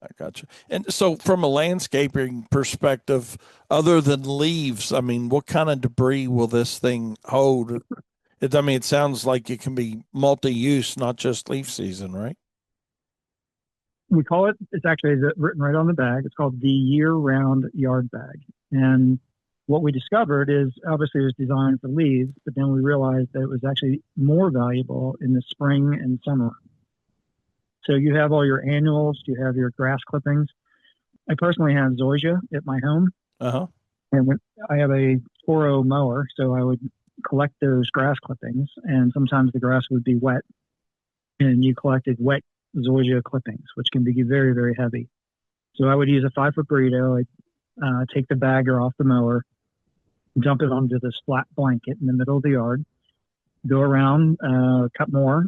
I gotcha. And so from a landscaping perspective, other than leaves, I mean, what kind of debris will this thing hold? It sounds like it can be multi-use, not just leaf season, right? We call it's actually written right on the bag. It's called the year-round yard bag. And what we discovered is obviously it was designed for leaves, but then we realized that it was actually more valuable in the spring and summer. So you have all your annuals, you have your grass clippings. I personally have zoysia at my home. Uh-huh. And when I have a Toro mower, so I would collect those grass clippings, and sometimes the grass would be wet, and you collected wet zoysia clippings, which can be very, very heavy. So I would use a 5-foot burrito. I'd take the bagger off the mower, dump it onto this flat blanket in the middle of the yard, go around, cut more,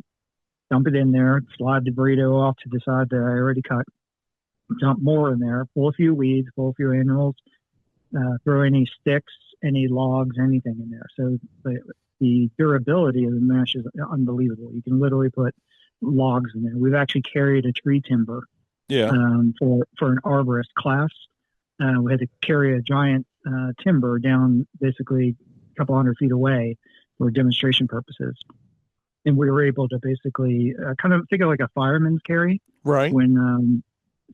dump it in there, slide the burrito off to the side that I already cut, dump more in there, pull a few weeds, pull a few annuals, throw any sticks, any logs, anything in there. So the durability of the mesh is unbelievable. You can literally put logs in there. We've actually carried a tree timber for an arborist class. We had to carry a giant timber down basically a couple hundred feet away for demonstration purposes. And we were able to basically kind of think of like a fireman's carry. Right. When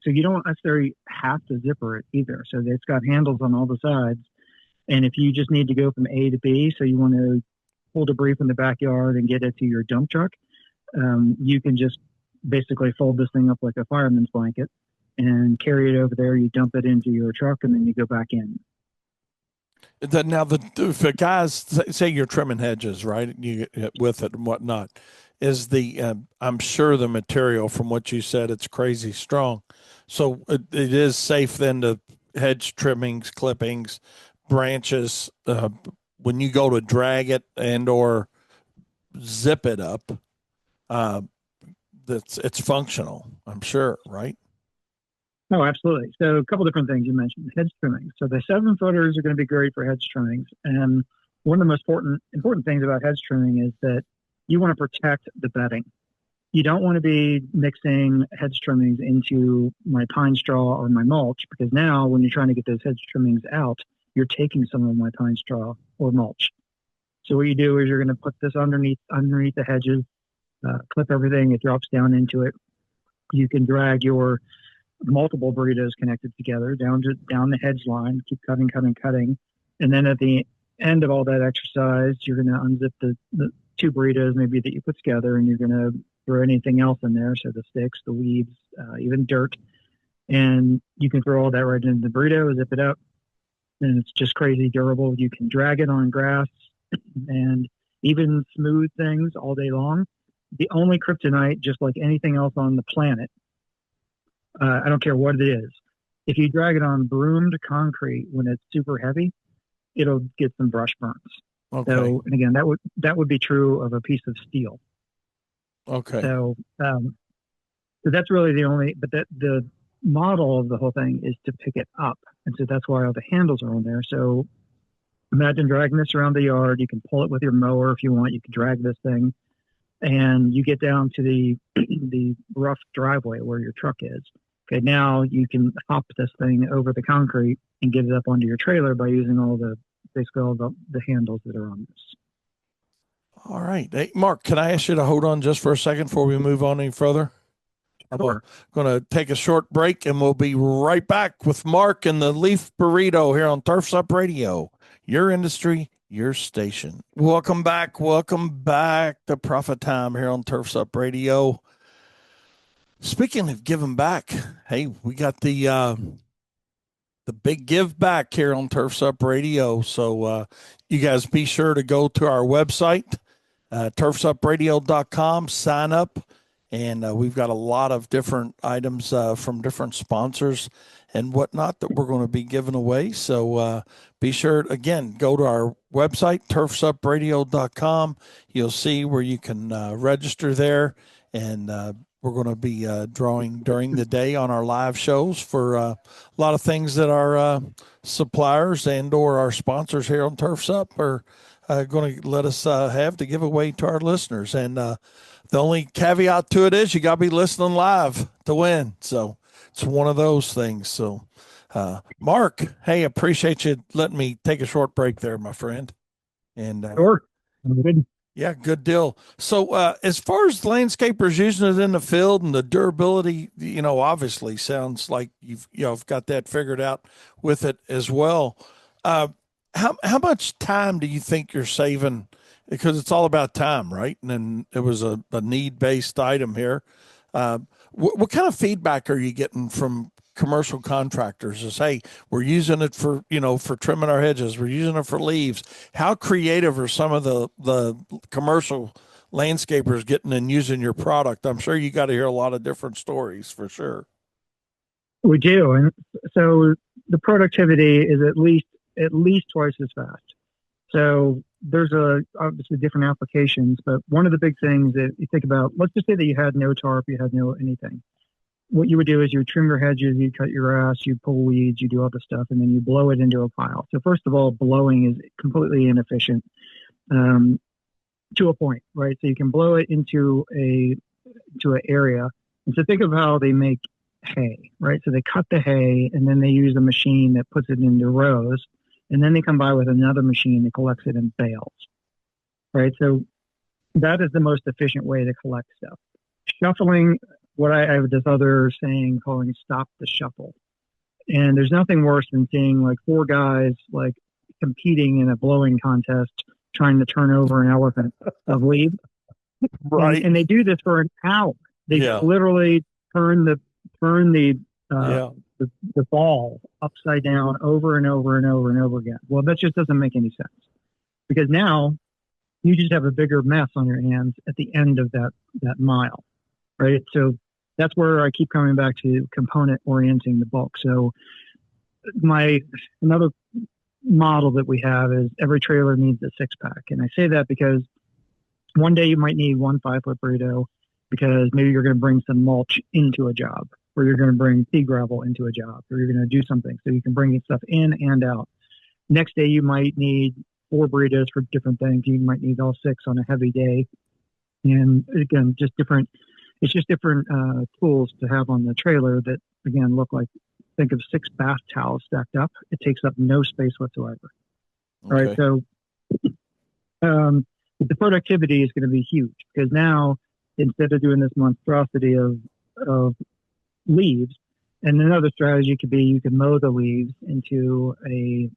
so you don't necessarily have to zipper it either. So it's got handles on all the sides. And if you just need to go from A to B, so you want to pull debris from the backyard and get it to your dump truck, you can just basically fold this thing up like a fireman's blanket and carry it over there. You dump it into your truck and then you go back in. Now, if the guys say you're trimming hedges, right, you with it and whatnot, is I'm sure the material from what you said, it's crazy strong. So it is safe then to hedge trimmings, clippings, branches, when you go to drag it and or zip it up, uh, it's functional, I'm sure, right? Oh, absolutely. So a couple different things you mentioned. Hedge trimming. So the 7-footers are going to be great for hedge trimmings. And one of the most important things about hedge trimming is that you want to protect the bedding. You don't want to be mixing hedge trimmings into my pine straw or my mulch, because now when you're trying to get those hedge trimmings out, you're taking some of my pine straw or mulch. So what you do is you're going to put this underneath the hedges, clip everything. It drops down into it. You can drag your multiple burritos connected together down the hedge line, keep cutting, and then at the end of all that exercise, you're going to unzip the 2 burritos maybe that you put together, and you're going to throw anything else in there, so the sticks, the weeds, even dirt, and you can throw all that right into the burrito, zip it up, and it's just crazy durable. You can drag it on grass and even smooth things all day long. The only kryptonite, just like anything else on the planet, I don't care what it is, if you drag it on broomed concrete when it's super heavy, it'll get some brush burns. Okay. So, and again, that would be true of a piece of steel. Okay. So, so that's really the only, but the model of the whole thing is to pick it up. And so that's why all the handles are on there. So imagine dragging this around the yard. You can pull it with your mower if you want. You can drag this thing, and you get down to the rough driveway where your truck is. Okay, now you can hop this thing over the concrete and get it up onto your trailer by using basically all the handles that are on this. All right. Hey, Mark, can I ask you to hold on just for a second before we move on any further? Sure. I'm going to take a short break, and we'll be right back with Mark and the Leaf Burrito here on Turfs Up Radio. Your industry, your station. Welcome back to Profit Time here on Turfs Up Radio. Speaking of giving back, hey, we got the big give back here on Turfs Up Radio. So you guys be sure to go to our website, turfsupradio.com, sign up, and we've got a lot of different items from different sponsors and whatnot that we're going to be giving away. So be sure, again, go to our website, turfsupradio.com. You'll see where you can register there, and we're going to be drawing during the day on our live shows for a lot of things that our suppliers and or our sponsors here on Turfs Up are going to let us have to give away to our listeners. And the only caveat to it is you got to be listening live to win. So it's one of those things. So, Mark, hey, appreciate you letting me take a short break there, my friend. And Sure. Good. yeah, good deal. So as far as landscapers using it in the field and the durability, obviously sounds like you've got that figured out with it as well. How much time do you think you're saving? Because it's all about time, right? And then it was a need-based item here. What kind of feedback are you getting from commercial contractors? Is, hey, we're using it for trimming our hedges, we're using it for leaves. How creative are some of the commercial landscapers getting and using your product? I'm sure you got to hear a lot of different stories for sure. We do, and so the productivity is at least twice as fast. So there's obviously different applications, but one of the big things that you think about, let's just say that you had no tarp, you had no anything. What you would do is you would trim your hedges, you cut your grass, you pull weeds, you do all this stuff, and then you blow it into a pile. So first of all, blowing is completely inefficient to a point, right? So you can blow it into an area. And so think of how they make hay, right? So they cut the hay, and then they use a machine that puts it into rows, and then they come by with another machine that collects it in bales, right? So that is the most efficient way to collect stuff. Shuffling, what I have this other saying calling stop the shuffle. And there's nothing worse than seeing like 4 guys like competing in a blowing contest trying to turn over an elephant of leaves. Right. And they do this for an hour. They literally turn the ball upside down over and over and over and over again. Well, that just doesn't make any sense, because now you just have a bigger mess on your hands at the end of that mile, right? So that's where I keep coming back to component orienting the bulk. So another model that we have is every trailer needs a 6-pack. And I say that because one day you might need one 5-foot burrito because maybe you're going to bring some mulch into a job, or you're going to bring pea gravel into a job, or you're going to do something. So you can bring stuff in and out. Next day, you might need 4 burritos for different things. You might need all 6 on a heavy day. And again, it's just different tools to have on the trailer that, again, look like, think of 6 bath towels stacked up. It takes up no space whatsoever. Okay. All right. So the productivity is going to be huge because now, instead of doing this monstrosity of leaves, and another strategy could be you can mow the leaves into a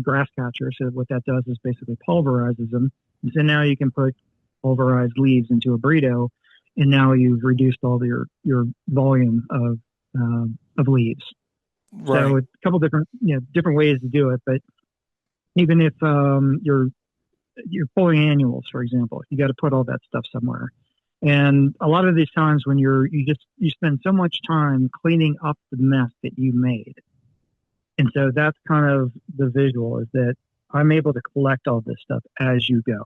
grass catcher. So what that does is basically pulverizes them. And so now you can put pulverized leaves into a burrito, and now you've reduced all your volume of leaves. Right. So it's a couple different ways to do it. But even if you're pulling annuals, for example, you got to put all that stuff somewhere. And a lot of these times when you spend so much time cleaning up the mess that you made. And so that's kind of the visual, is that I'm able to collect all this stuff as you go.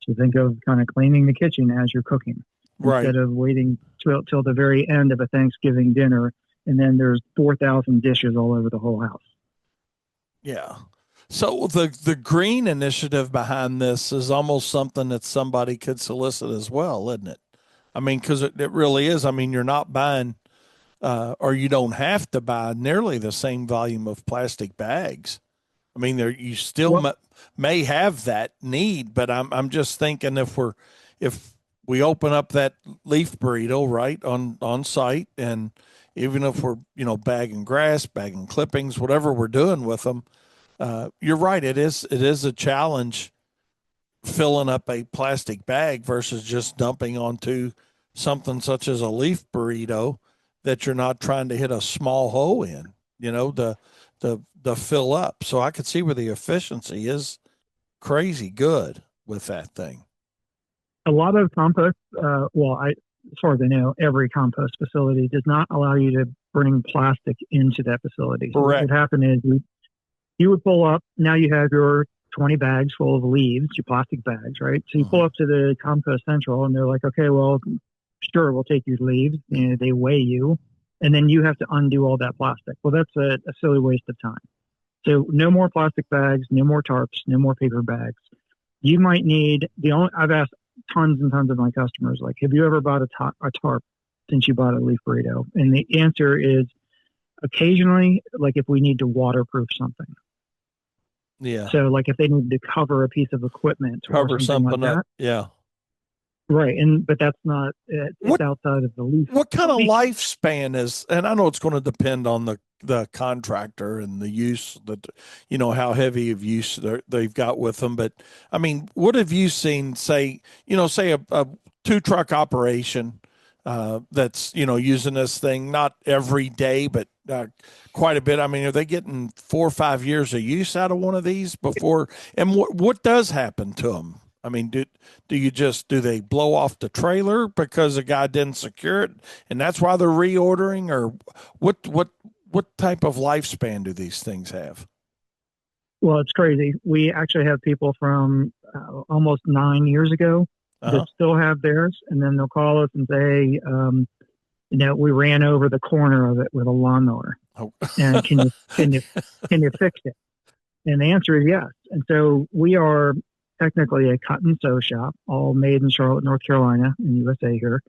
So think of kind of cleaning the kitchen as you're cooking, Right. instead of waiting till the very end of a Thanksgiving dinner, and then there's 4,000 dishes all over the whole house. Yeah. So the green initiative behind this is almost something that somebody could solicit as well, isn't it? I mean, because it really is. I mean, you're not buying, or you don't have to buy nearly the same volume of plastic bags. I mean, you still may have that need, but I'm just thinking if we open up that leaf burrito right on site, and even if we're bagging grass, bagging clippings, whatever we're doing with them. You're right. It is a challenge filling up a plastic bag versus just dumping onto something such as a leaf burrito that you're not trying to hit a small hole in, the fill up. So I could see where the efficiency is crazy good with that thing. A lot of compost, as far as I know, every compost facility does not allow you to bring plastic into that facility. So Correct. what would happen is you would pull up, now you have your 20 bags full of leaves, your plastic bags, right? So you pull up to the compost central and they're like, okay, well, sure, we'll take your leaves. They weigh you, and then you have to undo all that plastic. Well, that's a silly waste of time. So no more plastic bags, no more tarps, no more paper bags. You might need I've asked tons and tons of my customers, like, have you ever bought a tarp since you bought a leaf burrito? And the answer is occasionally, like if we need to waterproof something. Yeah. So like if they need to cover a piece of equipment or something like up. that. Yeah. Right. But that's not, it's outside of the leaf. What kind of lifespan is, and I know it's going to depend on the contractor and the use that, how heavy of use they've got with them. But I mean, what have you seen, say a 2-truck operation, that's, using this thing, not every day, but, quite a bit. I mean, are they getting 4 or 5 years of use out of one of these before? And what does happen to them? I mean, do they blow off the trailer because a guy didn't secure it, and that's why they're reordering, or what type of lifespan do these things have? Well, it's crazy. We actually have people from almost 9 years ago that still have theirs, and then they'll call us and say, we ran over the corner of it with a lawnmower, and can you fix it? And the answer is yes. And so we are technically a cut and sew shop, all made in Charlotte, North Carolina, in the USA here.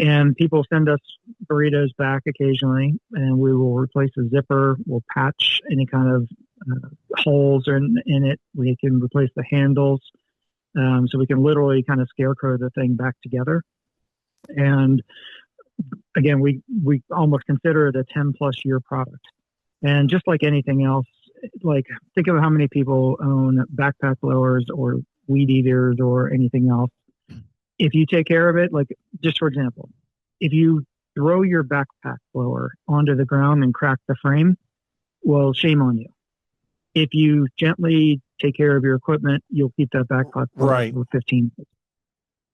And people send us burritos back occasionally, and we will replace the zipper. We'll patch any kind of holes in it. We can replace the handles. So we can literally kind of scarecrow the thing back together. And again, we almost consider it a 10+ year product. And just like anything else, like think of how many people own backpack blowers or weed eaters or anything else. If you take care of it, like just for example, if you throw your backpack blower onto the ground and crack the frame, well, shame on you. If you gently take care of your equipment, you'll keep that backpack blower for 15 minutes.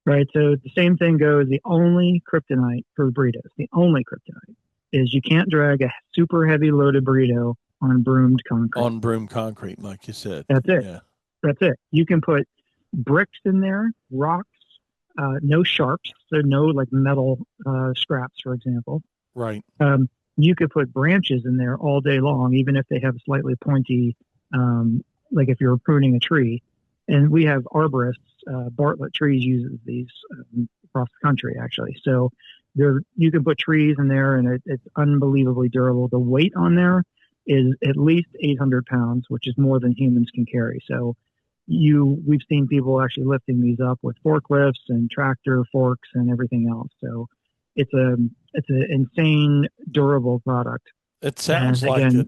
Right. So the same thing goes. The only kryptonite for burritos, the only kryptonite is you can't drag a super heavy loaded burrito on broomed concrete. On broom concrete, like you said. That's it. Yeah. That's it. You can put bricks in there, rocks, no sharps, so no like metal scraps, for example. Right. You could put branches in there all day long, even if they have slightly pointy, like if you're pruning a tree. And we have arborists. Bartlett Trees uses these across the country, actually. So you can put trees in there, and it's unbelievably durable. The weight on there is at least 800 pounds, which is more than humans can carry. So we've seen people actually lifting these up with forklifts and tractor forks and everything else. So it's an insane durable product. It sounds like again,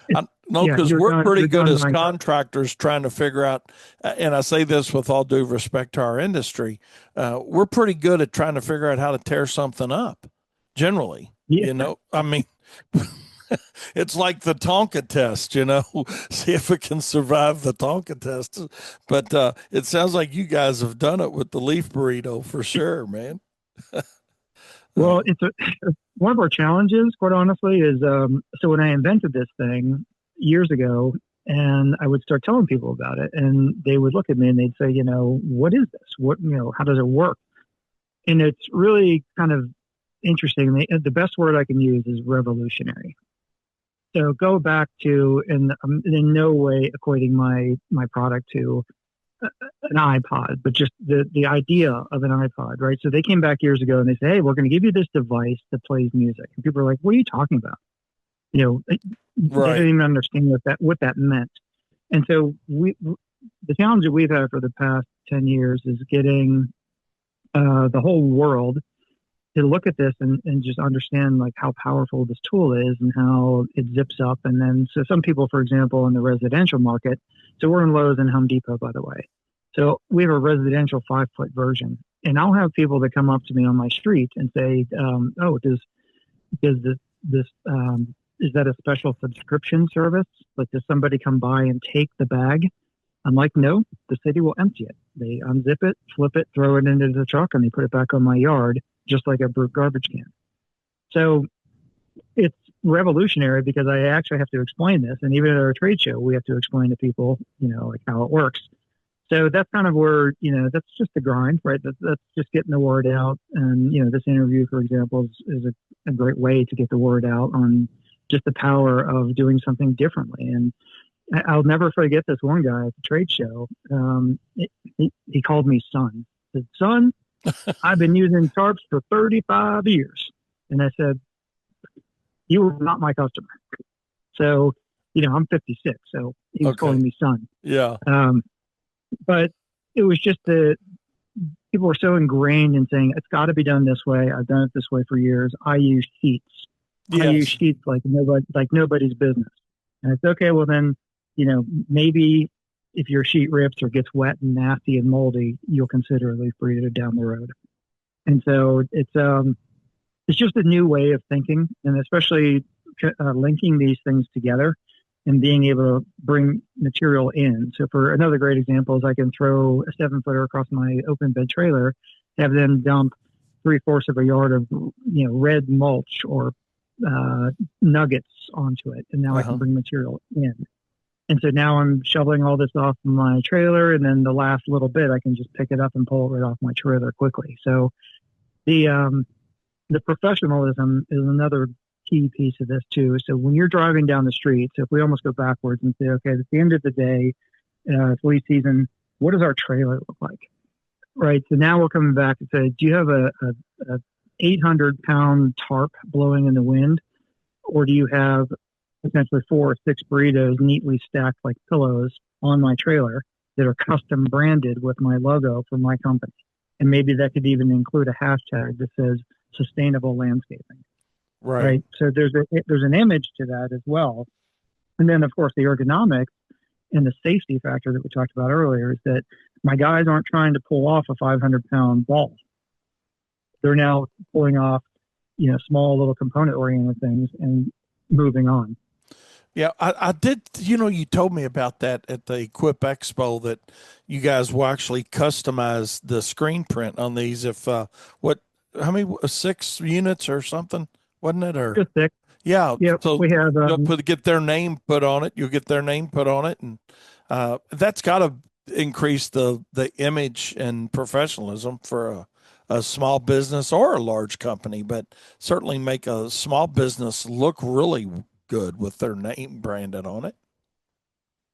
it. No, because we're pretty good as contractors trying to figure out, and I say this with all due respect to our industry, we're pretty good at trying to figure out how to tear something up, generally. Yeah. You know, I mean, it's like the Tonka test, you know, see if it can survive the Tonka test. But it sounds like you guys have done it with the leaf burrito for sure, man. Well, it's one of our challenges, quite honestly, is so when I invented this thing years ago, and I would start telling people about it, and they would look at me and they'd say, what is this? How does it work? And it's really kind of interesting. The best word I can use is revolutionary. So go back to, and I'm in no way equating my product to an iPod, but just the idea of an iPod, right? So they came back years ago and they said, hey, we're going to give you this device that plays music. And people are like, what are you talking about? They didn't even understand what that meant. And so the challenge that we've had for the past 10 years is getting the whole world to look at this and just understand like how powerful this tool is and how it zips up. And then, so some people, for example, in the residential market, so we're in Lowe's and Home Depot, by the way. So we have a residential 5-foot version, and I'll have people that come up to me on my street and say, "Oh, is that a special subscription service? Like, does somebody come by and take the bag?" I'm like, "No, the city will empty it. They unzip it, flip it, throw it into the truck, and they put it back on my yard, just like a garbage can." So it's revolutionary because I actually have to explain this, and even at our trade show, we have to explain to people, like how it works. So that's kind of where, that's just the grind, right? That's just getting the word out. And, this interview, for example, is a great way to get the word out on just the power of doing something differently. And I'll never forget this one guy at the trade show. He called me son. He said, "Son, I've been using tarps for 35 years. And I said, "You were not my customer." So, I'm 56. So he was calling me son. Yeah. But it was just people were so ingrained in saying, it's got to be done this way. I've done it this way for years. I use sheets. Yes. I use sheets like nobody's business. And it's okay. Well, then, maybe if your sheet rips or gets wet and nasty and moldy, you'll consider a leaf burrito down the road. And so it's just a new way of thinking, and especially linking these things together and being able to bring material in. So for another great example is I can throw a 7-footer across my open bed trailer, have them dump 3/4 of a yard of red mulch or nuggets onto it, and now I can bring material in. And so now I'm shoveling all this off my trailer, and then the last little bit I can just pick it up and pull it right off my trailer quickly. So the professionalism is another key piece of this too. So when you're driving down the street, so if we almost go backwards and say, okay, at the end of the day, it's leaf season, what does our trailer look like? Right. So now we're coming back and say, do you have a 800-pound tarp blowing in the wind, or do you have essentially 4 or 6 burritos neatly stacked like pillows on my trailer that are custom branded with my logo for my company? And maybe that could even include a hashtag that says sustainable landscaping. Right. So there's an image to that as well. And then, of course, the ergonomics and the safety factor that we talked about earlier is that my guys aren't trying to pull off a 500-pound ball. They're now pulling off, small little component-oriented things and moving on. Yeah, I did. You told me about that at the Equip Expo, that you guys will actually customize the screen print on these. How many, 6 units or something? wasn't it? Or Just thick. yeah. Yep. So We have, you'll get their name put on it. You'll get their name put on it, and that's got to increase the image and professionalism for a small business or a large company, but certainly make a small business look really good with their name branded on it.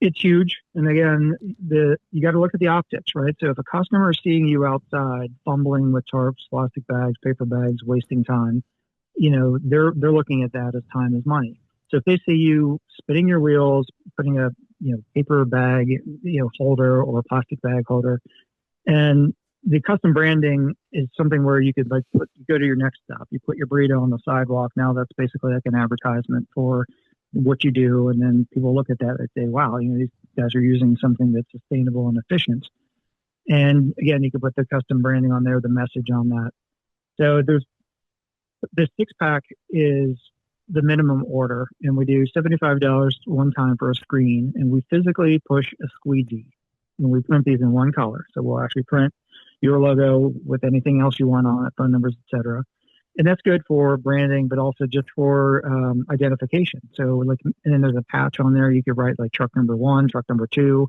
it's huge. And again, you got to look at the optics, right? So if a customer is seeing you outside fumbling with tarps, plastic bags, paper bags, wasting time, they're looking at that as time is money. So if they see you spinning your wheels, putting a paper bag holder or a plastic bag holder, and the custom branding is something where you could you go to your next stop. You put your burrito on the sidewalk. Now that's basically like an advertisement for what you do, and then people look at that and say, "Wow, these guys are using something that's sustainable and efficient." And again, you could put the custom branding on there, the message on that. So there's the 6-pack is the minimum order, and we do $75 one time for a screen, and we physically push a squeegee, and we print these in one color. So we'll actually print your logo with anything else you want on it, phone numbers, etc. And that's good for branding, but also just for identification. So and then there's a patch on there. You could write like truck number 1, truck number 2.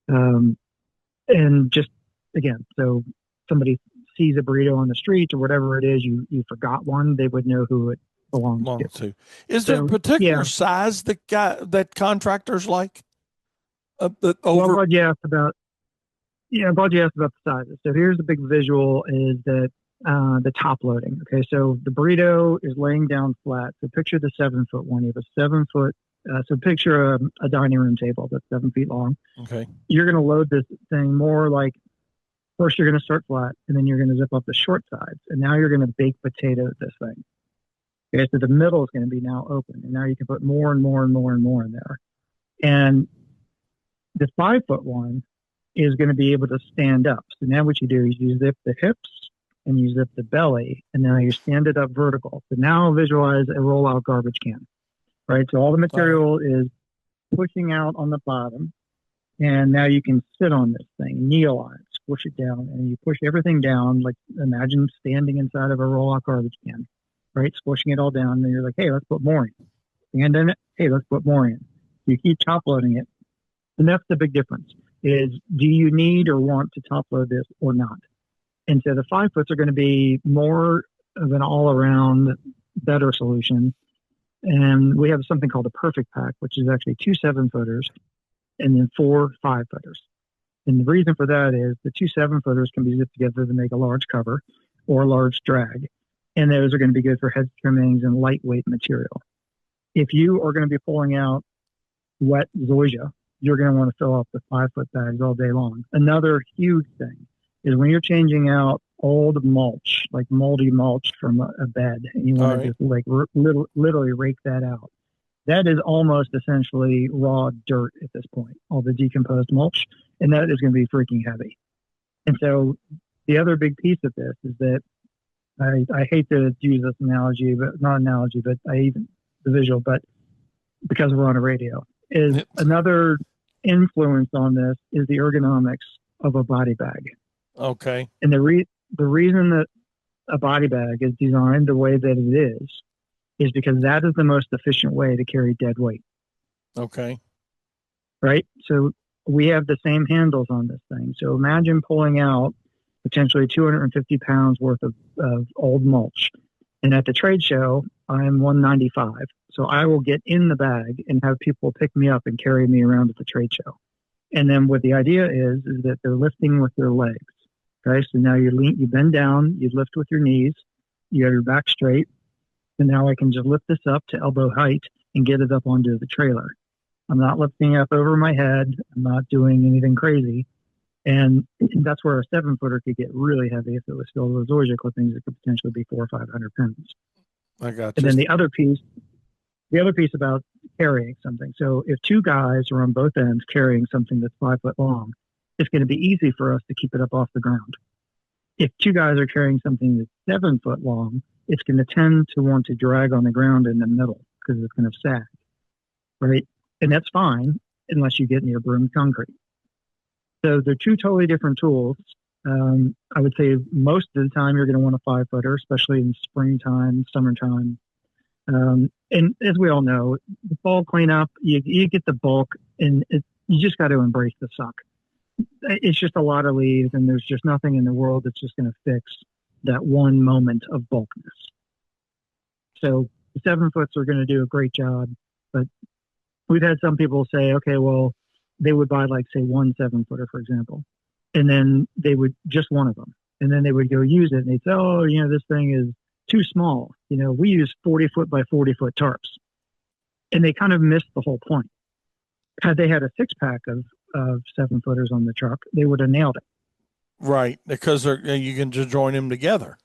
And just, again, so somebody sees a burrito on the street or whatever it is, you forgot one, they would know who it belongs to. Is there a particular size that contractors like? Well, I'm glad you asked about the sizes. So here's the big visual is that the top loading. Okay, so the burrito is laying down flat. So picture the 7-foot one. You have a 7-foot. So picture a dining room table that's 7 feet long. Okay. You're going to load this thing more like first you're going to start flat, and then you're going to zip up the short sides, and now you're going to bake potato this thing. Okay, so the middle is going to be now open, and now you can put more and more and more and more in there. And the 5-foot one is going to be able to stand up. So now what you do is you zip the hips and you zip the belly, and now you stand it up vertical. So now visualize a rollout garbage can, right? So all the material is pushing out on the bottom, and now you can sit on this thing, kneel on it, squish it down, and you push everything down. Like imagine standing inside of a rollout garbage can, right? Squishing it all down, and you're like, hey, let's put more in. Stand in it. Hey, let's put more in. You keep top loading it. And that's the big difference is do you need or want to top load this or not? And so the 5-foots are going to be more of an all around better solution. And we have something called a perfect pack, which is actually 2 7-footers and then 4 5-footers. And the reason for that is the 2 7-footers can be zipped together to make a large cover or a large drag. And those are going to be good for head trimmings and lightweight material. If you are going to be pulling out wet zoysia, you're going to want to fill up the 5-foot bags all day long. Another huge thing is when you're changing out old mulch, like moldy mulch from a bed, and you want to just like literally rake that out. That is almost essentially raw dirt at this point, all the decomposed mulch, and that is going to be freaking heavy. And so the other big piece of this is that I hate to use this analogy, but not analogy, but the visual, but because we're on a radio, is another influence on this is the ergonomics of a body bag. Okay. And the reason that a body bag is designed the way that it is because that is the most efficient way to carry dead weight. Okay. Right? So we have the same handles on this thing. So imagine pulling out potentially 250 pounds worth of old mulch. And at the trade show, I'm 195. So I will get in the bag and have people pick me up and carry me around at the trade show. And then what the idea is that they're lifting with their legs. Okay, so now you bend down, you lift with your knees, you have your back straight, and now I can just lift this up to elbow height and get it up onto the trailer. I'm not lifting up over my head. I'm not doing anything crazy. And that's where a 7-footer could get really heavy if it was filled with zoysia clippings. It could potentially be 400 or 500 pounds. I got you. And then the other piece about carrying something. So if 2 guys are on both ends carrying something that's 5 foot long, it's going to be easy for us to keep it up off the ground. If 2 guys are carrying something that's 7 foot long, it's going to tend to want to drag on the ground in the middle because it's going to sag, right? And that's fine unless you get near broom concrete. So they're 2 totally different tools. I would say most of the time you're going to want a 5-footer, especially in springtime, summertime. And as we all know, the fall cleanup, you get the bulk, and you just got to embrace the suck. It's just a lot of leaves, and there's just nothing in the world that's just going to fix that one moment of bulkness. So the 7-foots are going to do a great job, but we've had some people say, okay, well, they would buy like say one 7-footer, for example, and then they would just one of them, and then they would go use it, and they'd say, oh, this thing is too small. We use 40-foot by 40-foot tarps, and they kind of missed the whole point. Had they had a 6-pack of 7-footers on the truck, they would have nailed it. Right, because you can just join them together.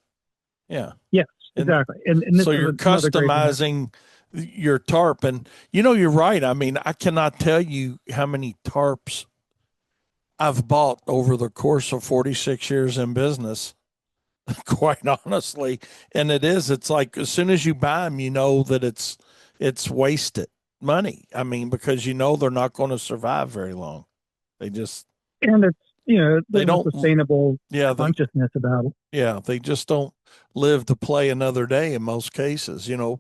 Yeah. Yes, exactly. And so you're customizing your tarp, and you're right. I mean, I cannot tell you how many tarps I've bought over the course of 46 years in business, quite honestly. And it's like, as soon as you buy them, you know that it's wasted money. I mean, because they're not going to survive very long. They just, and it's, they don't sustainable consciousness about it. Yeah. They just don't live to play another day in most cases. You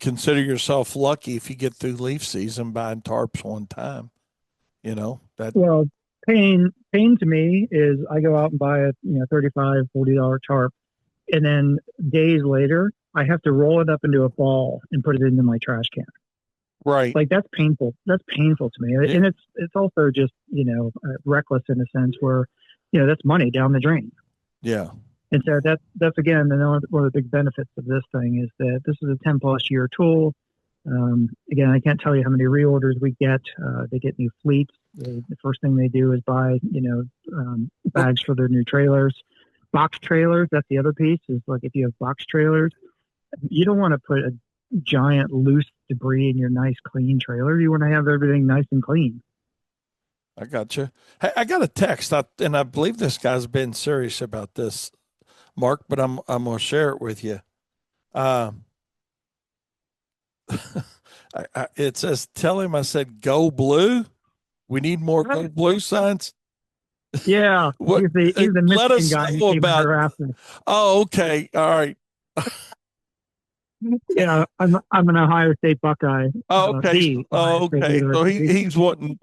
consider yourself lucky if you get through leaf season buying tarps one time, that. Well, pain to me is I go out and buy a $35, $40 tarp, and then days later I have to roll it up into a ball and put it into my trash can. Right. Like that's painful. That's painful to me. Yeah. And it's also just, reckless in a sense where, that's money down the drain. Yeah. And so that's again, one of the big benefits of this thing is that this is a 10+ year tool. Again, I can't tell you how many reorders we get. They get new fleets. The first thing they do is buy, bags for their new trailers, box trailers. That's the other piece is like, if you have box trailers, you don't want to put a giant loose debris in your nice clean trailer. You want to have everything nice and clean. I got you. Hey, I got a text, and I believe this guy's been serious about this, Mark, but I'm gonna share it with you. It says, tell him I said go blue. We need more go blue signs. Yeah, he's the let us guy know about. Oh, okay, all right. Yeah, I'm an Ohio State Buckeye. Oh, okay. Okay. So he's wanting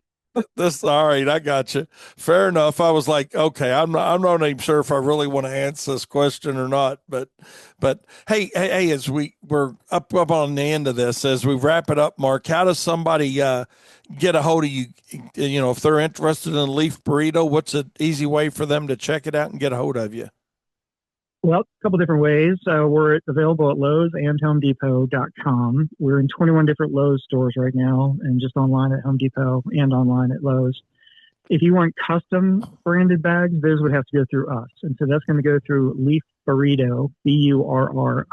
this. All right, I got you. Fair enough. I was like, okay, I'm not even sure if I really want to answer this question or not. But hey, as we're up on the end of this, as we wrap it up, Mark, how does somebody get a hold of you? If they're interested in a leaf burrito, what's an easy way for them to check it out and get a hold of you? Well, a couple different ways. We're available at Lowe's and HomeDepot.com. We're in 21 different Lowe's stores right now, and just online at Home Depot and online at Lowe's. If you want custom branded bags, those would have to go through us. And so that's going to go through Leaf Burrito, BURRITO.com.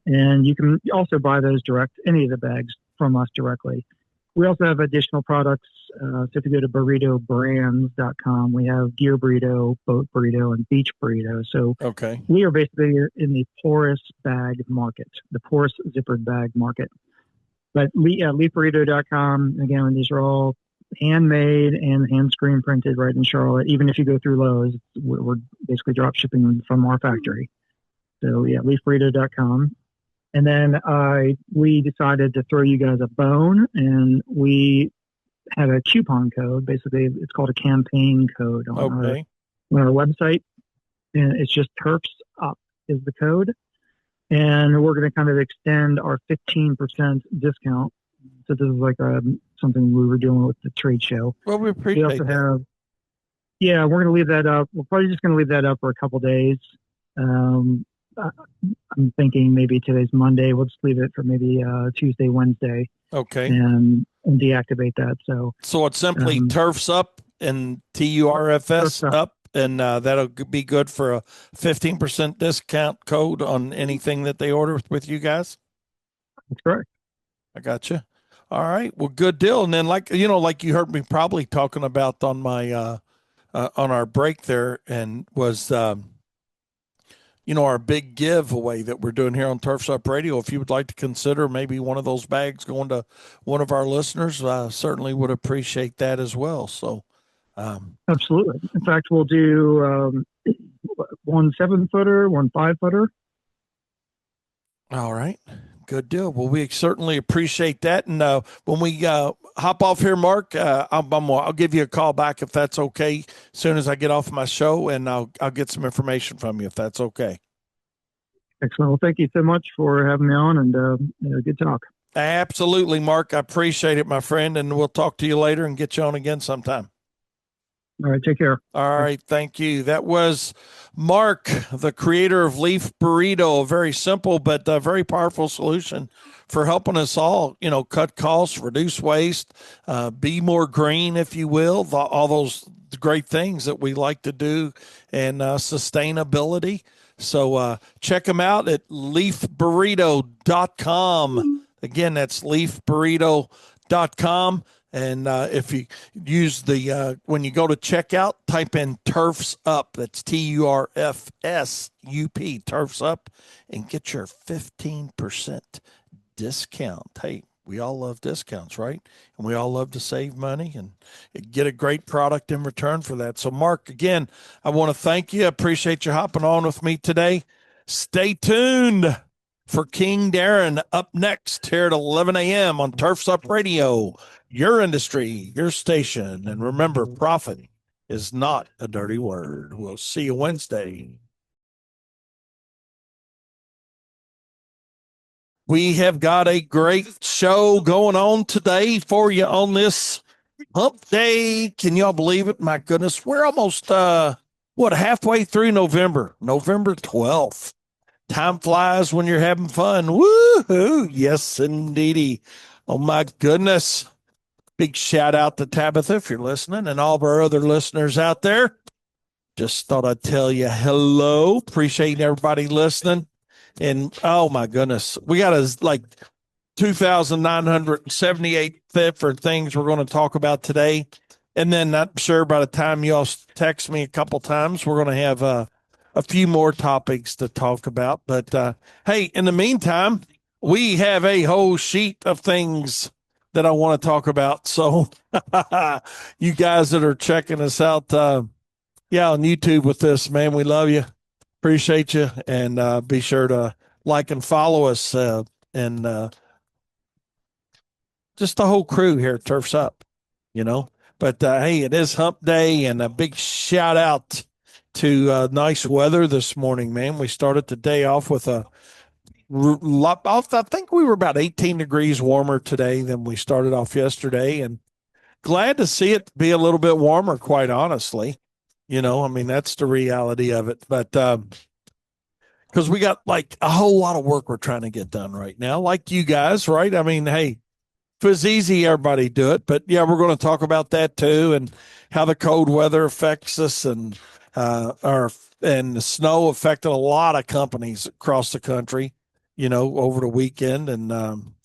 And you can also buy those any of the bags from us directly. We also have additional products. So if you go to burritobrands.com, we have gear burrito, boat burrito, and beach burrito. So okay, we are basically in the porous bag market, the porous zippered bag market. But leafburrito.com, again, these are all handmade and hand screen printed right in Charlotte. Even if you go through Lowe's, we're basically drop shipping them from our factory. So yeah, leafburrito.com. And then we decided to throw you guys a bone, and we had a coupon code. Basically, it's called a campaign code on our website. And it's just Turfs Up is the code. And we're going to kind of extend our 15% discount. So this is like something we were doing with the trade show. Well, we appreciate also that. We're going to leave that up. We're probably just going to leave that up for a couple days. I'm thinking maybe today's Monday. We'll just leave it for maybe Tuesday, Wednesday. Okay. And deactivate that. So it's simply Turfs Up and TURFS up, and that'll be good for a 15% discount code on anything that they order with you guys. That's correct. I got you. All right. Well, good deal. And then like you heard me probably talking about on my on our break there, and was our big giveaway that we're doing here on Turfs Up Radio. If you would like to consider maybe one of those bags going to one of our listeners, certainly would appreciate that as well. So, absolutely. In fact, we'll do one 7-footer, one 5-footer. All right. Good deal. Well, we certainly appreciate that. And when we hop off here, Mark, I'll give you a call back if that's okay. As soon as I get off my show, and I'll get some information from you if that's okay. Excellent. Well, thank you so much for having me on, and good talk. Absolutely, Mark. I appreciate it, my friend, and we'll talk to you later and get you on again sometime. All right. Take care. All right. Thank you. That was Mark, the creator of Leaf Burrito, a very simple but very powerful solution for helping us all, cut costs, reduce waste, be more green, if you will, all those great things that we like to do, and sustainability. So check them out at leafburrito.com. Again, that's leafburrito.com. And if you use when you go to checkout, type in Turfs Up. That's TURFSUP, Turfs Up, and get your 15% discount. Hey, we all love discounts, right? And we all love to save money and get a great product in return for that. So, Mark, again, I want to thank you. I appreciate you hopping on with me today. Stay tuned for King Darren up next here at 11 a.m. on Turfs Up Radio. Your industry, your station. And remember, profit is not a dirty word. We'll see you Wednesday. We have got a great show going on today for you on this hump day. Can y'all believe it? My goodness, we're almost, halfway through November 12th. Time flies when you're having fun. Woo-hoo. Yes, indeedy. Oh, my goodness. Big shout out to Tabitha if you're listening, and all of our other listeners out there. Just thought I'd tell you hello. Appreciate everybody listening. And oh my goodness, we got 2,978 different things we're going to talk about today. And then I'm sure by the time y'all text me a couple times, we're going to have a few more topics to talk about. But hey, in the meantime, we have a whole sheet of things that I want to talk about. So you guys that are checking us out, on YouTube with this, man, we love you. Appreciate you. And be sure to like and follow us and just the whole crew here at Turfs Up, But hey, it is hump day, and a big shout out to nice weather this morning, man. We started the day off with I think we were about 18 degrees warmer today than we started off yesterday, and glad to see it be a little bit warmer, quite honestly. That's the reality of it. But because we got a whole lot of work we're trying to get done right now, like you guys, right? Hey, if it was easy, everybody do it. But yeah, we're going to talk about that too, and how the cold weather affects us, and the snow affected a lot of companies across the country, over the weekend and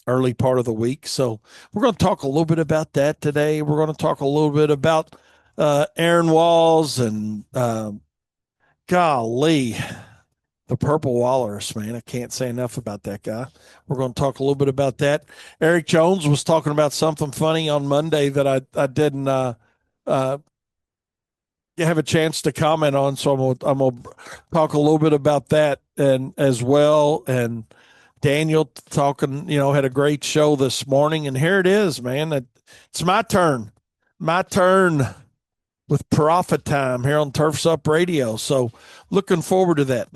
early part of the week. So we're going to talk a little bit about that today. We're going to talk a little bit about Aaron Walls and golly, the Purple Walrus, man. I can't say enough about that guy. We're going to talk a little bit about that. Eric Jones was talking about something funny on Monday that I didn't have a chance to comment on, so I'm gonna talk a little bit about that and as well. And Daniel talking, had a great show this morning, and here it is, man. It's my turn with Profit Time here on Turfs Up Radio. So looking forward to that.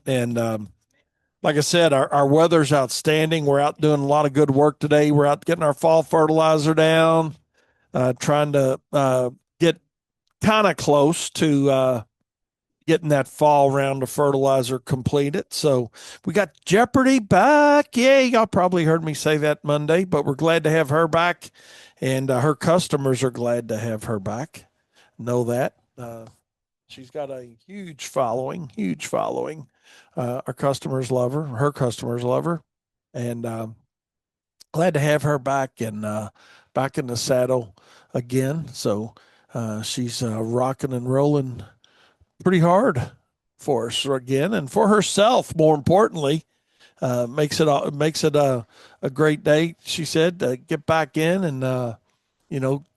And like I said, our weather's outstanding. We're out doing a lot of good work today. We're out getting our fall fertilizer down, trying to get kind of close to getting that fall round of fertilizer completed. So we got Jeopardy back. Yeah, y'all probably heard me say that Monday, but we're glad to have her back, and her customers are glad to have her back. Know that. She's got a huge following. Our customers love her. Her customers love her. And glad to have her back and back in the saddle again. So she's rocking and rolling pretty hard for us again, and for herself, more importantly. Makes it a great day, she said, to get back in and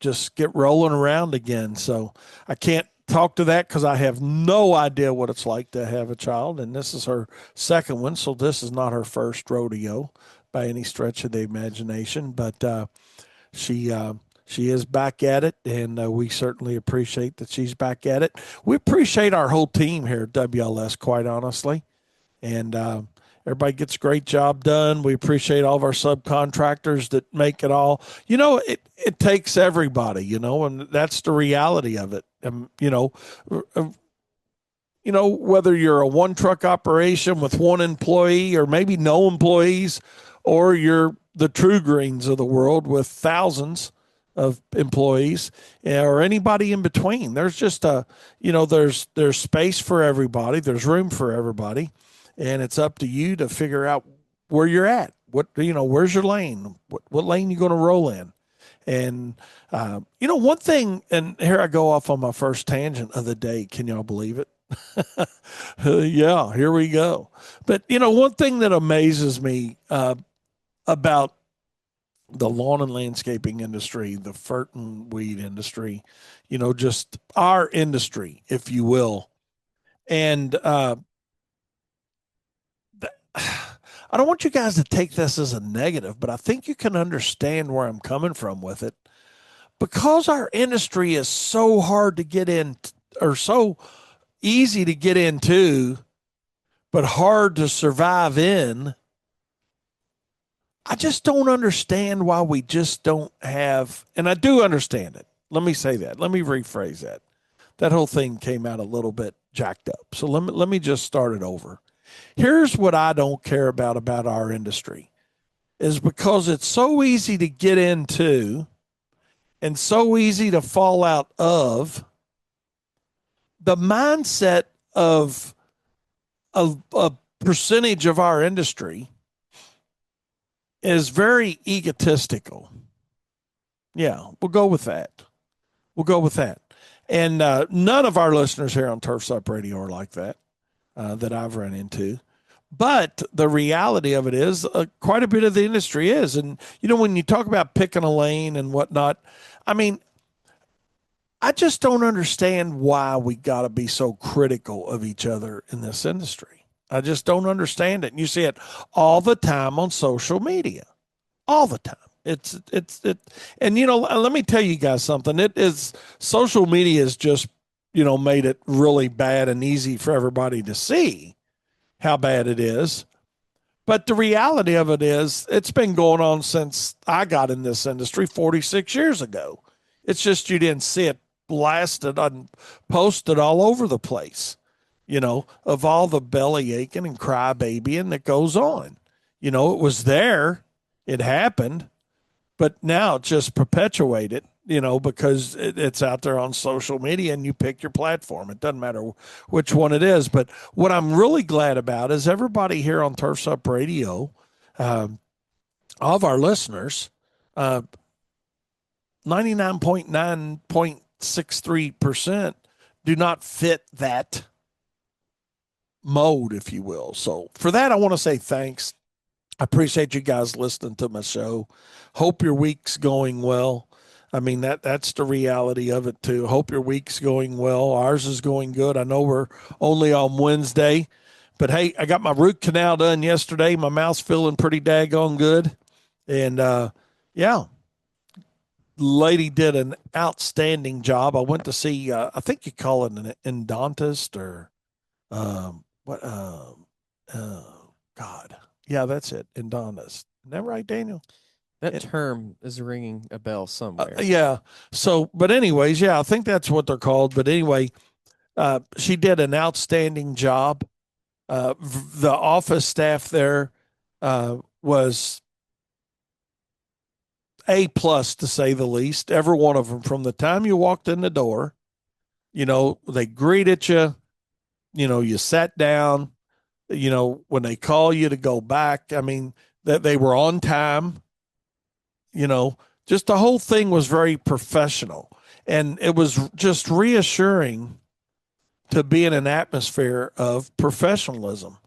just get rolling around again. So I can't talk to that because I have no idea what it's like to have a child, and this is her second one, so this is not her first rodeo by any stretch of the imagination. But she she is back at it, and we certainly appreciate that she's back at it. We appreciate our whole team here at WLS, quite honestly, and everybody gets a great job done. We appreciate all of our subcontractors that make it all. It takes everybody, and that's the reality of it. Uh, whether you're a one truck operation with one employee or maybe no employees, or you're the True Greens of the world with thousands of employees, or anybody in between. There's just there's space for everybody. There's room for everybody, and it's up to you to figure out where you're at. Where's your lane? What lane you going to roll in? And one thing, and here I go off on my first tangent of the day. Can y'all believe it? Yeah, here we go. But one thing that amazes me about the lawn and landscaping industry, the fert and weed industry, just our industry, if you will. And I don't want you guys to take this as a negative, but I think you can understand where I'm coming from with it. Because our industry is so hard to get in, or so easy to get into, but hard to survive in, I just don't understand why we just don't have, and I do understand it. Let me say that. Let me rephrase that. That whole thing came out a little bit jacked up. So let me just start it over. Here's what I don't care about our industry is because it's so easy to get into and so easy to fall out of. The mindset of a percentage of our industry is very egotistical. Yeah, we'll go with that. And none of our listeners here on Turf's Up Radio are like that I've run into. But the reality of it is quite a bit of the industry is. And, when you talk about picking a lane and whatnot, I mean, I just don't understand why we got to be so critical of each other in this industry. I just don't understand it. And you see it all the time on social media, all the time. And let me tell you guys something. It is social media has just, made it really bad and easy for everybody to see how bad it is. But the reality of it is it's been going on since I got in this industry 46 years ago. It's just you didn't see it blasted and posted all over the place, of all the belly aching and crybabying that goes on. It was there, it happened, but now it's just perpetuated, because it's out there on social media and you pick your platform. It doesn't matter which one it is. But what I'm really glad about is everybody here on Turf's Up Radio, all of our listeners, 99.9.63% do not fit that mode, if you will. So for that, I want to say thanks. I appreciate you guys listening to my show. Hope your week's going well. I mean, that's the reality of it too. Hope your week's going well. Ours is going good. I know we're only on Wednesday, but hey, I got my root canal done yesterday. My mouth's feeling pretty daggone good. And yeah, lady did an outstanding job. I went to see, I think you call it an endodontist or what? God. Yeah, that's it. Endodontist. Isn't that right, Daniel? That term is ringing a bell somewhere. Yeah. So, but anyways, yeah, I think that's what they're called. But anyway, she did an outstanding job. The office staff there was A plus, to say the least. Every one of them, from the time you walked in the door, they greeted you. You sat down. When they call you to go back, I mean, that they were on time. Just the whole thing was very professional, and it was just reassuring to be in an atmosphere of professionalism.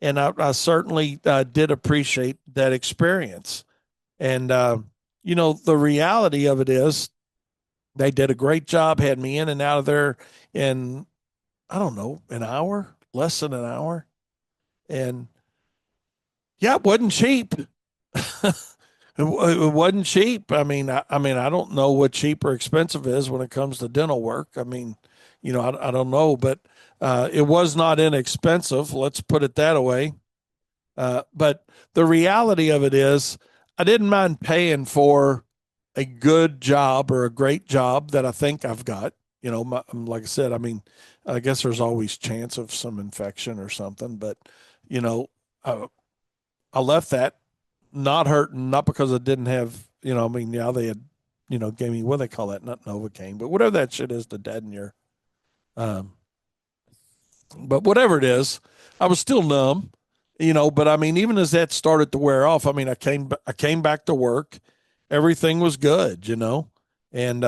And I certainly did appreciate that experience. And, the reality of it is They did a great job, had me in and out of there in, I don't know, an hour, less than an hour. And yeah, it wasn't cheap. It wasn't cheap. I don't know what cheap or expensive is when it comes to dental work. I don't know, but it was not inexpensive. Let's put it that way. But the reality of it is, I didn't mind paying for a good job or a great job that I think I've got. Like I said, I guess there's always chance of some infection or something, but you know, I, I left that not hurting, not because I didn't have, yeah, they had, gave me, what do they call that? Not Novocaine, but whatever that shit is to deaden your, um, but whatever it is, I was still numb, but even as that started to wear off, I came back to work. Everything was good, and,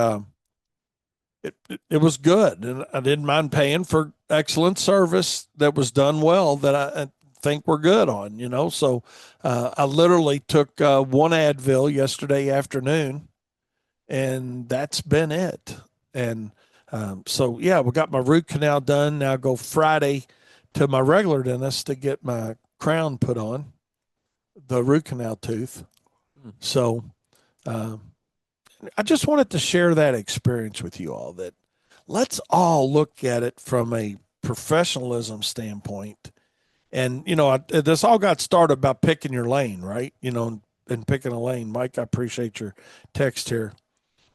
it was good. And I didn't mind paying for excellent service that was done well that I think we're good on, So I literally took one Advil yesterday afternoon, and that's been it. And so, yeah, we got my root canal done. Now go Friday to my regular dentist to get my crown put on, the root canal tooth. So I just wanted to share that experience with you all, that let's all look at it from a professionalism standpoint. And, this all got started about picking your lane, right? And picking a lane. Mike, I appreciate your text here.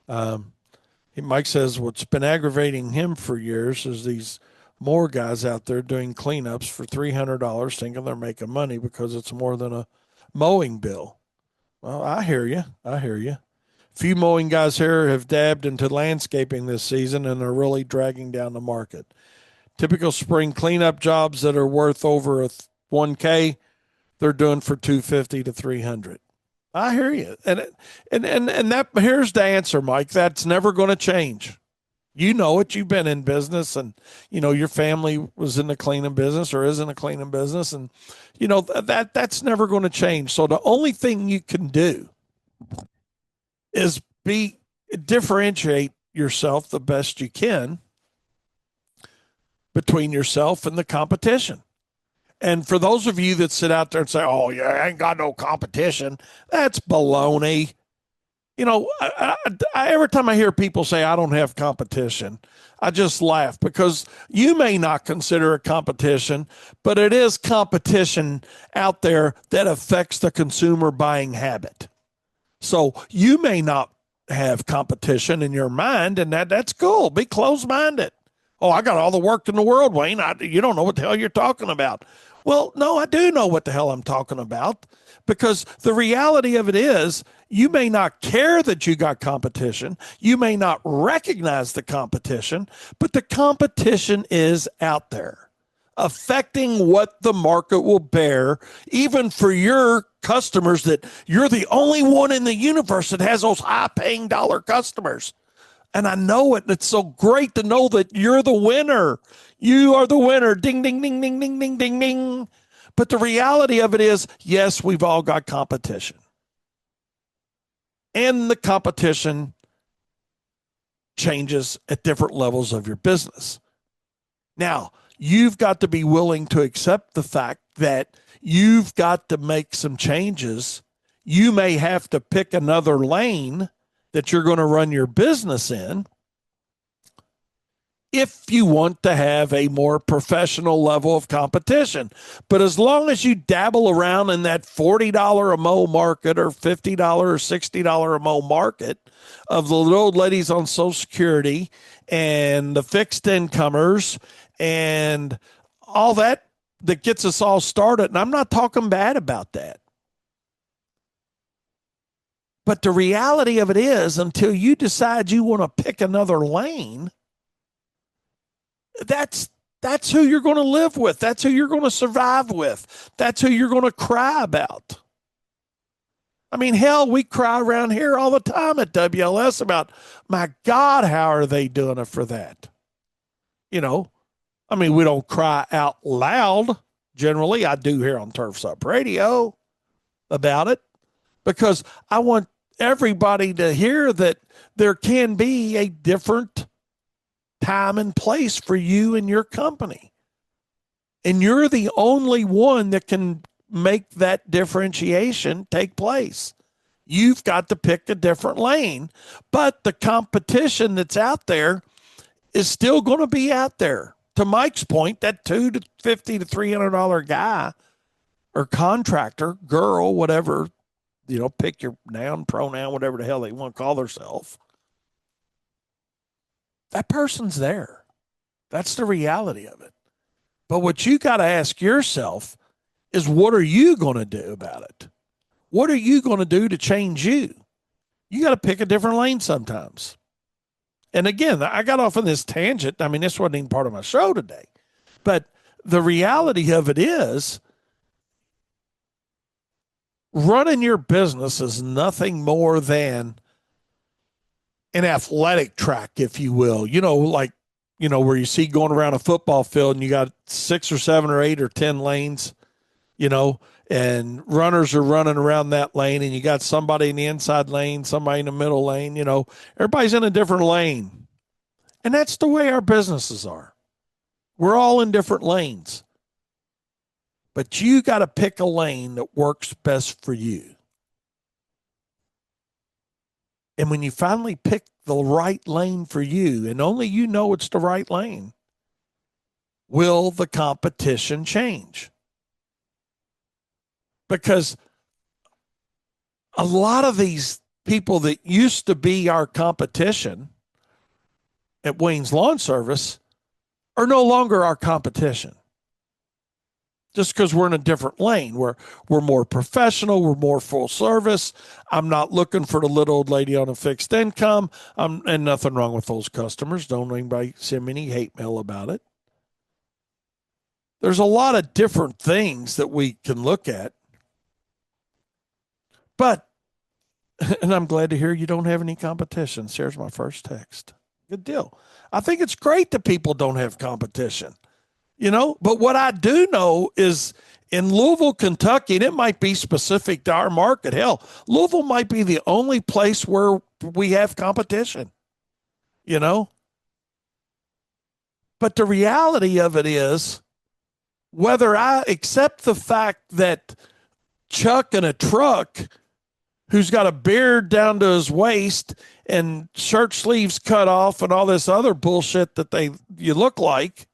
Mike says what's been aggravating him for years is these more guys out there doing cleanups for $300 thinking they're making money because it's more than a mowing bill. Well, I hear you. I hear you. Few mowing guys here have dabbed into landscaping this season and are really dragging down the market. Typical spring cleanup jobs that are worth over a 1K, they're doing for 250 to 300. I hear you. And that, here's the answer, Mike. That's never going to change. You know it. You've been in business, and your family was in the cleaning business or is in the cleaning business, and that's never going to change. So the only thing you can do is differentiate yourself the best you can between yourself and the competition. And for those of you that sit out there and say, "Oh, yeah, I ain't got no competition," that's baloney. Every time I hear people say I don't have competition, I just laugh, because you may not consider it competition, but it is competition out there that affects the consumer buying habit. So you may not have competition in your mind, and that's cool. Be closed-minded. Oh, I got all the work in the world, Wayne. You don't know what the hell you're talking about. Well, no, I do know what the hell I'm talking about, because the reality of it is, you may not care that you got competition. You may not recognize the competition, but the competition is out there, affecting what the market will bear, even for your customers, that you're the only one in the universe that has those high paying dollar customers. And I know it. It's so great to know that you're the winner. You are the winner. Ding, ding, ding, ding, ding, ding, ding, ding. But the reality of it is, yes, we've all got competition. And the competition changes at different levels of your business. Now, you've got to be willing to accept the fact that you've got to make some changes. You may have to pick another lane that you're going to run your business in if you want to have a more professional level of competition. But as long as you dabble around in that $40 a mow market or $50 or $60 a mow market of the little old ladies on Social Security and the fixed incomers and all that gets us all started, and I'm not talking bad about that. But the reality of it is, until you decide you want to pick another lane, that's who you're going to live with. That's who you're going to survive with. That's who you're going to cry about. Hell, we cry around here all the time at WLS about, my God, how are they doing it for that? We don't cry out loud. Generally, I do here on Turfs Up Radio about it, because I want everybody to hear that there can be a different time and place for you and your company. And you're the only one that can make that differentiation take place. You've got to pick a different lane, but the competition that's out there is still going to be out there. To Mike's point, that $250 to $300 guy or contractor, girl, whatever, pick your noun, pronoun, whatever the hell they want to call themselves. That person's there. That's the reality of it. But what you got to ask yourself is, what are you going to do about it? What are you going to do to change you? You got to pick a different lane sometimes. And again, I got off on this tangent. I mean, this wasn't even part of my show today. But the reality of it is, running your business is nothing more than an athletic track, if you will. Where you see going around a football field and you got 6 or 7 or 8 or 10 lanes, and runners are running around that lane, and you got somebody in the inside lane, somebody in the middle lane, everybody's in a different lane. And that's the way our businesses are. We're all in different lanes. But you got to pick a lane that works best for you. And when you finally pick the right lane for you, and only you know it's the right lane, will the competition change? Because a lot of these people that used to be our competition at Wayne's Lawn Service are no longer our competition. Just because we're in a different lane. We're more professional. We're more full service. I'm not looking for the little old lady on a fixed income. And nothing wrong with those customers. Don't anybody send me any hate mail about it. There's a lot of different things that we can look at. But, and I'm glad to hear you don't have any competition. Here's my first text. Good deal. I think it's great that people don't have competition. But what I do know is in Louisville, Kentucky, and it might be specific to our market. Hell, Louisville might be the only place where we have competition, But the reality of it is, whether I accept the fact that Chuck in a truck who's got a beard down to his waist and shirt sleeves cut off and all this other bullshit that you look like,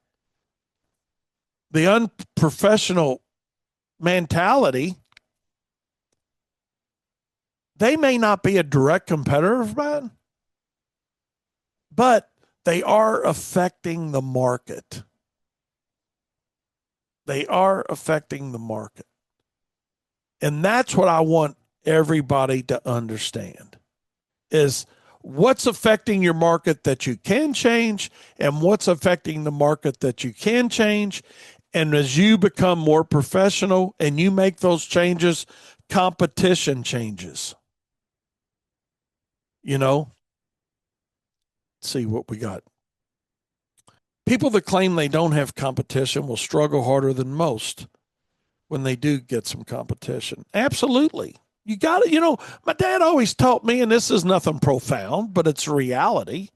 the unprofessional mentality, they may not be a direct competitor of mine, but they are affecting the market. They are affecting the market. And that's what I want everybody to understand, is what's affecting your market that you can change and what's affecting the market that you can change. And as you become more professional and you make those changes, competition changes. Let's see what we got. People that claim they don't have competition will struggle harder than most when they do get some competition. Absolutely. You got to, my dad always taught me, and this is nothing profound, but it's reality.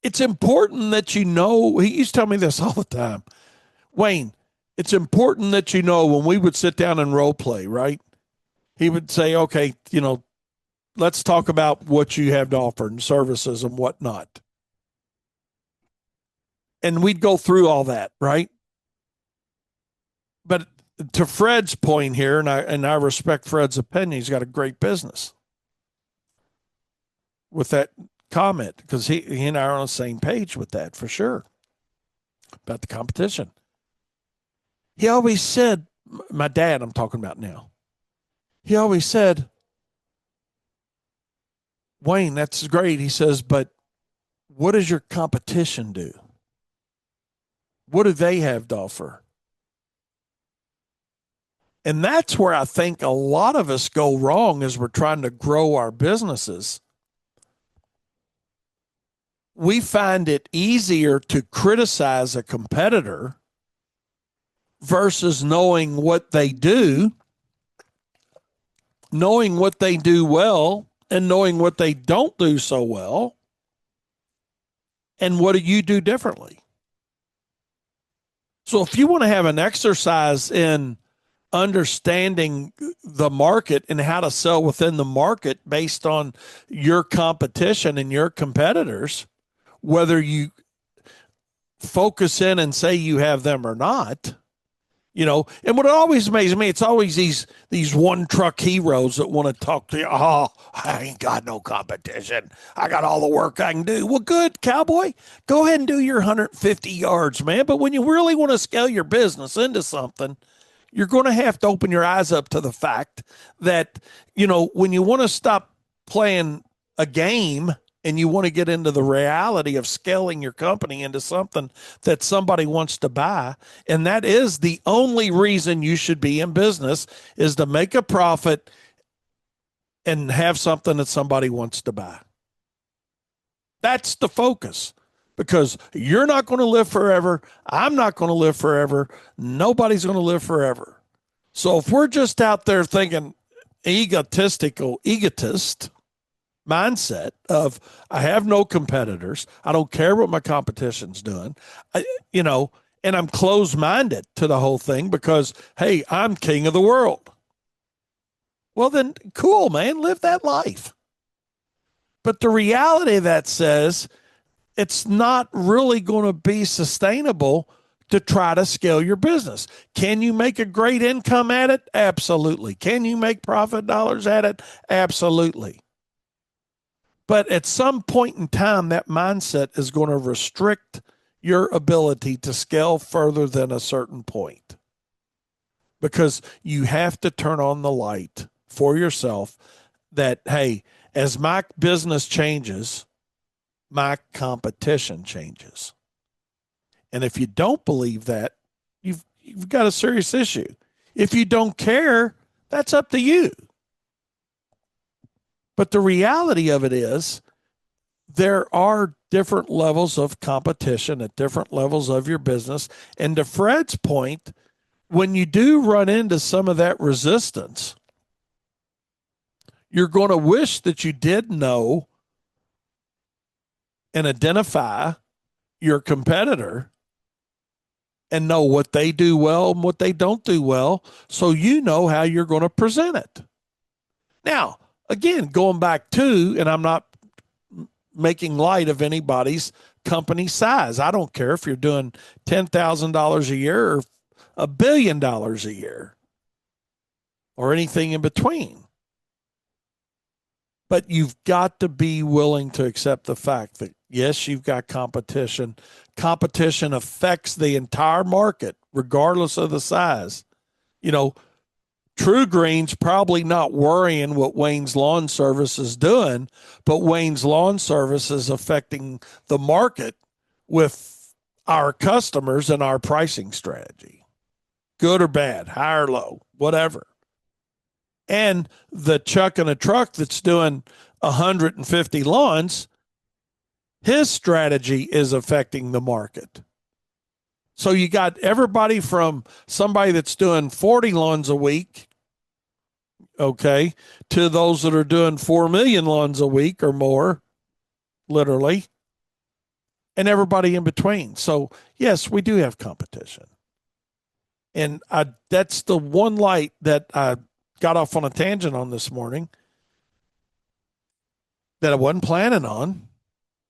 It's important that he used to tell me this all the time. Wayne, it's important that when we would sit down and role play, right? He would say, okay, let's talk about what you have to offer and services and whatnot. And we'd go through all that, right? But to Fred's point here, and I respect Fred's opinion, he's got a great business with that comment, because he and I are on the same page with that for sure about the competition. He always said, my dad I'm talking about now, he always said, Wayne, that's great. He says, but what does your competition do? What do they have to offer? And that's where I think a lot of us go wrong as we're trying to grow our businesses. We find it easier to criticize a competitor versus knowing what they do knowing what they do well and knowing what they don't do so well. And what do you do differently? So if you want to have an exercise in understanding the market and how to sell within the market based on your competition and your competitors, whether you focus in and say you have them or not, and what always amazes me, it's always these one truck heroes that want to talk to you. Oh, I ain't got no competition. I got all the work I can do. Well, good, cowboy. Go ahead and do your 150 yards, man. But when you really want to scale your business into something, you're going to have to open your eyes up to the fact that, when you want to stop playing a game and you want to get into the reality of scaling your company into something that somebody wants to buy, and that is the only reason you should be in business, is to make a profit and have something that somebody wants to buy. That's the focus, because you're not going to live forever. I'm not going to live forever. Nobody's going to live forever. So if we're just out there thinking egotist mindset of, I have no competitors, I don't care what my competition's doing, and I'm closed-minded to the whole thing because, hey, I'm king of the world. Well, then cool, man, live that life. But the reality of that says it's not really going to be sustainable to try to scale your business. Can you make a great income at it? Absolutely. Can you make profit dollars at it? Absolutely. But at some point in time, that mindset is going to restrict your ability to scale further than a certain point, because you have to turn on the light for yourself that, hey, as my business changes, my competition changes. And if you don't believe that, you've got a serious issue. If you don't care, that's up to you. But the reality of it is, there are different levels of competition at different levels of your business. And to Fred's point, when you do run into some of that resistance, you're going to wish that you did know and identify your competitor and know what they do well and what they don't do well, so you know how you're going to present it. Now, again, going back to, and I'm not making light of anybody's company size. I don't care if you're doing $10,000 a year or $1 billion a year or anything in between. But you've got to be willing to accept the fact that, yes, you've got competition. Competition affects the entire market, regardless of the size. True Green's probably not worrying what Wayne's Lawn Service is doing, but Wayne's Lawn Service is affecting the market with our customers and our pricing strategy, good or bad, high or low, whatever. And the Chuck in a truck that's doing 150 lawns, his strategy is affecting the market. So you got everybody from somebody that's doing 40 lawns a week, okay, to those that are doing 4 million lawns a week or more, literally, and everybody in between. So, yes, we do have competition. And that's the one light that I got off on a tangent on this morning that I wasn't planning on,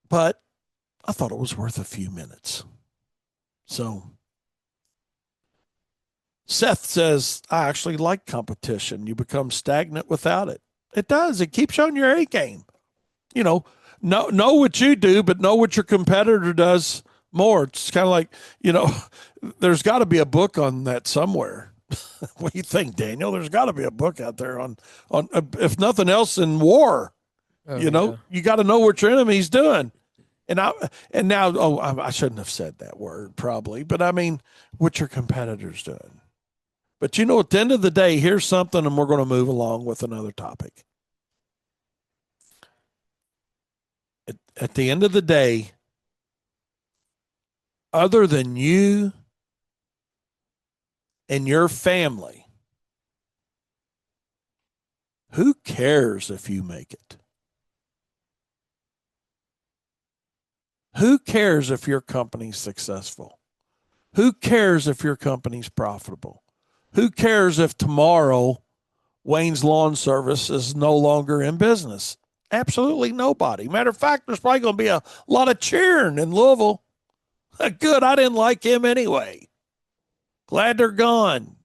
but I thought it was worth a few minutes. So Seth says, I actually like competition. You become stagnant without it. It does. It keeps you on your A game. Know what you do, but know what your competitor does more. It's kind of like, there's got to be a book on that somewhere. What do you think, Daniel? There's got to be a book out there on if nothing else, in war. You got to know what your enemy's doing. I shouldn't have said that word probably, but I mean, what your competitor's doing. But at the end of the day, here's something, and we're going to move along with another topic. At the end of the day, other than you and your family, Who cares if you make it? Who cares if your company's successful? Who cares if your company's profitable? Who cares if tomorrow Wayne's Lawn Service is no longer in business? Absolutely nobody. Matter of fact, there's probably going to be a lot of cheering in Louisville. Good, I didn't like him anyway. Glad they're gone.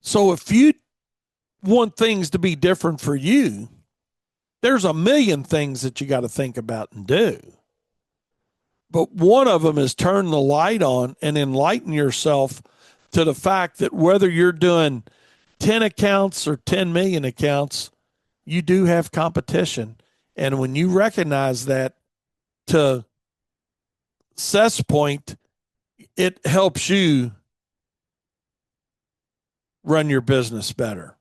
So if you want things to be different for you, there's a million things that you got to think about and do. But one of them is turn the light on and enlighten yourself to the fact that whether you're doing 10 accounts or 10 million accounts, you do have competition. And when you recognize that, to Seth's point, it helps you run your business better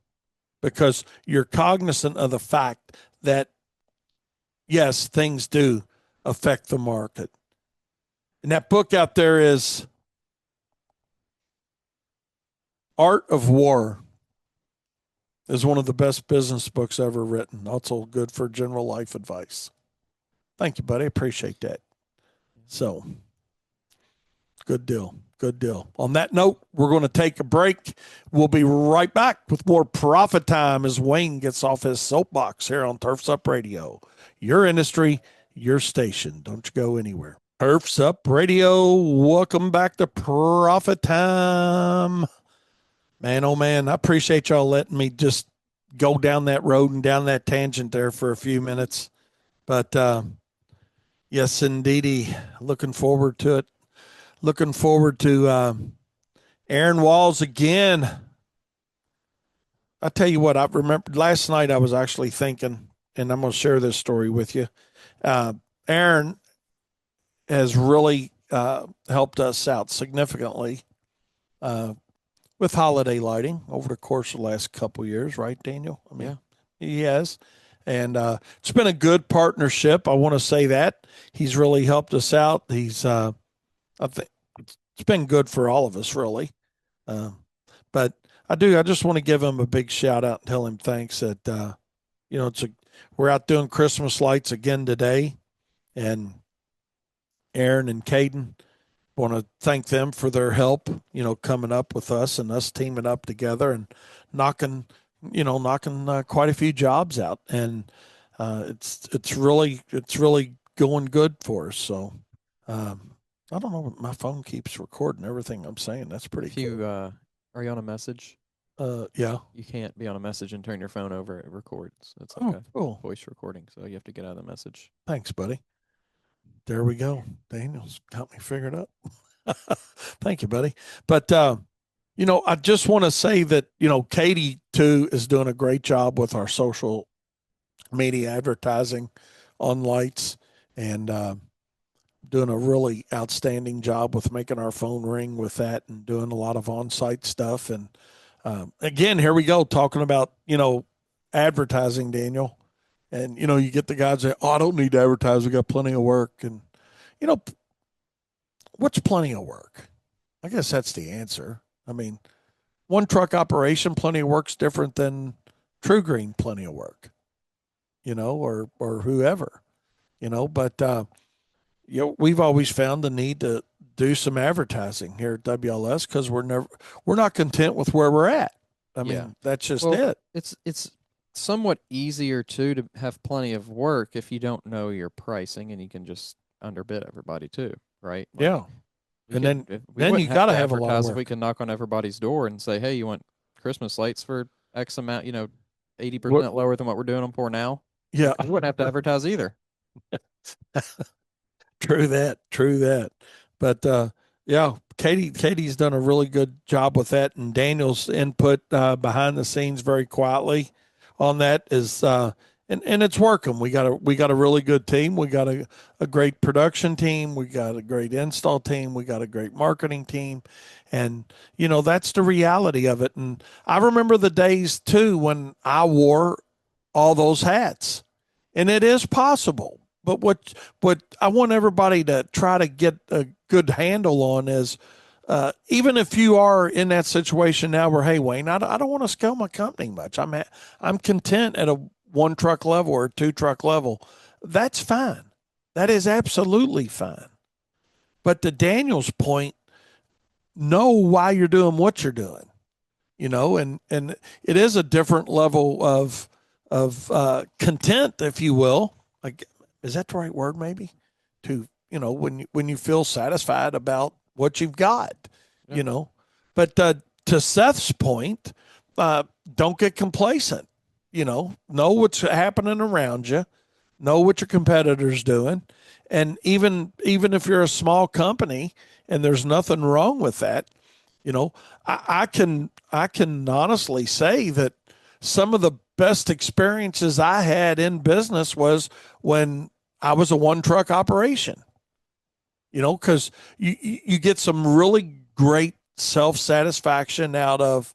because you're cognizant of the fact that, yes, things do affect the market. And that book out there is Art of War. Is one of the best business books ever written. Also good for general life advice. Thank you, buddy. Appreciate that. So, good deal. Good deal. On that note, we're going to take a break. We'll be right back with more Profit Time as Wayne gets off his soapbox here on Turfs Up Radio. Your industry, your station. Don't you go anywhere. Turfs Up Radio. Welcome back to Profit Time. Man, oh man, I appreciate y'all letting me just go down that road and down that tangent there for a few minutes. But yes, indeedy, looking forward to it. Looking forward to Aaron Walls again. I tell you what, I remember last night I was actually thinking, and I'm going to share this story with you. Aaron has really helped us out significantly with holiday lighting over the course of the last couple of years, right, Daniel? I mean, yeah. He has. And it's been a good partnership. I want to say that. He's really helped us out. He's, I think it's been good for all of us, really. But I just want to give him a big shout out and tell him thanks that, we're out doing Christmas lights again today. And Aaron and Caden, want to thank them for their help, coming up with us and us teaming up together and knocking quite a few jobs out. And it's really going good for us. So I don't know. My phone keeps recording everything I'm saying. That's pretty good. Are you on a message? Yeah. You can't be on a message and turn your phone over. It records. It's Oh, like a cool. voice recording. So you have to get out of the message. Thanks, buddy. There we go. Daniel's got me figured up. Thank you, buddy. But, I just want to say that, Katie, too, is doing a great job with our social media advertising on lights and doing a really outstanding job with making our phone ring with that and doing a lot of on-site stuff. And, again, here we go talking about, advertising, Daniel. And, you get the guys that, I don't need to advertise. We got plenty of work. And, what's plenty of work? I guess that's the answer. I mean, one truck operation, plenty of work's different than True Green, plenty of work, or whoever, but, we've always found the need to do some advertising here at WLS because we're not content with where we're at. I mean, that's just it. It's somewhat easier too to have plenty of work if you don't know your pricing and you can just underbid everybody too, right? Like, yeah. And then you got to have a lot of work. If we can knock on everybody's door and say, hey, you want Christmas lights for X amount, 80% lower than what we're doing them for now. Yeah. We wouldn't have to advertise either. True that. But, Katie's done a really good job with that, and Daniel's input behind the scenes very quietly on that is and it's working. We got a really good team. We got a great production team. We got a great install team. We got a great marketing team. And, that's the reality of it. And I remember the days too when I wore all those hats, and it is possible. But what I want everybody to try to get a good handle on is even if you are in that situation now where, hey, Wayne, I don't want to scale my company much. I'm content at a 1 truck level or 2 truck level. That's fine. That is absolutely fine. But to Daniel's point, know why you're doing what you're doing, and it is a different level of content, if you will. Like, is that the right word? Maybe to when you feel satisfied about what you've got, Yeah. But to Seth's point, don't get complacent. Know what's happening around you, know what your competitors doing, and even if you're a small company and there's nothing wrong with that, I can honestly say that some of the best experiences I had in business was when I was a 1 truck operation. Because you get some really great self satisfaction out of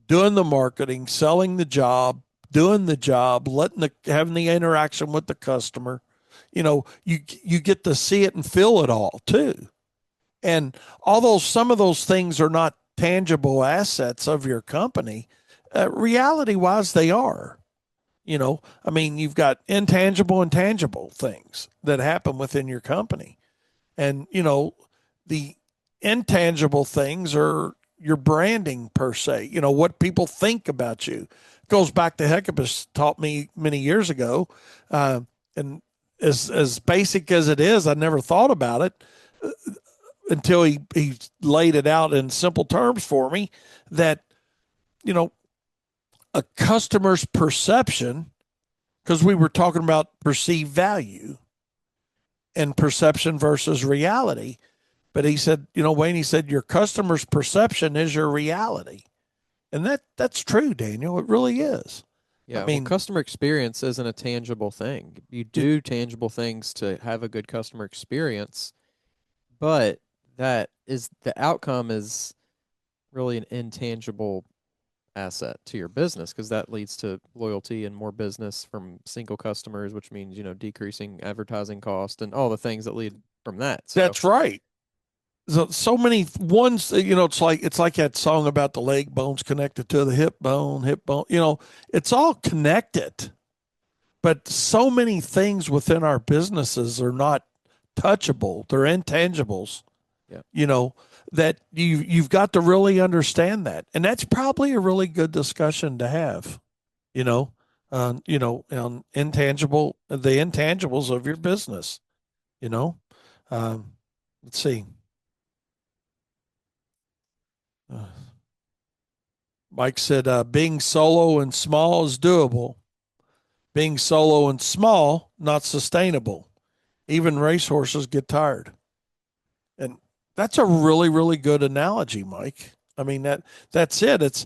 doing the marketing, selling the job, doing the job, having the interaction with the customer. You get to see it and feel it all too. And although some of those things are not tangible assets of your company, reality wise, they are. I mean, you've got intangible and tangible things that happen within your company. And, the intangible things are your branding per se, what people think about you. It goes back to Hecubus taught me many years ago. And as basic as it is, I never thought about it until he laid it out in simple terms for me that, you know, a customer's perception, because we were talking about perceived value and perception versus reality. But he said, Wayne, he said, your customer's perception is your reality. And that's true, Daniel. It really is. Yeah, I mean, well, customer experience isn't a tangible thing. You do tangible things to have a good customer experience, but the outcome is really an intangible asset to your business because that leads to loyalty and more business from single customers, which means, decreasing advertising cost and all the things that lead from that. So that's right. So many ones, it's like that song about the leg bones connected to the hip bone, it's all connected. But so many things within our businesses are not touchable. They're intangibles. Yeah. That you've got to really understand that. And that's probably a really good discussion to have, on the intangibles of your business, let's see. Mike said, being solo and small is doable. Being solo and small, not sustainable. Even racehorses get tired. And that's a really, really good analogy, Mike. I mean, that's it. It's,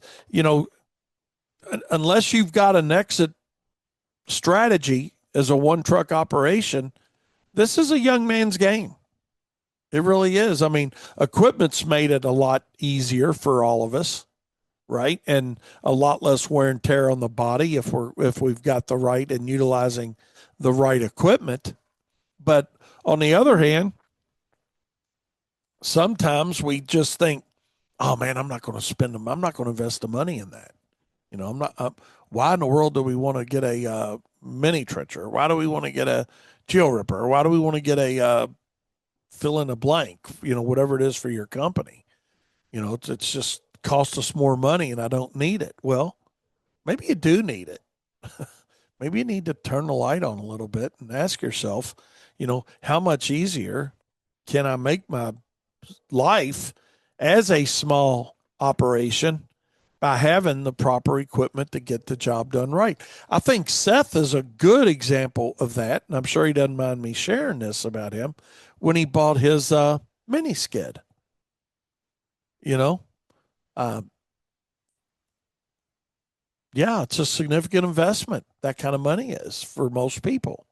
unless you've got an exit strategy as a 1 truck operation, this is a young man's game. It really is. I mean, equipment's made it a lot easier for all of us, right? And a lot less wear and tear on the body if we've got the right and utilizing the right equipment. But on the other hand, sometimes we just think, oh man, I'm not going to spend them. I'm not going to invest the money in that. I'm not. Why in the world do we want to get a mini trencher? Why do we want to get a geo ripper? Why do we want to get a fill in a blank? Whatever it is for your company. It's just cost us more money, and I don't need it. Well, maybe you do need it. Maybe you need to turn the light on a little bit and ask yourself, how much easier can I make my life as a small operation by having the proper equipment to get the job done right. I think Seth is a good example of that, and I'm sure he doesn't mind me sharing this about him when he bought his mini skid. Yeah, it's a significant investment. That kind of money is for most people.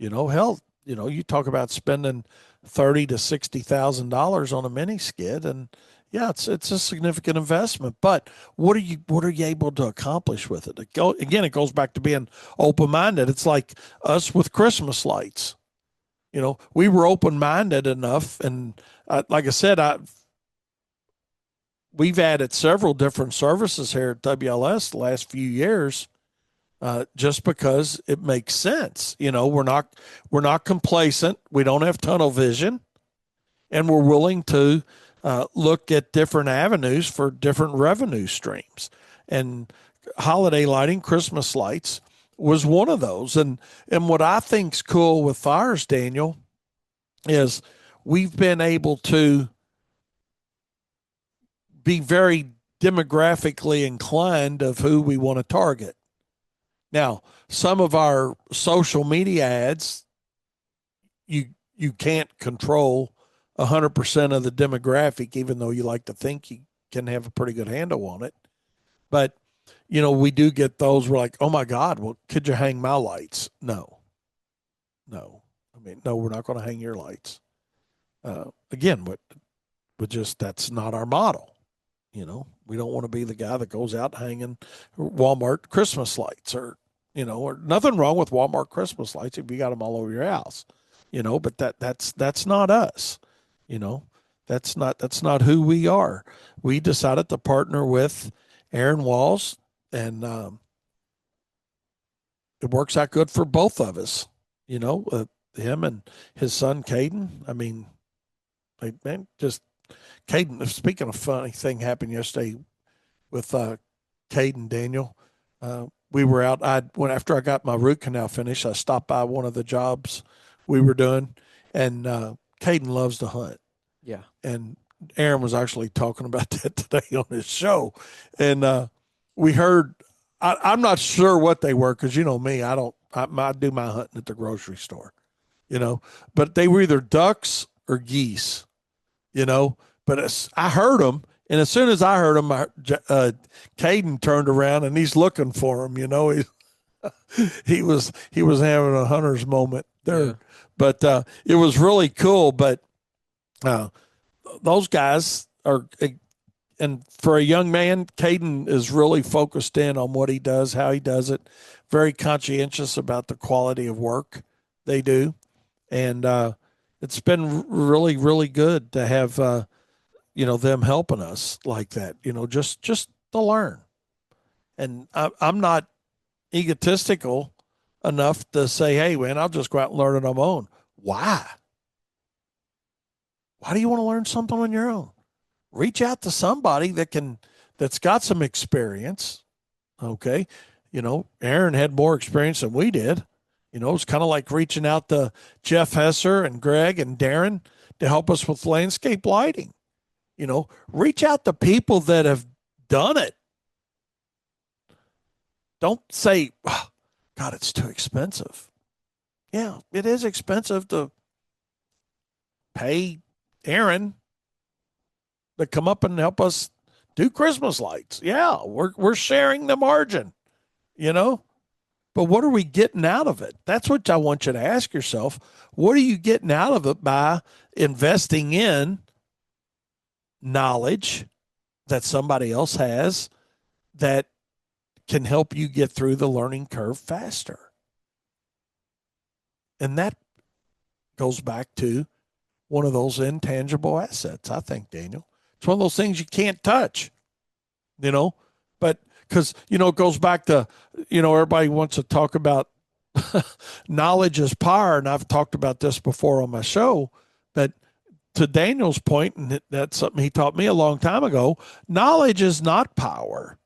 Hell, you talk about spending $30,000 to $60,000 on a mini skid, and yeah, it's a significant investment. But what are you able to accomplish with it? It goes back to being open minded. It's like us with Christmas lights. We were open minded enough, and like I said, we've added several different services here at WLS the last few years, just because it makes sense. We're not complacent. We don't have tunnel vision, and we're willing to look at different avenues for different revenue streams. And holiday lighting, Christmas lights was one of those. And what I think's cool with ours, Daniel, is we've been able to be very demographically inclined of who we want to target. Now, some of our social media ads, you can't control 100% of the demographic, even though you like to think you can have a pretty good handle on it. But, we do get those. We're like, oh my God, well, could you hang my lights? No. No, we're not going to hang your lights. Again, but just that's not our model. We don't want to be the guy that goes out hanging Walmart Christmas lights or nothing wrong with Walmart Christmas lights if you got them all over your house, but that's not us. That's not who we are. We decided to partner with Aaron Walls, and it works out good for both of us. Him and his son Caden. I mean, man, just Caden. Speaking of funny thing happened yesterday with Caden, Daniel. We were out. After I got my root canal finished, I stopped by one of the jobs we were doing, and Caden loves to hunt. Yeah. And Aaron was actually talking about that today on his show, and we heard. I'm not sure what they were because me, I do my hunting at the grocery store, but they were either ducks or geese, But I heard them, and as soon as I heard them, Caden turned around and he's looking for him. He was having a hunter's moment there, yeah. But it was really cool. But those guys are, and for a young man, Caden is really focused in on what he does, how he does it, very conscientious about the quality of work they do, and it's been really, really good to have them helping us like that. Just to learn, and I'm not egotistical enough to say, hey, man, I'll just go out and learn it on my own. Why? Why do you want to learn something on your own? Reach out to somebody that's got some experience. Okay. Aaron had more experience than we did. It's kind of like reaching out to Jeff Hesser and Greg and Darren to help us with landscape lighting. Reach out to people that have done it. Don't say, oh, God, it's too expensive. Yeah, it is expensive to pay Aaron to come up and help us do Christmas lights. Yeah, we're sharing the margin, But what are we getting out of it? That's what I want you to ask yourself. What are you getting out of it by investing in knowledge that somebody else has that can help you get through the learning curve faster? And that goes back to one of those intangible assets, I think, Daniel. It's one of those things you can't touch, but because, it goes back to, everybody wants to talk about knowledge is power. And I've talked about this before on my show, but to Daniel's point, and that's something he taught me a long time ago, knowledge is not power.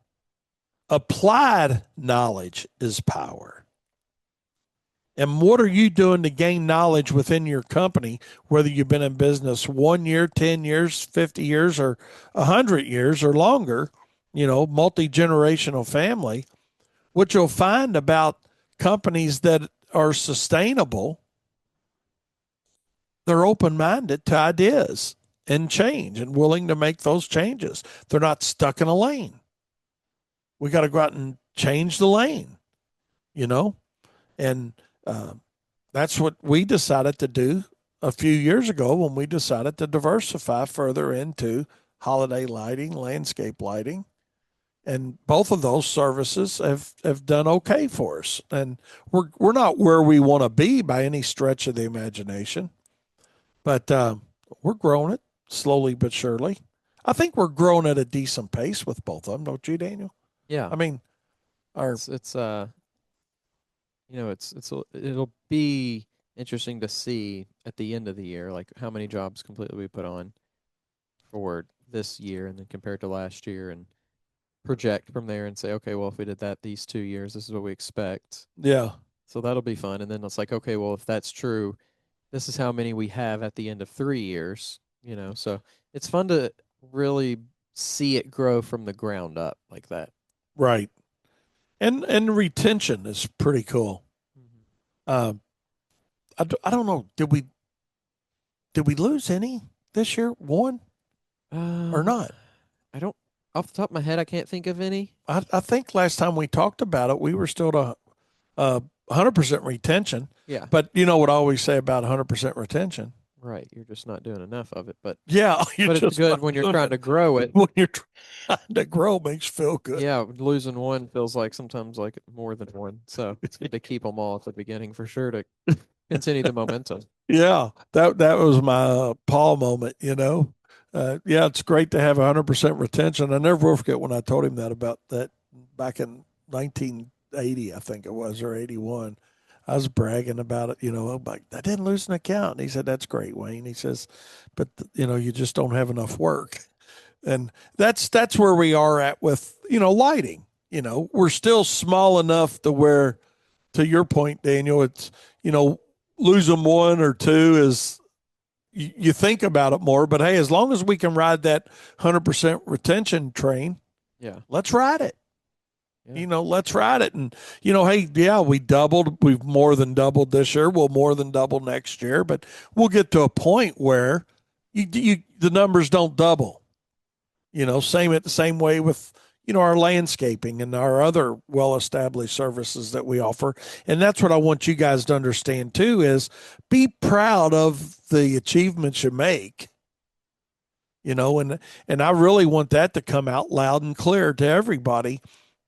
Applied knowledge is power. And what are you doing to gain knowledge within your company, whether you've been in business 1 year, 10 years, 50 years, or 100 years or longer, multi-generational family? What you'll find about companies that are sustainable, they're open-minded to ideas and change and willing to make those changes. They're not stuck in a lane. We got to go out and change the lane, and that's what we decided to do a few years ago when we decided to diversify further into holiday lighting, landscape lighting. And both of those services have done okay for us. And we're not where we want to be by any stretch of the imagination, but we're growing it slowly but surely. I think we're growing at a decent pace with both of them, don't you, Daniel? Yeah. I mean, our It's it'll be interesting to see at the end of the year, like how many jobs completely we put on for this year and then compare it to last year and project from there and say, okay, well, if we did that these 2 years, this is what we expect. yeah. So that'll be fun. And then it's like, okay, well, if that's true, this is how many we have at the end of 3 years, So it's fun to really see it grow from the ground up like that. Right. And retention is pretty cool. Um, I don't know. Did we lose any this year? One or not? I don't, off the top of my head, I can't think of any. I think last time we talked about it, we were still to 100% retention. Yeah. But you know what I always say about 100% retention? Right. You're just not doing enough of it. But Yeah, but it's good when you're trying to grow it. When you're trying to grow, makes you feel good. Yeah, losing one feels like sometimes like more than one. So it's good to keep them all at the beginning for sure to continue the momentum. Yeah, that was my Paul moment. Yeah, it's great to have 100% retention. I never will forget when I told him that about that back in 1980, I think it was, or 81. I was bragging about it, I'm like, I didn't lose an account. And he said, that's great, Wayne. He says, but you just don't have enough work. And that's where we are at with, lighting. We're still small enough to where, to your point, Daniel, it's, losing one or two is, you think about it more, but hey, as long as we can ride that 100% retention train, Yeah. let's ride it. Yeah. Let's ride it. And, hey, yeah, we've more than doubled this year. We'll more than double next year, but we'll get to a point where the numbers don't double. Same way with, our landscaping and our other well-established services that we offer. And that's what I want you guys to understand too, is be proud of the achievements you make. And I really want that to come out loud and clear to everybody,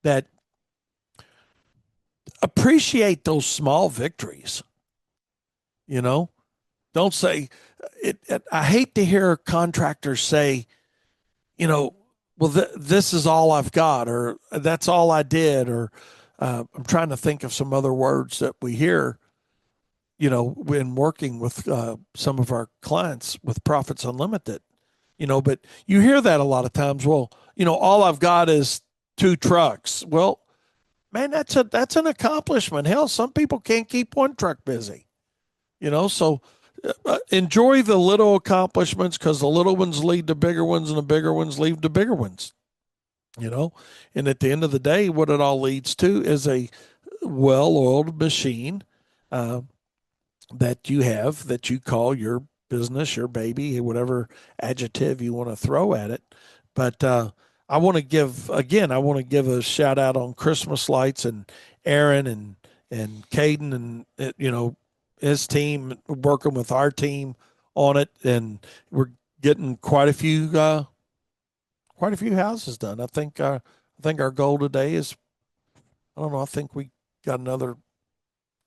that appreciate those small victories. Don't say it. I hate to hear contractors say, well, this is all I've got, or that's all I did, or I'm trying to think of some other words that we hear, when working with some of our clients with Profits Unlimited, but you hear that a lot of times. Well, all I've got is 2 trucks. Well, man, that's an accomplishment. Hell, some people can't keep one truck busy, so enjoy the little accomplishments, because the little ones lead to bigger ones and the bigger ones lead to bigger ones, and at the end of the day, what it all leads to is a well-oiled machine that you have, that you call your business, your baby, whatever adjective you want to throw at it. But I want to give a shout out on Christmas lights and Aaron and Caden and his team working with our team on it, and we're getting quite a few houses done. I think our goal today is, I don't know, I think we got another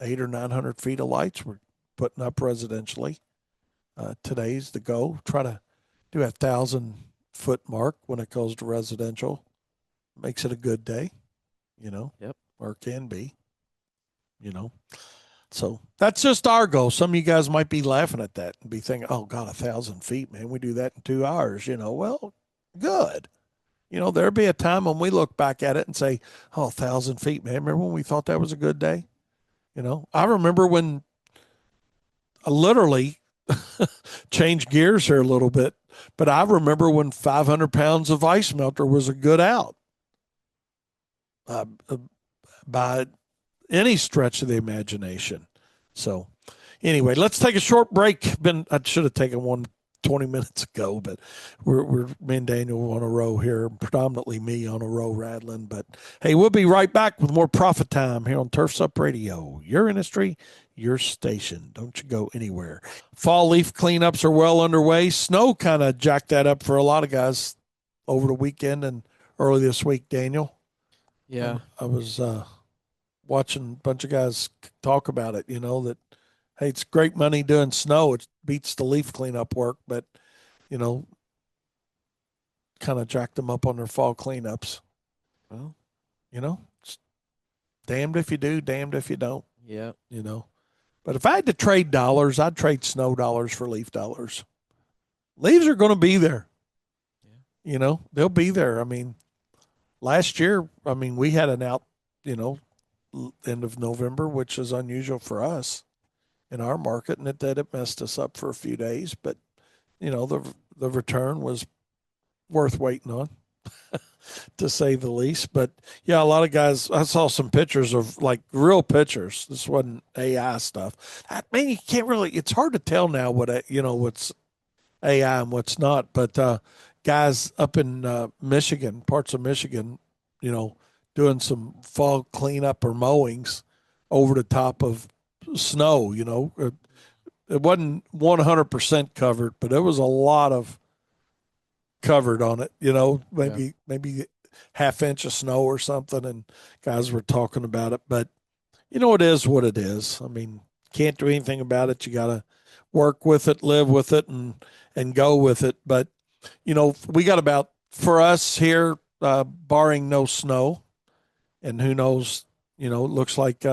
800 or 900 feet of lights we're putting up residentially. Today's the goal. Try to do 1,000-foot mark when it goes to residential. Makes it a good day, Yep. or can be, So that's just our goal. Some of you guys might be laughing at that and be thinking, oh, God, 1,000 feet, man, we do that in 2 hours, Well, good. There'll be a time when we look back at it and say, oh, 1,000 feet, man, remember when we thought that was a good day? I remember when I literally changed gears here a little bit, but I remember when 500 pounds of ice melter was a good out. By any stretch of the imagination. So anyway, let's take a short break. I should have taken one 20 minutes ago, but we're me and Daniel on a row here, predominantly me on a row rattling. But hey, we'll be right back with more Profit Time here on Turfs Up Radio. Your industry, your station. Don't you go anywhere. Fall leaf cleanups are well underway. Snow kind of jacked that up for a lot of guys over the weekend and early this week, Daniel. Yeah. I was watching a bunch of guys talk about it, that, hey, it's great money doing snow. It beats the leaf cleanup work, but, kind of jacked them up on their fall cleanups. Well, It's damned if you do, damned if you don't. yeah. But if I had to trade dollars, I'd trade snow dollars for leaf dollars. Leaves are going to be there. They'll be there. I mean, last year, we had an out, end of November, which is unusual for us in our market, and it messed us up for a few days. But the return was worth waiting on, to say the least. But yeah, a lot of guys. I saw some pictures of like real pictures. This wasn't AI stuff. You can't really. It's hard to tell now what's AI and what's not. But guys up in Michigan, parts of Michigan, doing some fall cleanup or mowings over the top of snow. It wasn't 100% covered, but there was a lot of covered on it. Maybe half inch of snow or something, and guys were talking about it. But it is what it is. I mean, can't do anything about it. You got to work with it, live with it, and go with it. But we got about, for us here, barring no snow, and who knows, it looks like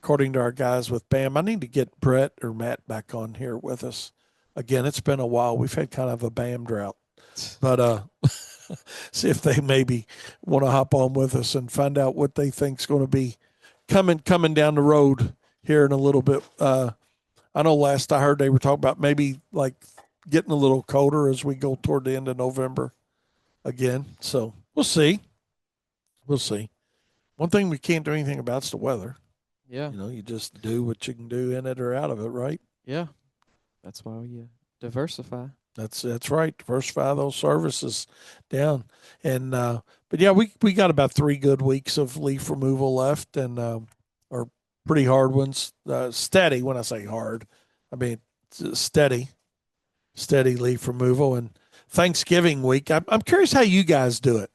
according to our guys with BAM, I need to get Brett or Matt back on here with us again. It's been a while. We've had kind of a BAM drought, but see if they maybe want to hop on with us and find out what they think's going to be coming down the road here in a little bit. I know last I heard they were talking about maybe like getting a little colder as we go toward the end of November again. So we'll see. We'll see. One thing we can't do anything about is the weather. Yeah. You just do what you can do in it or out of it, right? Yeah. That's why we diversify. That's right. Diversify those services down. And but yeah, we got about 3 good weeks of leaf removal left, and or pretty hard ones. Steady. When I say hard, I mean steady leaf removal. And Thanksgiving week, I'm curious how you guys do it.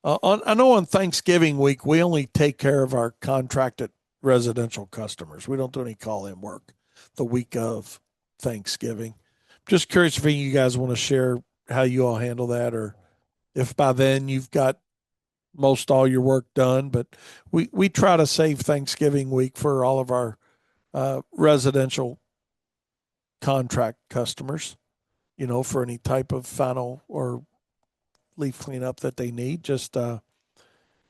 I know on Thanksgiving week we only take care of our contracted residential customers. We don't do any call-in work the week of Thanksgiving. Just curious if you guys want to share how you all handle that, or if by then you've got most all your work done. But we try to save Thanksgiving week for all of our residential contract customers, for any type of final or leaf cleanup that they need. Just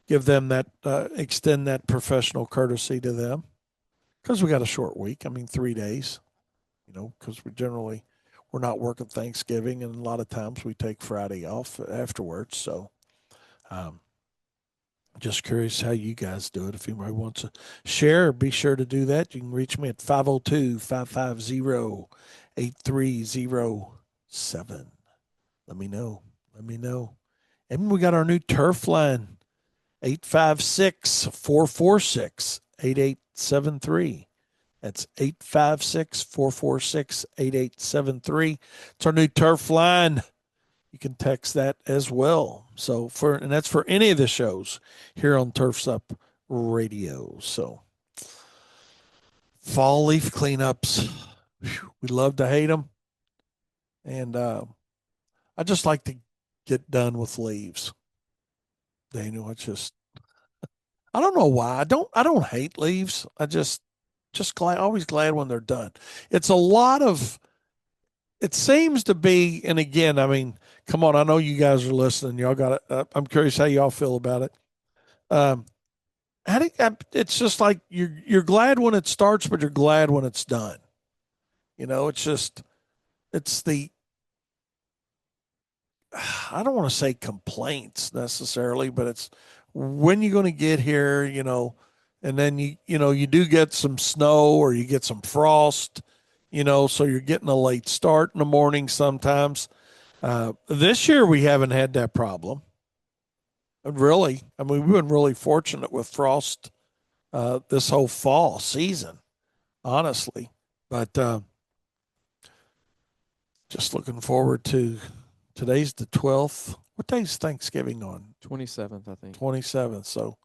give them that, extend that professional courtesy to them, because we got a short week. I mean, 3 days, because we're not working Thanksgiving, and a lot of times we take Friday off afterwards. So, just curious how you guys do it. If anybody wants to share, be sure to do that. You can reach me at 502-550-8307. Let me know. And we got our new turf line, 856-446-8873. That's 856-446-8873. It's our new turf line. You can text that as well. So and that's for any of the shows here on Turf's Up Radio. So fall leaf cleanups, we love to hate them. And I just like to get done with leaves. Daniel, I don't know why. I don't hate leaves. I just always glad when they're done. It's a lot of, it seems to be, and again, I mean, come on, I know you guys are listening. Y'all got it. I'm curious how y'all feel about it. It's just like you're glad when it starts, but you're glad when it's done. It's the, I don't want to say complaints necessarily, but it's when you're going to get here, and then you do get some snow or you get some frost, so you're getting a late start in the morning sometimes. This year we haven't had that problem. Really, I mean, we've been really fortunate with frost this whole fall season, honestly. But just looking forward to, today's the 12th. What day is Thanksgiving on? 27th, I think. 27th. So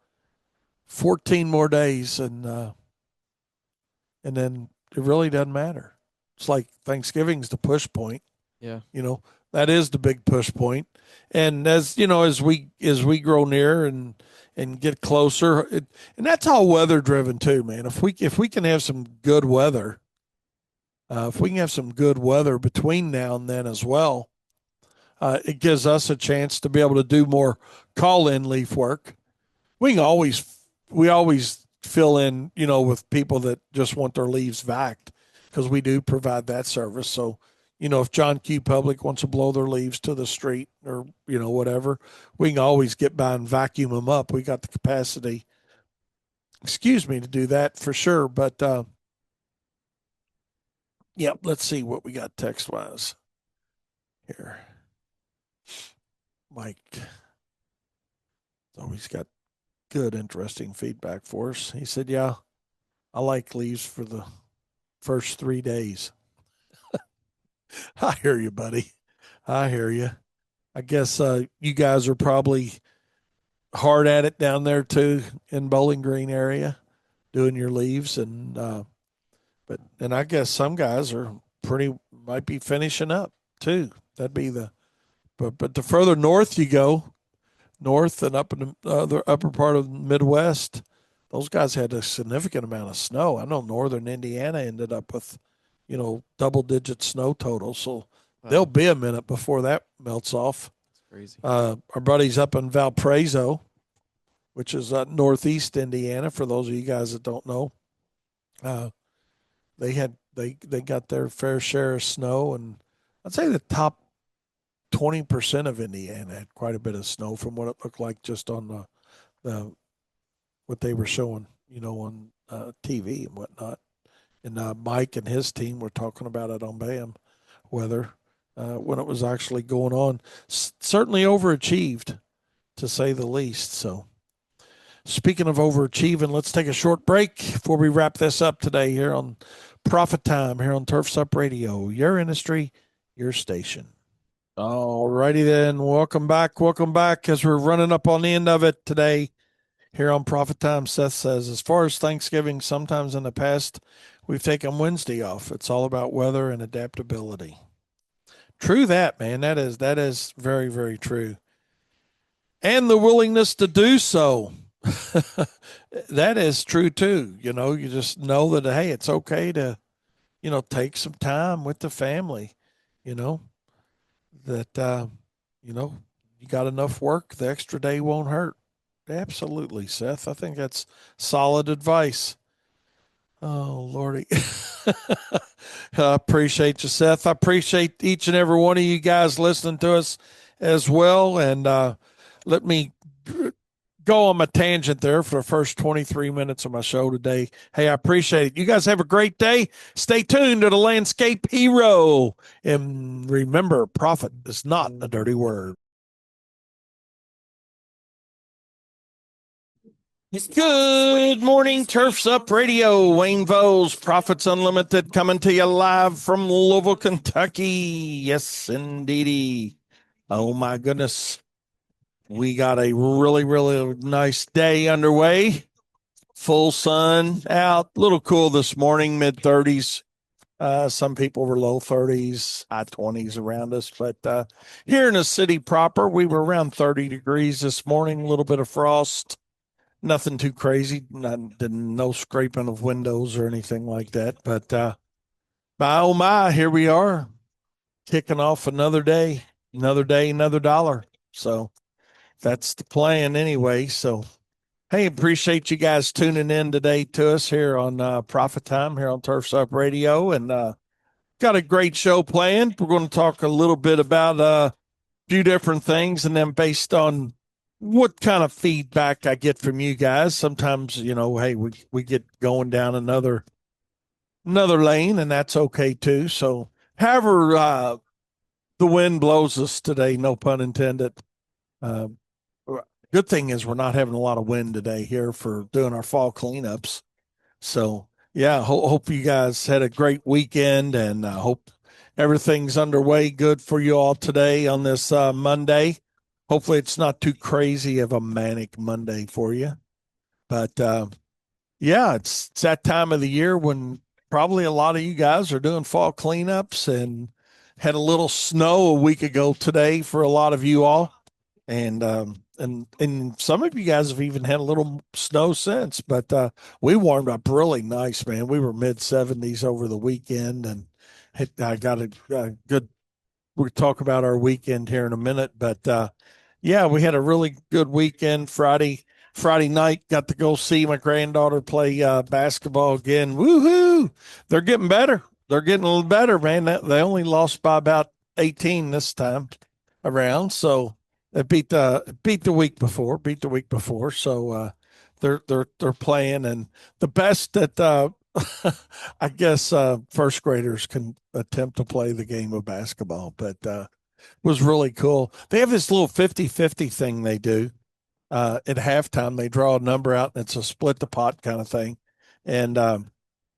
14 more days, and then it really doesn't matter. It's like Thanksgiving's the push point. Yeah. That is the big push point. And as you know, as we grow near and get closer, and that's all weather driven too, man. If we can have some good weather, if we can have some good weather between now and then as well, it gives us a chance to be able to do more call in leaf work. We always fill in, with people that just want their leaves vacked because we do provide that service. So, if John Q. Public wants to blow their leaves to the street or, whatever, we can always get by and vacuum them up. We got the capacity, excuse me, to do that for sure. But, yep, let's see what we got text wise here. Mike always got good, interesting feedback for us. He said, yeah, I like leaves for the first 3 days. I hear you, buddy. I hear you. I guess you guys are probably hard at it down there too in Bowling Green area, doing your leaves, and I guess some guys are might be finishing up too. That'd be but the further north you go, north and up in the upper part of the Midwest, those guys had a significant amount of snow. I know northern Indiana ended up with, double-digit snow total. So there'll be a minute before that melts off. That's crazy. Our buddies up in Valparaiso, which is northeast Indiana, for those of you guys that don't know, they got their fair share of snow, and I'd say the top 20% of Indiana had quite a bit of snow from what it looked like just on the what they were showing, on TV and whatnot. And Mike and his team were talking about it on BAM weather when it was actually going on. Certainly overachieved, to say the least. So, speaking of overachieving, let's take a short break before we wrap this up today here on Profit Time here on Turfs Up Radio. Your industry, your station. All righty then. Welcome back. Welcome back as we're running up on the end of it today here on Profit Time. Seth says, as far as Thanksgiving, sometimes in the past, we've taken Wednesday off. It's all about weather and adaptability. True that, man. That is very, very true. And the willingness to do so. That is true too. You just know that, hey, it's okay to, take some time with the family, that, you got enough work. The extra day won't hurt. Absolutely, Seth. I think that's solid advice. Oh, Lordy. I appreciate you, Seth. I appreciate each and every one of you guys listening to us as well. And let me go on my tangent there for the first 23 minutes of my show today. Hey, I appreciate it. You guys have a great day. Stay tuned to the Landscape Hero. And remember, profit is not a dirty word. Good morning, Turfs Up Radio. Wayne Vos, Profits Unlimited, coming to you live from Louisville, Kentucky. Yes, indeedy. Oh, my goodness. We got a really, really nice day underway. Full sun out. A little cool this morning, mid-30s. Some people were low 30s, high 20s around us. But here in the city proper, we were around 30 degrees this morning, a little bit of frost. Nothing too crazy, no scraping of windows or anything like that. But oh my, here we are, kicking off another day, another dollar. So that's the plan anyway. So, hey, appreciate you guys tuning in today to us here on Profit Time here on Turfs Up Radio. And got a great show planned. We're going to talk a little bit about a few different things, and then based on what kind of feedback I get from you guys. Sometimes, hey, we get going down another lane, and that's okay too. So, however, the wind blows us today, no pun intended. Good thing is we're not having a lot of wind today here for doing our fall cleanups. So, yeah, hope you guys had a great weekend, and hope everything's underway good for you all today on this Monday. Hopefully it's not too crazy of a manic Monday for you. But, yeah, it's that time of the year when probably a lot of you guys are doing fall cleanups and had a little snow a week ago today for a lot of you all, and some of you guys have even had a little snow since. But we warmed up really nice, man. We were mid 70s over the weekend, and I got a good. We'll talk about our weekend here in a minute, but yeah, we had a really good weekend. Friday night, got to go see my granddaughter play basketball again. Woohoo! They're getting better. They're getting a little better, man. They only lost by about 18 this time around, so they beat the week before. Beat the week before, so they're playing, and the best that I guess first graders can attempt to play the game of basketball, but was really cool. They have this little 50-50 thing they do at halftime. They draw a number out, and it's a split the pot kind of thing. And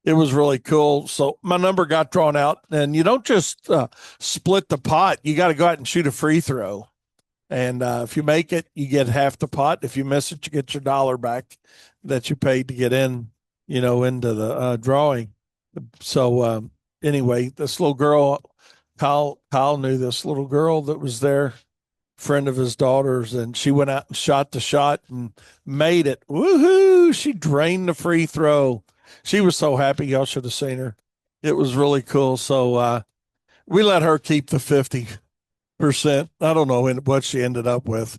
it was really cool. So my number got drawn out, and you don't just split the pot. You got to go out and shoot a free throw. And if you make it, you get half the pot. If you miss it, you get your dollar back that you paid to get in, into the drawing. So anyway, this little girl, Kyle knew this little girl that was there, friend of his daughter's, and she went out and shot the shot and made it. Woohoo! She drained the free throw. She was so happy. Y'all should have seen her. It was really cool. So we let her keep the 50%. I don't know what she ended up with.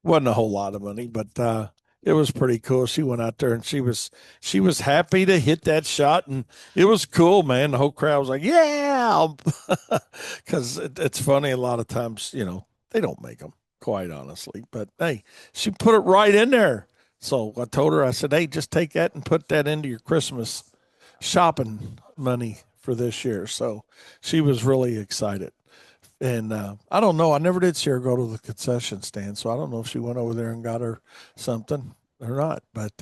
Wasn't a whole lot of money, but it was pretty cool. She went out there and she was happy to hit that shot, and it was cool, man. The whole crowd was like, "Yeah," because it's funny. A lot of times, they don't make them, quite honestly. But hey, she put it right in there. So I told her, I said, "Hey, just take that and put that into your Christmas shopping money for this year." So she was really excited. And I don't know. I never did see her go to the concession stand, so I don't know if she went over there and got her something or not. But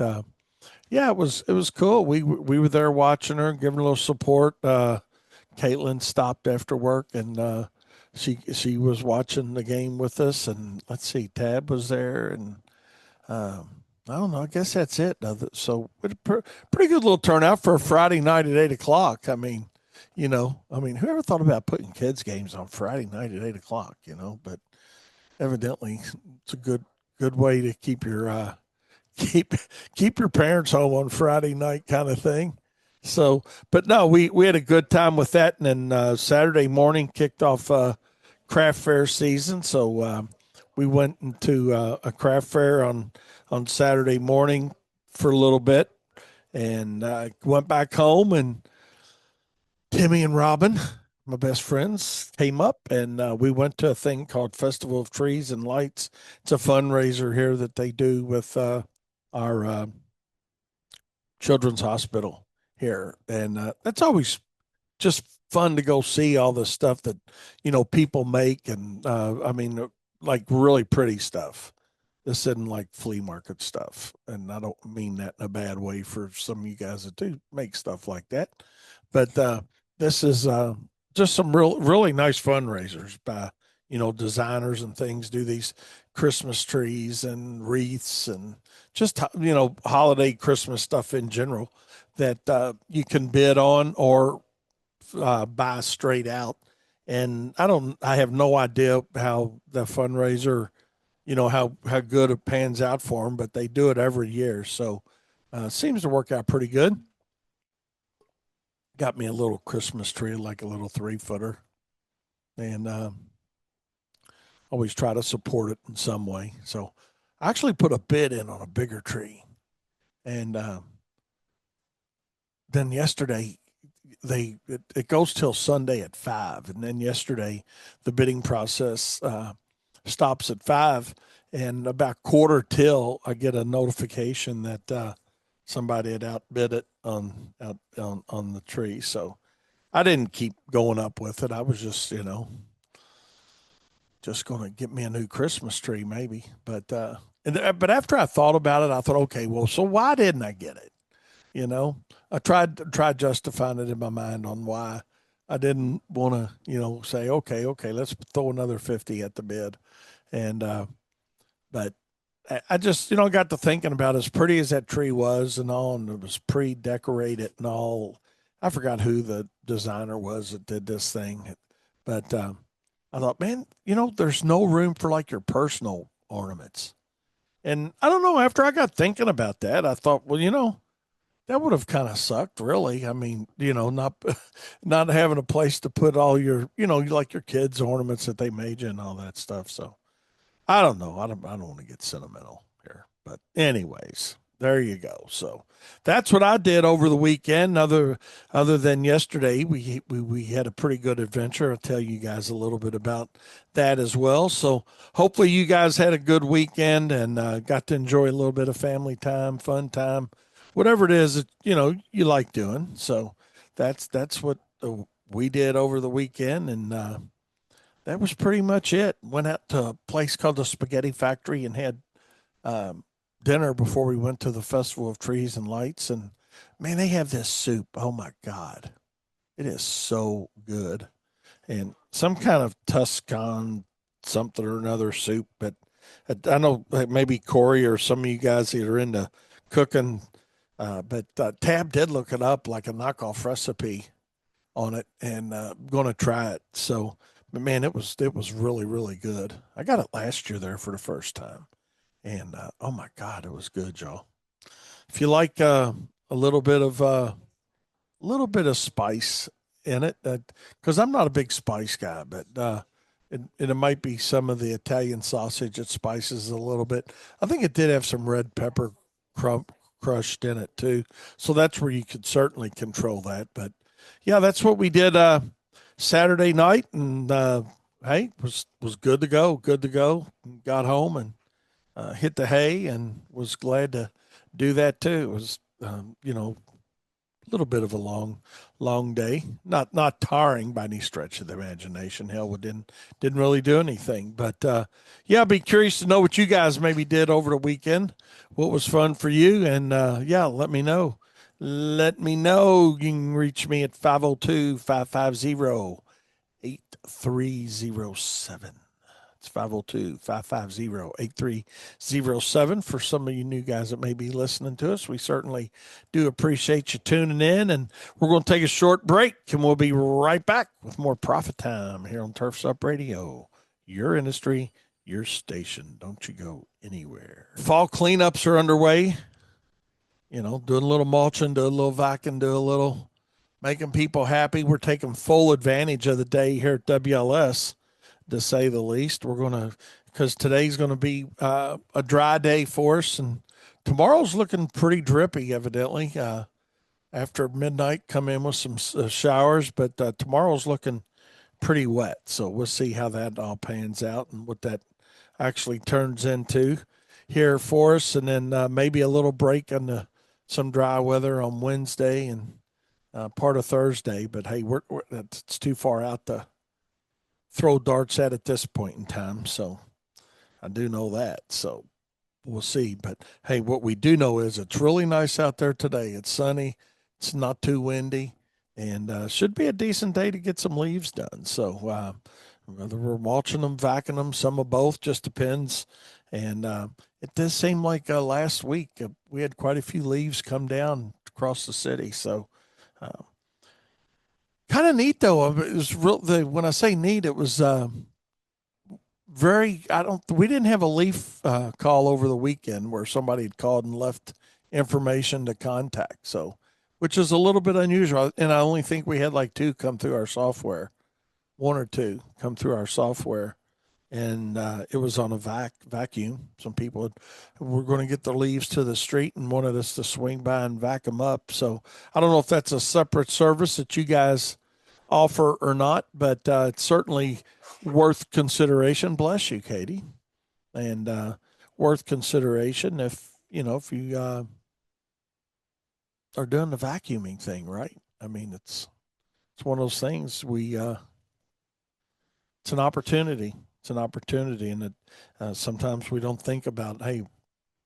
yeah, it was cool. We were there watching her, giving her a little support. Caitlin stopped after work, and she was watching the game with us. And let's see, Tab was there, and I don't know. I guess that's it. So pretty good little turnout for a Friday night at 8 o'clock. Whoever thought about putting kids games on Friday night at 8 o'clock, but evidently it's a good way to keep your keep your parents home on Friday night kind of thing. So, but no, we had a good time with that. And then Saturday morning kicked off craft fair season. So we went into a craft fair on Saturday morning for a little bit, and went back home, and Timmy and Robin, my best friends, came up, and we went to a thing called Festival of Trees and Lights. It's a fundraiser here that they do with our children's hospital here, and that's always just fun to go see all the stuff that people make, and like really pretty stuff. This isn't like flea market stuff, and I don't mean that in a bad way for some of you guys that do make stuff like that, but this is just some really nice fundraisers by designers and things. Do these Christmas trees and wreaths and just holiday Christmas stuff in general that you can bid on or buy straight out. And I have no idea how the fundraiser, how good it pans out for them, but they do it every year, so seems to work out pretty good. Got me a little Christmas tree, like a little 3-footer, and always try to support it in some way. So I actually put a bid in on a bigger tree, and then yesterday it goes till Sunday at 5, and then yesterday the bidding process stops at 5, and about quarter till I get a notification that somebody had outbid it on the tree. So I didn't keep going up with it. I was just just going to get me a new Christmas tree maybe. But after I thought about it, I thought, okay, well, so why didn't I get it? I tried justifying it in my mind on why I didn't want to say, okay, let's throw another 50 at the bid. And but I just got to thinking about as pretty as that tree was and all, and it was pre-decorated and all. I forgot who the designer was that did this thing, But I thought, man, there's no room for like your personal ornaments. And I don't know, after I got thinking about that, I thought, well, that would have kind of sucked, really. I mean, not not having a place to put all your, like your kids' ornaments that they made you and all that stuff. So I don't know. I don't want to get sentimental here, but anyways, there you go. So that's what I did over the weekend. Other than yesterday, we had a pretty good adventure. I'll tell you guys a little bit about that as well. So hopefully you guys had a good weekend and got to enjoy a little bit of family time, fun time, whatever it is that you like doing. So that's what we did over the weekend, and that was pretty much it. Went out to a place called the Spaghetti Factory and had um, dinner before we went to the Festival of Trees and Lights. And man, they have this soup. Oh my God. It is so good. And some kind of Tuscan something or another soup. But I know maybe Corey or some of you guys that are into cooking, but Tab did look it up like a knockoff recipe on it, and going to try it. So, but man, it was really really good. I got it last year there for the first time, and oh my God, it was good, y'all. If you like a little bit of spice in it, because I'm not a big spice guy, but it might be some of the Italian sausage that spices a little bit. I think it did have some red pepper crushed in it too, so that's where you could certainly control that. But yeah, that's what we did Saturday night, and hey, was good to go. Good to go. Got home and hit the hay, and was glad to do that too. It was a little bit of a long day. Not tiring by any stretch of the imagination. Hell, we didn't really do anything. But yeah, I'd be curious to know what you guys maybe did over the weekend. What was fun for you? And yeah, let me know. Let me know. You can reach me at 502-550-8307. It's 502-550-8307 for some of you new guys that may be listening to us. We certainly do appreciate you tuning in, and we're going to take a short break, and we'll be right back with more Profit Time here on Turfs Up Radio. Your industry, your station. Don't you go anywhere. Fall cleanups are underway. Doing a little mulching, doing a little vacuuming, doing a little making people happy. We're taking full advantage of the day here at WLS, to say the least. We're going to, because today's going to be a dry day for us, and tomorrow's looking pretty drippy, evidently. After midnight, come in with some showers, but tomorrow's looking pretty wet. So we'll see how that all pans out and what that actually turns into here for us. And then maybe a little break on some dry weather on Wednesday and part of Thursday. But hey, it's too far out to throw darts at this point in time. So I do know that. So we'll see. But hey, what we do know is it's really nice out there today. It's sunny. It's not too windy, and should be a decent day to get some leaves done. So whether we're mulching them, vacuuming them, some of both, just depends. And it does seem like last week we had quite a few leaves come down across the city. So kind of neat though. It was real. When I say neat, it was very. We didn't have a leaf call over the weekend where somebody had called and left information to contact. So, which is a little bit unusual. And I only think we had like two come through our software, one or two come through our software, and it was on a vacuum. Some people were going to get their leaves to the street and wanted us to swing by and vac them up. So I don't know if that's a separate service that you guys offer or not, but it's certainly worth consideration. Bless you, Katie, and worth consideration if you are doing the vacuuming thing, right? I mean, it's one of those things it's an opportunity. It's an opportunity, and sometimes we don't think about, hey,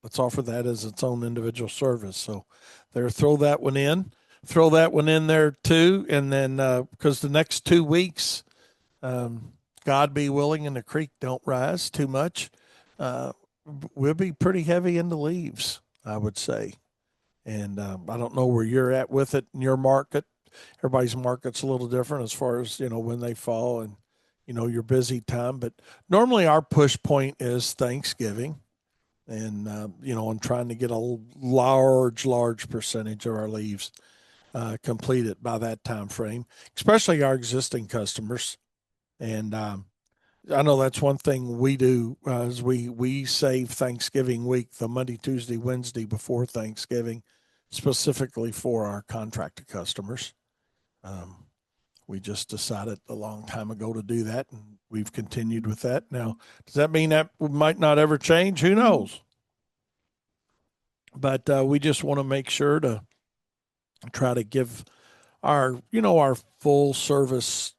let's offer that as its own individual service. So there, throw that one in there too. And then, because the next 2 weeks, God be willing, and the creek don't rise too much, we'll be pretty heavy in the leaves, I would say. And I don't know where you're at with it in your market. Everybody's market's a little different as far as, when they fall. And your busy time. But normally our push point is Thanksgiving, and and trying to get a large percentage of our leaves completed by that time frame, especially our existing customers. And I know that's one thing we do is we save Thanksgiving week, the Monday, Tuesday, Wednesday before Thanksgiving, specifically for our contracted customers. Um, we just decided a long time ago to do that, and we've continued with that. Now, does that mean that might not ever change? Who knows? But we just want to make sure to try to give our full service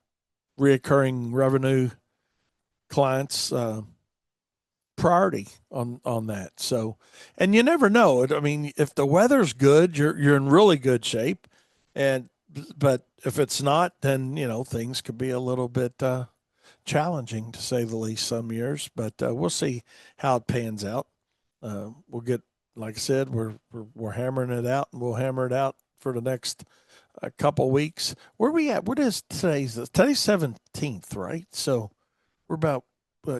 reoccurring revenue clients priority on that. So, and you never know. I mean, if the weather's good, you're in really good shape, and but if it's not, then things could be a little bit challenging to say the least some years. But we'll see how it pans out. We'll get, like I said, we're hammering it out, and we'll hammer it out for the next a couple weeks. Where we at? What is today's 17th, right? So we're about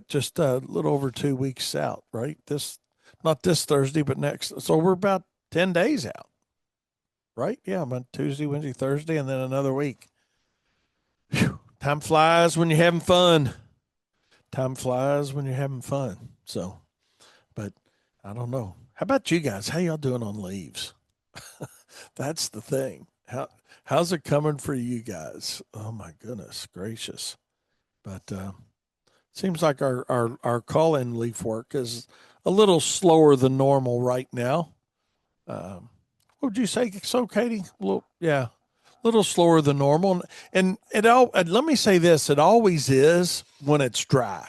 just a little over 2 weeks out, right? Not this Thursday, but next. So we're about 10 days out, right? Yeah, I'm on Tuesday, Wednesday, Thursday, and then another week. Whew. Time flies when you're having fun. Time flies when you're having fun. So, but I don't know. How about you guys? How y'all doing on leaves? That's the thing. How's it coming for you guys? Oh my goodness gracious! But seems like our call in leaf work is a little slower than normal right now. What would you say so, Katie? Yeah, a little slower than normal. And let me say this: it always is when it's dry.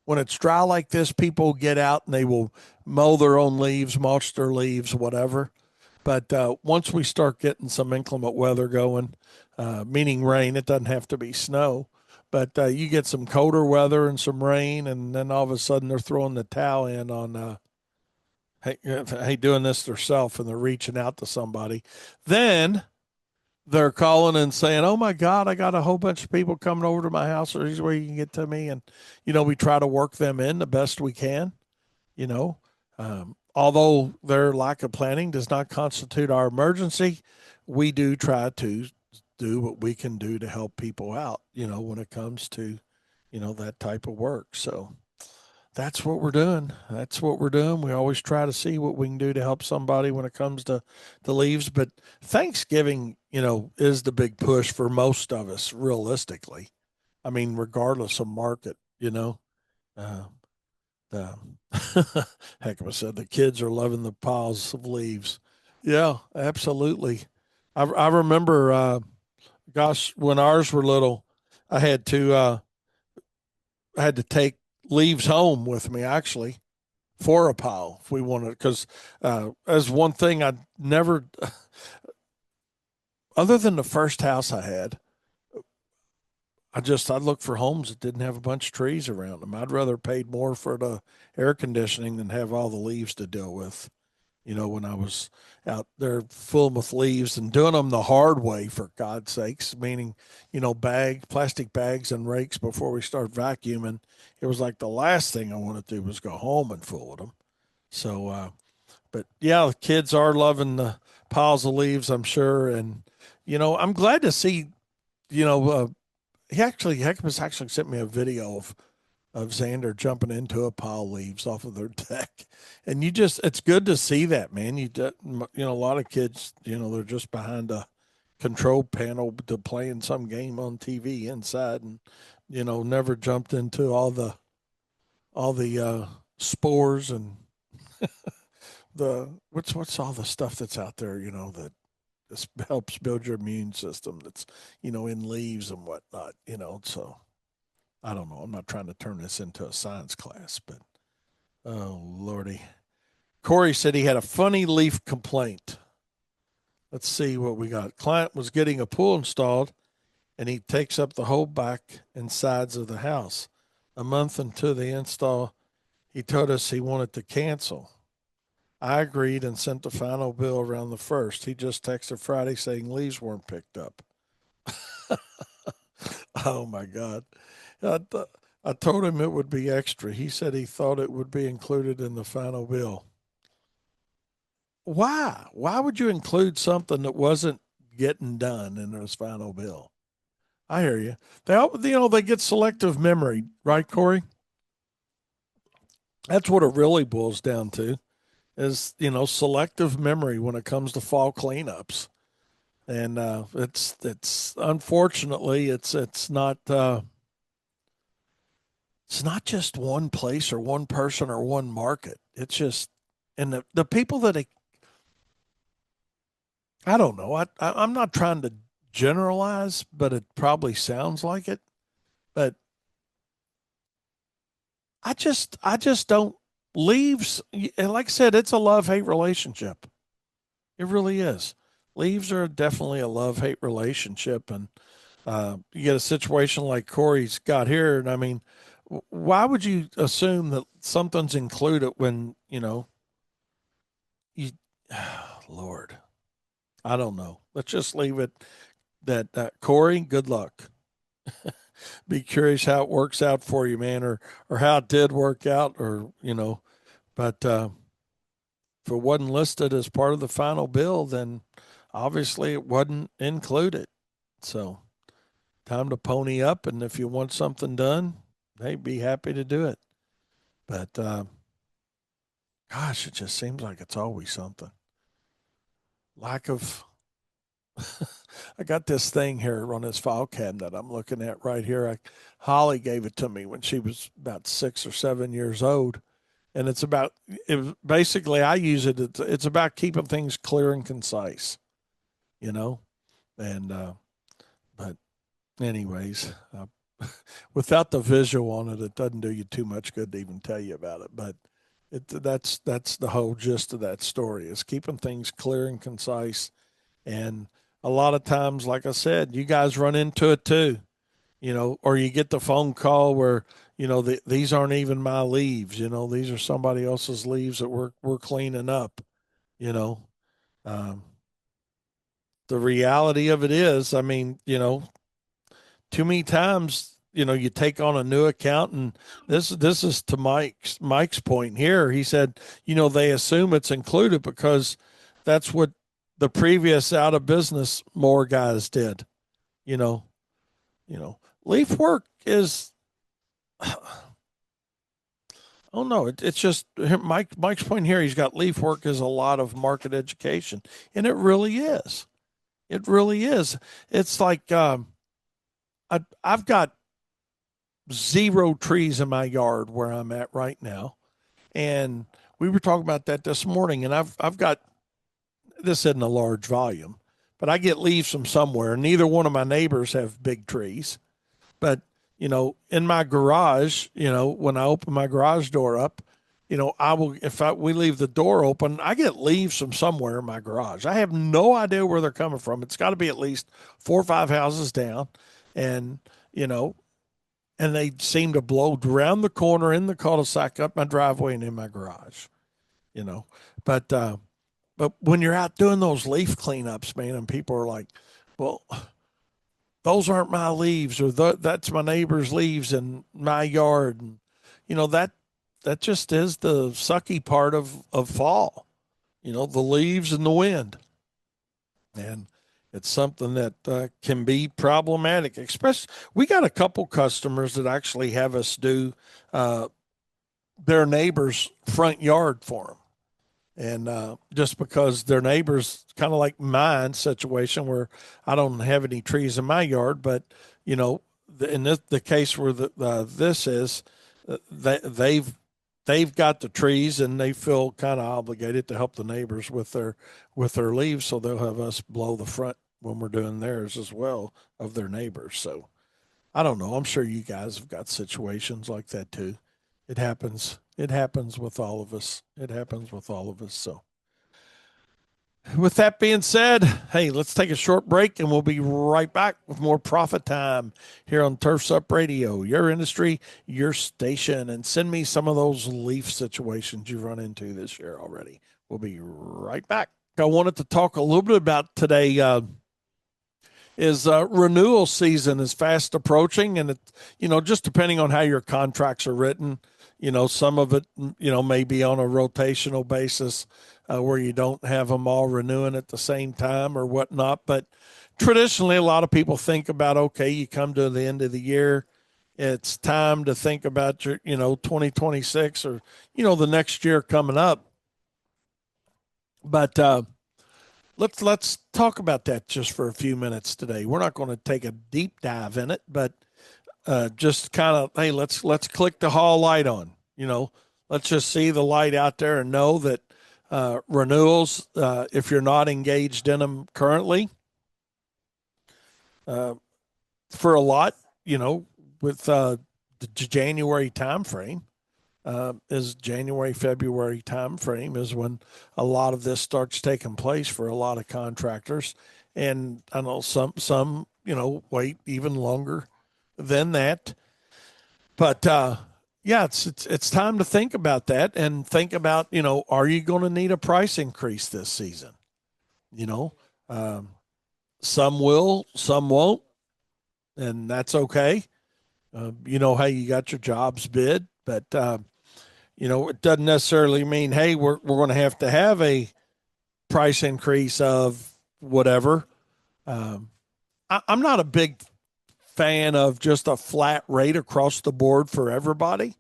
When it's dry like this, people get out and they will mow their own leaves, mulch their leaves, whatever. But once we start getting some inclement weather going, meaning rain, it doesn't have to be snow, but you get some colder weather and some rain, and then all of a sudden they're throwing the towel in on, hey, doing this themselves, and they're reaching out to somebody. Then they're calling and saying, "Oh my God, I got a whole bunch of people coming over to my house. Or is where you can get to me." And we try to work them in the best we can. You know, although their lack of planning does not constitute our emergency, we do try to do what we can do to help people out. When it comes to that type of work. So that's what we're doing. That's what we're doing. We always try to see what we can do to help somebody when it comes to the leaves. But Thanksgiving, is the big push for most of us, realistically. I mean, regardless of market, uh, the heck of a said the kids are loving the piles of leaves. Yeah, absolutely. I remember, gosh, when ours were little, I had to take leaves home with me actually for a pile if we wanted, because as one thing I never, other than the first house I had, I'd look for homes that didn't have a bunch of trees around them. I'd rather paid more for the air conditioning than have all the leaves to deal with. When I was out there full with leaves and doing them the hard way, for God's sakes, meaning, plastic bags and rakes before we start vacuuming. It was like the last thing I wanted to do was go home and fool with them. So, but yeah, the kids are loving the piles of leaves, I'm sure. And, I'm glad to see, you know, uh, Heckmas actually sent me a video of Xander jumping into a pile of leaves off of their deck. And it's good to see that, man. A lot of kids, they're just behind a control panel to playing some game on TV inside, and, never jumped into all the spores and what's all the stuff that's out there, that this helps build your immune system that's, in leaves and whatnot, so I don't know. I'm not trying to turn this into a science class, but oh lordy. Corey said he had a funny leaf complaint. Let's see what we got. Client was getting a pool installed, and he takes up the whole back and sides of the house. A month into the install, he told us he wanted to cancel. I agreed and sent the final bill around the 1st. He just texted Friday saying leaves weren't picked up. Oh my God. I told him it would be extra. He said he thought it would be included in the final bill. Why? Why would you include something that wasn't getting done in his final bill? I hear you. They get selective memory, right, Corey? That's what it really boils down to is, selective memory when it comes to fall cleanups. And it's unfortunately it's not just one place or one person or one market. It's just, and the people that I don't know. I'm not trying to generalize, but it probably sounds like it. But I just don't leaves. And like I said, it's a love hate relationship. It really is. Leaves are definitely a love hate relationship, and you get a situation like Corey's got here, and I mean, why would you assume that something's included when you? Lord, I don't know. Let's just leave it that Corey. Good luck. Be curious how it works out for you, man, or how it did work out, or But if it wasn't listed as part of the final bill, then obviously it wasn't included. So time to pony up, and if you want something done, hey, be happy to do it. But gosh, it just seems like it's always something. Lack of. I got this thing here on this file cabinet I'm looking at right here. Holly gave it to me when she was about 6 or 7 years old, and it's about basically I use it. It's about keeping things clear and concise, you know. And but anyways, without the visual on it, it doesn't do you too much good to even tell you about it. But that's the whole gist of that story is keeping things clear and concise. And a lot of times, like I said, you guys run into it too, or you get the phone call where these aren't even my leaves. These are somebody else's leaves that we're cleaning up. You know, um, the reality of it is, I mean, too many times, you take on a new account, and this is to Mike's point here. He said, they assume it's included because that's what the previous out of business more guys did. You know, leaf work is. Oh no, it's just Mike's point here. He's got leaf work is a lot of market education, and it really is. It really is. It's like I've got zero trees in my yard where I'm at right now. And we were talking about that this morning, and I've got this isn't a large volume, but I get leaves from somewhere. Neither one of my neighbors have big trees. But, in my garage, when I open my garage door up, I will if we leave the door open, I get leaves from somewhere in my garage. I have no idea where they're coming from. It's got to be at least 4 or 5 houses down. And, you know, and they seem to blow around the corner in the cul-de-sac, up my driveway, and in my garage. You know, but but when you're out doing those leaf cleanups, man, and people are like, "Well, those aren't my leaves, or that's my neighbor's leaves in my yard," and that just is the sucky part of fall. The leaves and the wind, and it's something that can be problematic. Especially, we got a couple customers that actually have us do uh, their neighbor's front yard for them. And just because their neighbors, kind of like mine situation where I don't have any trees in my yard, but in the case where this is, they've got the trees and they feel kind of obligated to help the neighbors with their leaves, so they'll have us blow the front when we're doing theirs as well of their neighbors. So I don't know. I'm sure you guys have got situations like that too. It happens. It happens with all of us. It happens with all of us. So, with that being said, hey, let's take a short break and we'll be right back with more Profit Time here on Turfs Up Radio, your industry, your station. And send me some of those leaf situations you've run into this year already. We'll be right back. I wanted to talk a little bit about today. is renewal season is fast approaching, and it, just depending on how your contracts are written, some of it, may be on a rotational basis where you don't have them all renewing at the same time or whatnot. But traditionally, a lot of people think about, okay, you come to the end of the year, it's time to think about your, 2026 or, the next year coming up. But let's talk about that just for a few minutes today. We're not going to take a deep dive in it, but just kind of, hey, let's click the hall light on. Let's just see the light out there and know that renewals, if you're not engaged in them currently, for a lot, with the January timeframe, is January, February timeframe is when a lot of this starts taking place for a lot of contractors. And I know some, wait even longer than that. But yeah, it's time to think about that and think about, are you going to need a price increase this season? Um, some will, some won't, and that's okay. You know how you got your jobs bid, but it doesn't necessarily mean, hey, we're going to have a price increase of whatever. I'm not a big fan of just a flat rate across the board for everybody.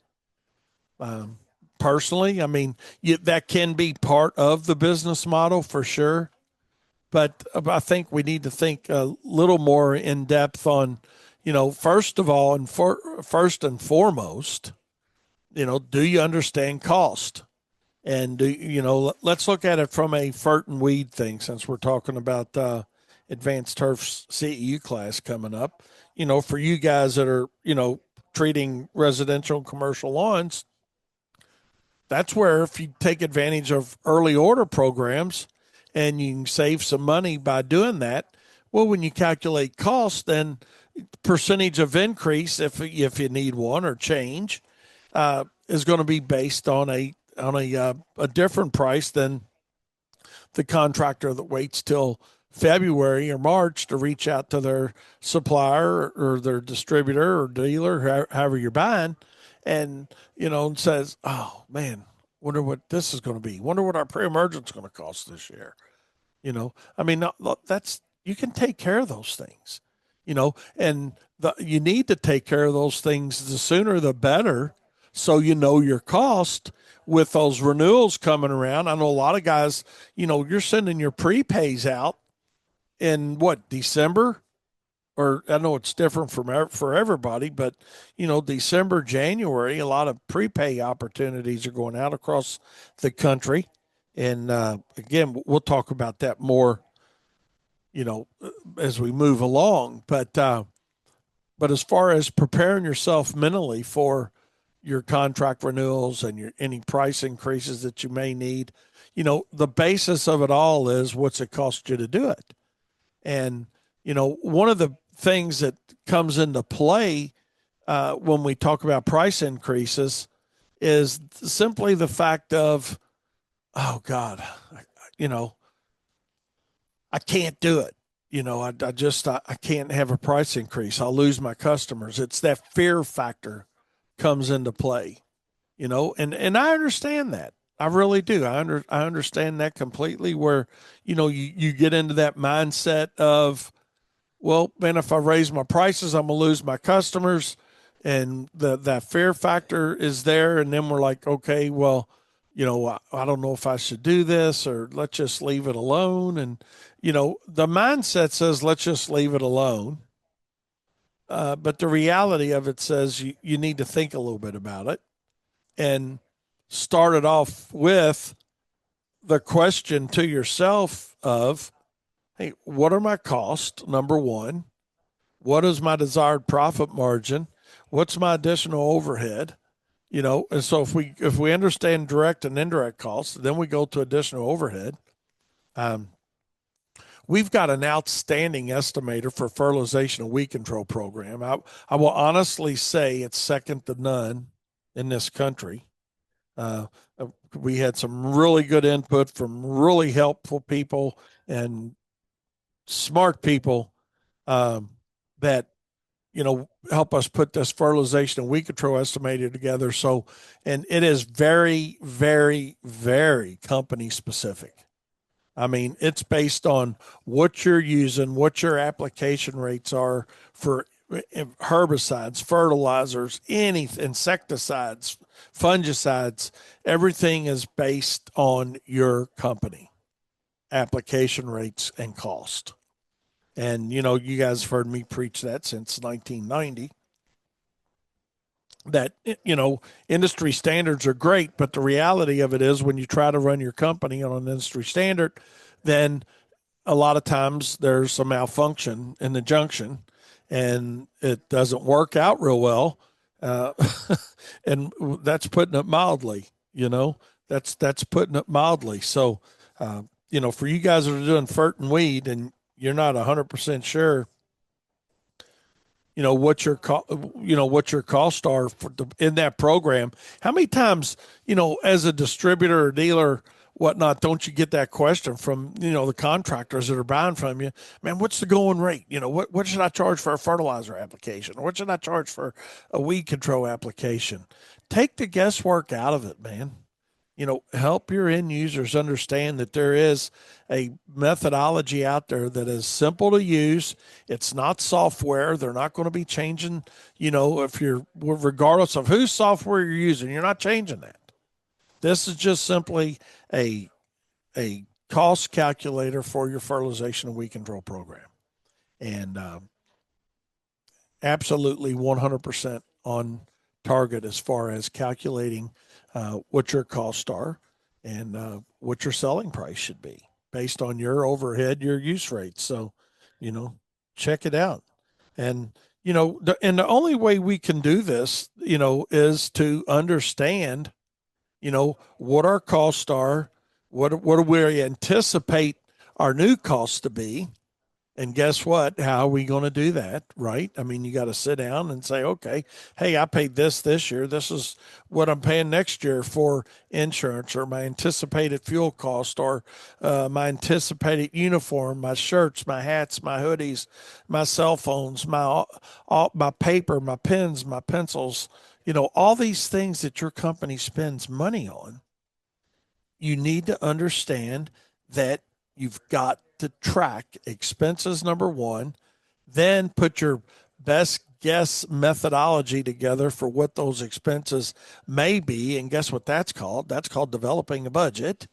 Personally, I mean, that can be part of the business model for sure. But I think we need to think a little more in depth on, first of all, and first and foremost, do you understand cost? And let's look at it from a fert and weed thing, since we're talking about advanced turf CEU class coming up. For you guys that are, treating residential and commercial lawns, that's where if you take advantage of early order programs and you can save some money by doing that, well, when you calculate cost, then percentage of increase, if you need one or change, is going to be based on a different price than the contractor that waits till February or March to reach out to their supplier or their distributor or dealer, however you're buying, and says, "Oh man, wonder what this is going to be. Wonder what our pre-emergent's going to cost this year." I mean, that's, you can take care of those things, and you need to take care of those things the sooner the better, so your cost with those renewals coming around. I know a lot of guys, you're sending your prepays out in what, December, or I know it's different for everybody, but December, January, a lot of prepay opportunities are going out across the country. And again, we'll talk about that more, as we move along. But as far as preparing yourself mentally for your contract renewals and any price increases that you may need, the basis of it all is what's it cost you to do it. And one of the things that comes into play when we talk about price increases is simply the fact of, oh God, I can't do it. I can't have a price increase. I'll lose my customers. It's that fear factor comes into play, and I understand that. I really do. I understand that completely, where, you get into that mindset of, well, man, if I raise my prices, I'm going to lose my customers. And that fear factor is there. And then we're like, okay, well, I don't know if I should do this, or let's just leave it alone. And, the mindset says, let's just leave it alone. But the reality of it says you need to think a little bit about it and start it off with the question to yourself of, hey, what are my costs? Number one, what is my desired profit margin? What's my additional overhead? And so if we understand direct and indirect costs, then we go to additional overhead. We've got an outstanding estimator for fertilization and weed control program. I will honestly say it's second to none in this country. We had some really good input from really helpful people and smart people that, help us put this fertilization and weed control estimator together. So, and it is very, very, very company specific. I mean, it's based on what you're using, what your application rates are for herbicides, fertilizers, any insecticides, fungicides. Everything is based on your company application rates and cost. And, you guys have heard me preach that since 1990 that, industry standards are great, but the reality of it is when you try to run your company on an industry standard, then a lot of times there's a malfunction in the junction and it doesn't work out real well. And that's putting it mildly, that's putting it mildly. So, for you guys that are doing fert and weed and you're not 100% sure, what your what your costs are in that program. How many times, as a distributor or dealer, whatnot, don't you get that question from, the contractors that are buying from you? Man, what's the going rate? What should I charge for a fertilizer application? What should I charge for a weed control application? Take the guesswork out of it, man. Help your end users understand that there is a methodology out there that is simple to use. It's not software. They're not going to be changing, if you're, regardless of whose software you're using, you're not changing that. This is just simply a cost calculator for your fertilization and weed control program. And absolutely 100% on target as far as calculating what your costs are and what your selling price should be based on your overhead, your use rates. So, check it out. And, and the only way we can do this, is to understand, what our costs are, what do we anticipate our new costs to be. And guess what? How are we going to do that? Right. I mean, you got to sit down and say, okay, hey, I paid this year. This is what I'm paying next year for insurance or my anticipated fuel cost or my anticipated uniform, my shirts, my hats, my hoodies, my cell phones, my paper, my pens, my pencils, all these things that your company spends money on. You need to understand that you've got to track expenses, number one, then put your best guess methodology together for what those expenses may be. And guess what that's called? That's called developing a budget.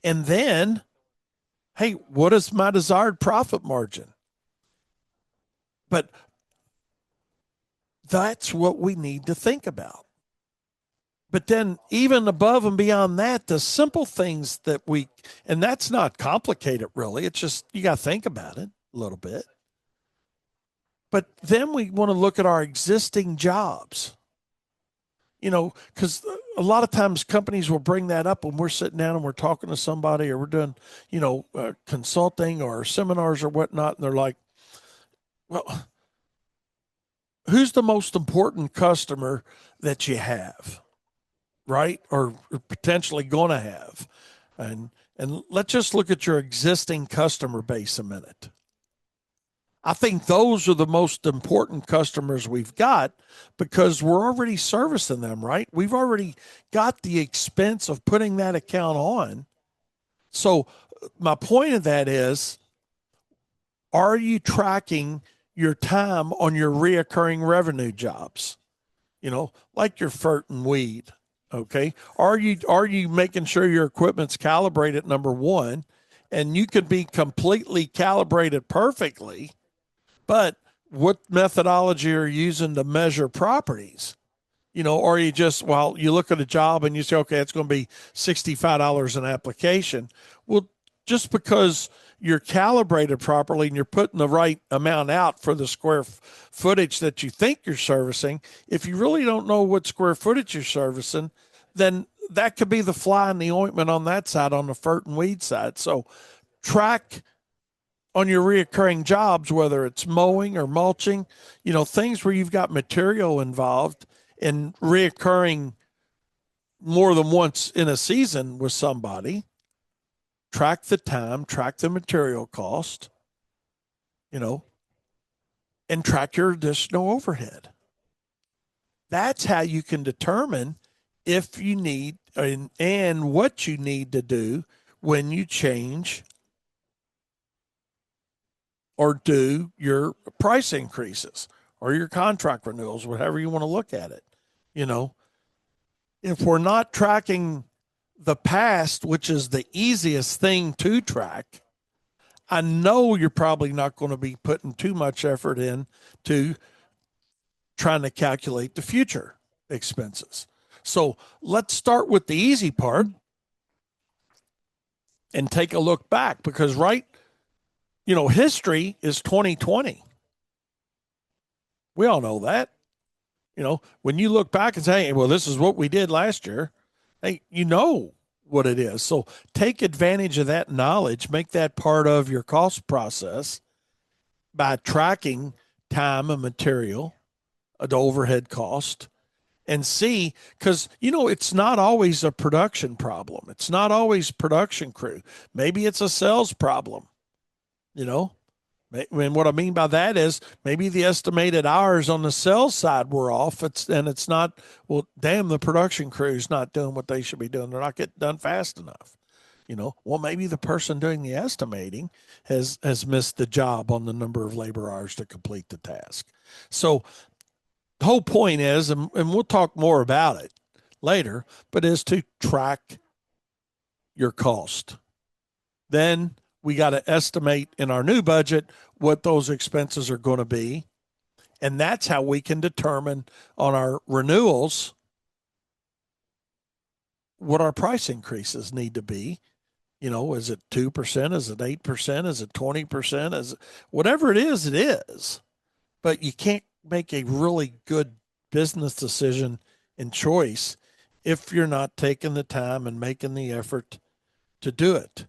And then, hey, what is my desired profit margin? But that's what we need to think about. But then even above and beyond that, the simple things that and that's not complicated really. It's just, you got to think about it a little bit. But then we want to look at our existing jobs, because a lot of times companies will bring that up when we're sitting down and we're talking to somebody or we're doing, consulting or seminars or whatnot. And they're like, well, who's the most important customer that you have? Right? Or potentially going to have. And let's just look at your existing customer base a minute. I think those are the most important customers we've got because we're already servicing them, right? We've already got the expense of putting that account on. So my point of that is, are you tracking your time on your reoccurring revenue jobs? Like your fert and weed. Okay. Are you making sure your equipment's calibrated, number one, and you could be completely calibrated perfectly, but what methodology are you using to measure properties? Or you just, you look at a job and you say, okay, it's going to be $65 an application. Well, just because you're calibrated properly and you're putting the right amount out for the square footage that you think you're servicing, if you really don't know what square footage you're servicing, then that could be the fly in the ointment on that side, on the fert and weed side. So track on your reoccurring jobs, whether it's mowing or mulching, things where you've got material involved and reoccurring more than once in a season with somebody. Track the time, track the material cost, and track your additional overhead. That's how you can determine if you need and what you need to do when you change or do your price increases or your contract renewals, whatever you want to look at it. You know, if we're not tracking the past, which is the easiest thing to track, I know you're probably not going to be putting too much effort in to trying to calculate the future expenses. So let's start with the easy part and take a look back, because history is 2020. We all know that. When you look back and say, hey, well, this is what we did last year, hey, you know what it is. So take advantage of that knowledge, make that part of your cost process by tracking time and material, the overhead cost, and see, because, it's not always a production problem. It's not always production crew. Maybe it's a sales problem, And what I mean by that is maybe the estimated hours on the sales side were off. It's not, well, damn, the production crew's not doing what they should be doing. They're not getting done fast enough. Well, maybe the person doing the estimating has missed the job on the number of labor hours to complete the task. So the whole point is, and we'll talk more about it later, but is to track your cost. Then we got to estimate in our new budget what those expenses are going to be. And that's how we can determine on our renewals what our price increases need to be. Is it 2%? Is it 8%? Is it 20%? Is it, whatever it is. But you can't make a really good business decision and choice if you're not taking the time and making the effort to do it.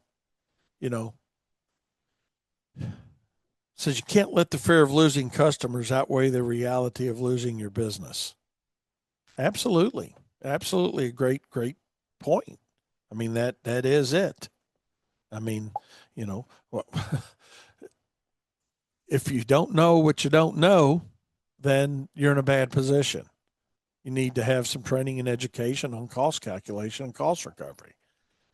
Says you can't let the fear of losing customers outweigh the reality of losing your business. Absolutely. Absolutely a great point. I mean, that is it. I mean, if you don't know what you don't know, then you're in a bad position. You need to have some training and education on cost calculation and cost recovery.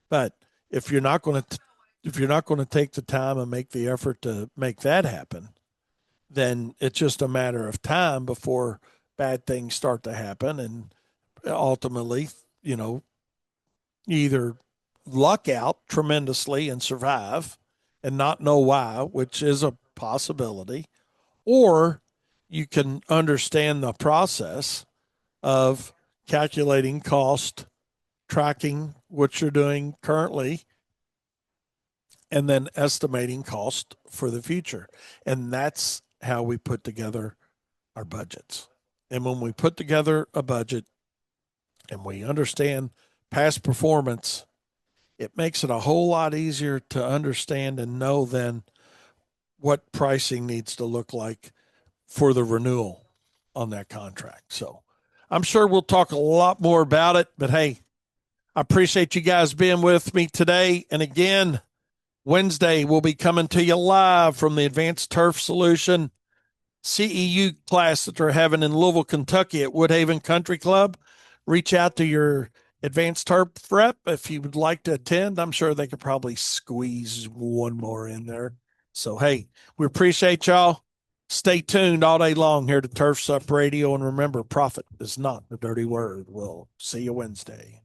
But if you're not going to take the time and make the effort to make that happen, then it's just a matter of time before bad things start to happen. And ultimately, you either luck out tremendously and survive and not know why, which is a possibility, or you can understand the process of calculating cost, tracking what you're doing currently, and then estimating cost for the future. And that's how we put together our budgets. And when we put together a budget and we understand past performance, it makes it a whole lot easier to understand and know then what pricing needs to look like for the renewal on that contract. So I'm sure we'll talk a lot more about it, but hey, I appreciate you guys being with me today. And again, Wednesday, we'll be coming to you live from the Advanced Turf Solution CEU class that they're having in Louisville, Kentucky at Woodhaven Country Club. Reach out to your Advanced Turf rep if you would like to attend. I'm sure they could probably squeeze one more in there. So, hey, we appreciate y'all. Stay tuned all day long here to Turfs Up Radio. And remember, profit is not a dirty word. We'll see you Wednesday.